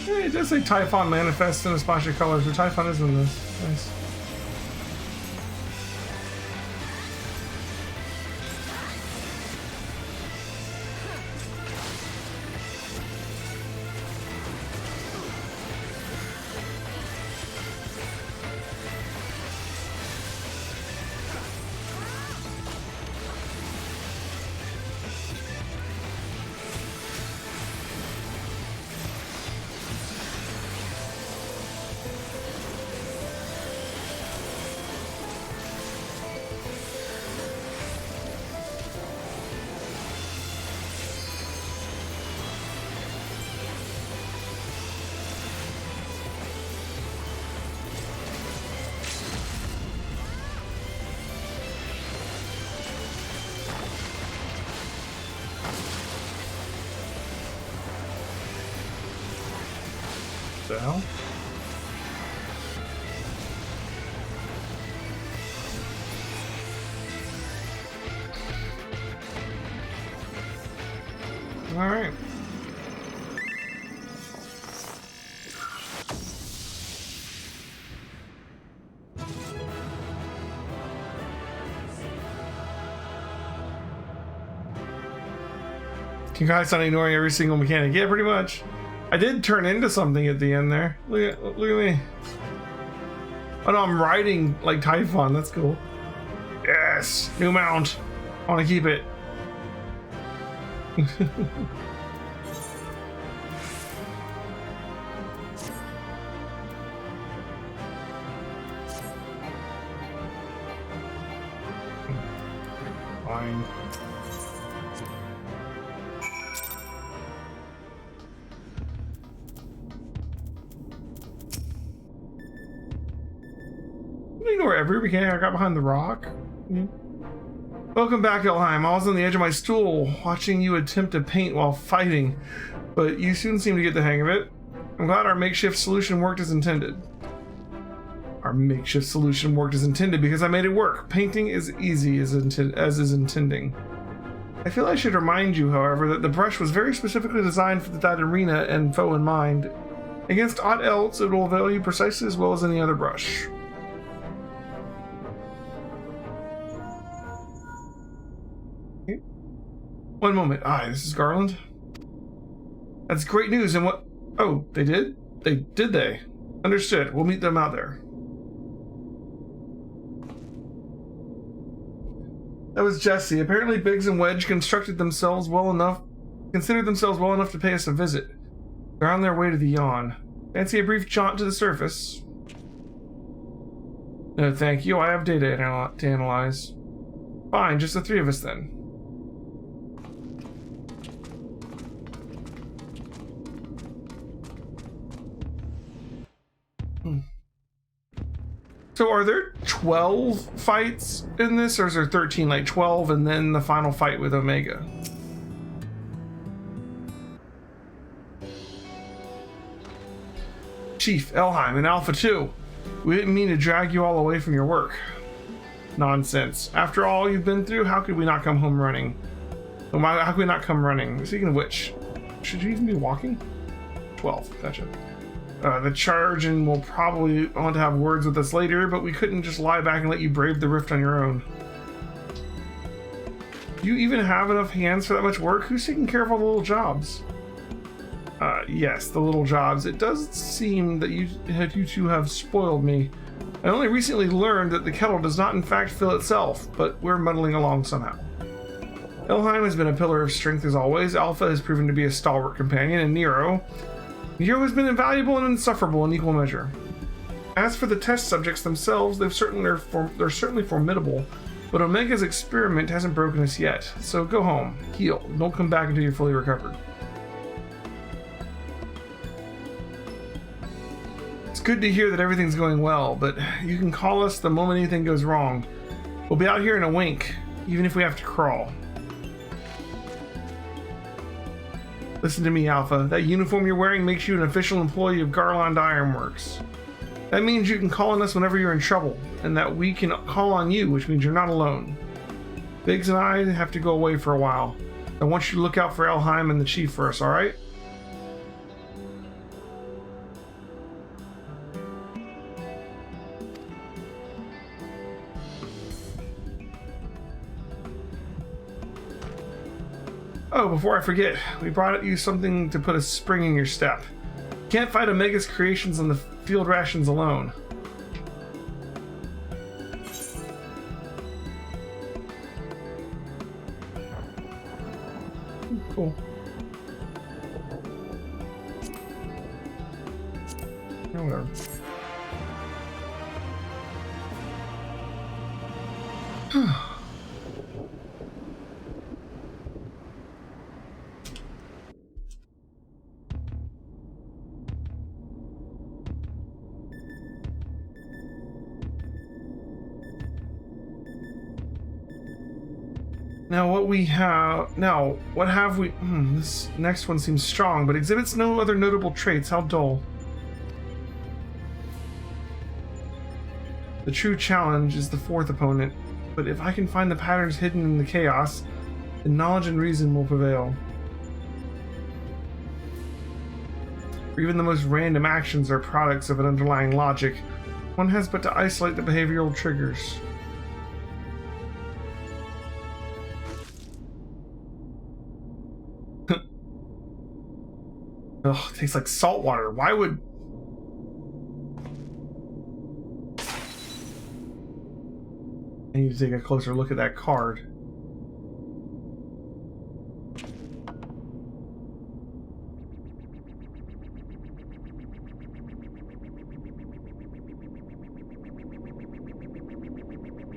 Hey, it does say Typhon manifests in a splash of colors, so Typhon is in this. Nice. The hell? All right. Congrats on ignoring every single mechanic. Yeah, pretty much. I did turn into something at the end there. Look at me. Oh no, I'm riding like Typhon. That's cool. Yes, new mount. I want to keep it. Fine. Ignore every mechanic I got behind the rock. Welcome back, Elheim. I was on the edge of my stool watching you attempt to paint while fighting, but you soon seemed to get the hang of it. I'm glad our makeshift solution worked as intended. Our makeshift solution worked as intended because I made it work. Painting is easy as is intending. I feel I should remind you, however, that the brush was very specifically designed for that arena and foe in mind. Against aught else, it will avail you precisely as well as any other brush. One moment. This is Garland. That's great news. And what? Oh, they did? Did they? Understood. We'll meet them out there. That was Jesse. Apparently Biggs and Wedge considered themselves well enough to pay us a visit. They're on their way to the Yawn. Fancy a brief jaunt to the surface? No, thank you. I have data to analyze. Fine, just the three of us then. So are there 12 fights in this, or is there 13? Like 12 and then the final fight with Omega? Chief, Elheim, and Alpha 2. We didn't mean to drag you all away from your work. Nonsense. After all you've been through, how could we not come home running? How could we not come running? Speaking of which, should you even be walking? 12, gotcha. The charge and will probably want to have words with us later, but we couldn't just lie back and let you brave the rift on your own. Do you even have enough hands for that much work? Who's taking care of all the little jobs? Yes, the little jobs. It does seem that you two have spoiled me. I only recently learned that the kettle does not in fact fill itself, but we're muddling along somehow. Elheim has been a pillar of strength as always. Alpha has proven to be a stalwart companion, and Nero has been invaluable and insufferable in equal measure. As for the test subjects themselves, they're certainly formidable, but Omega's experiment hasn't broken us yet. So go home, heal, don't come back until you're fully recovered. It's good to hear that everything's going well, but you can call us the moment anything goes wrong. We'll be out here in a wink, even if we have to crawl. Listen to me, Alpha. That uniform you're wearing makes you an official employee of Garland Ironworks. That means you can call on us whenever you're in trouble, and that we can call on you, which means you're not alone. Biggs and I have to go away for a while. I want you to look out for Elheim and the Chief for us, alright? Oh, before I forget, we brought you something to put a spring in your step. You can't fight Omega's creations on the field rations alone. Cool. Oh, whatever. What have we? This next one seems strong, but exhibits no other notable traits. How dull. The true challenge is the fourth opponent, but if I can find the patterns hidden in the chaos, then knowledge and reason will prevail. For even the most random actions are products of an underlying logic. One has but to isolate the behavioral triggers. Ugh, it tastes like salt water. Why would... I need to take a closer look at that card.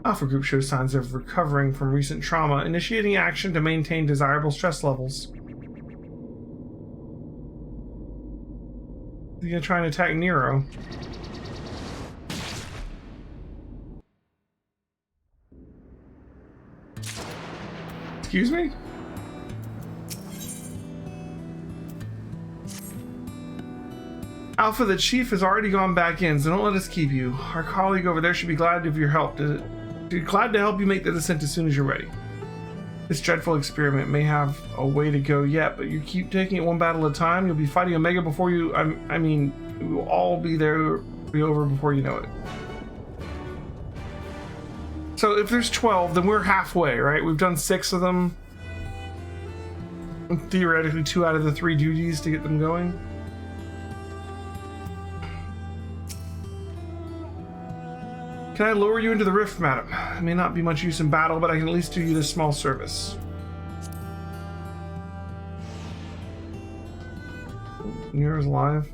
Alpha Group shows signs of recovering from recent trauma, initiating action to maintain desirable stress levels. You're gonna try and attack Nero. Excuse me? Alpha, the Chief has already gone back in, so don't let us keep you. Our colleague over there should be glad of your help. Glad to help you make the descent as soon as you're ready. This dreadful experiment may have a way to go yet, but you keep taking it one battle at a time. You'll be fighting Omega before you... I mean, we will all be over before you know it. So if there's 12, then we're halfway, right? We've done 6 of them. And theoretically, 2 out of the 3 duties to get them going. Can I lower you into the rift, madam? I may not be much use in battle, but I can at least do you this small service. Nero's alive.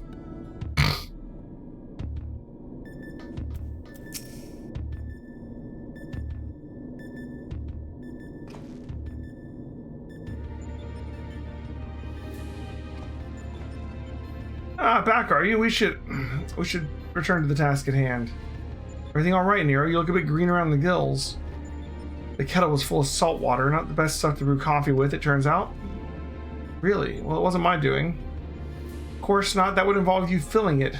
Back are you? We should return to the task at hand. Everything all right, Nero? You look a bit green around the gills. The kettle was full of salt water, not the best stuff to brew coffee with, it turns out. Really? Well, it wasn't my doing. Of course not, that would involve you filling it.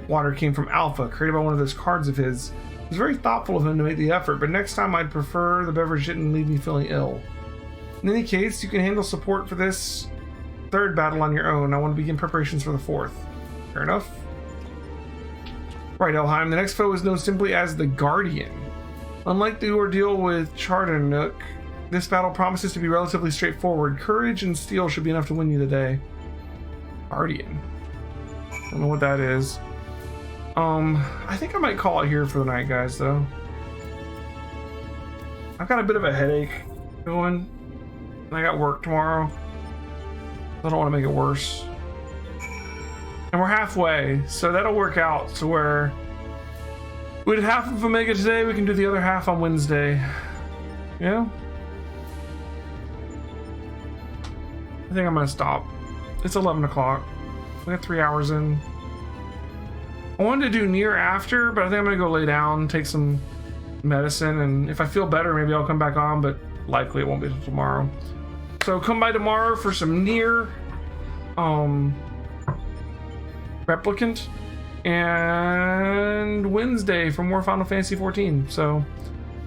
Water came from Alpha, created by one of those cards of his. It was very thoughtful of him to make the effort, but next time I'd prefer the beverage didn't leave me feeling ill. In any case, you can handle support for this 3rd battle on your own. I want to begin preparations for the 4th. Fair enough. Right, Elheim. The next foe is known simply as the Guardian. Unlike the ordeal with Charternook, this battle promises to be relatively straightforward. Courage and steel should be enough to win you the day. Guardian. Don't know what that is. I think I might call it here for the night, guys, though. I've got a bit of a headache going. And I got work tomorrow. I don't want to make it worse. And we're halfway, so that'll work out to where we did half of Omega today, we can do the other half on Wednesday. Yeah? I think I'm gonna stop. It's 11 o'clock. We got 3 hours in. I wanted to do near after, but I think I'm gonna go lay down, take some medicine, and if I feel better, maybe I'll come back on, but likely it won't be until tomorrow. So come by tomorrow for some near replicant, and Wednesday for more Final Fantasy 14. So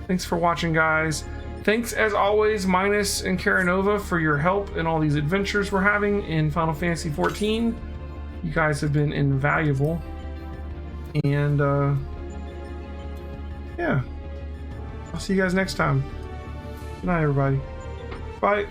thanks for watching, guys. Thanks as always, Minus and Karanova, for your help in all these adventures we're having in Final Fantasy 14. You guys have been invaluable. And yeah, I'll see you guys next time. Good night, everybody. Bye.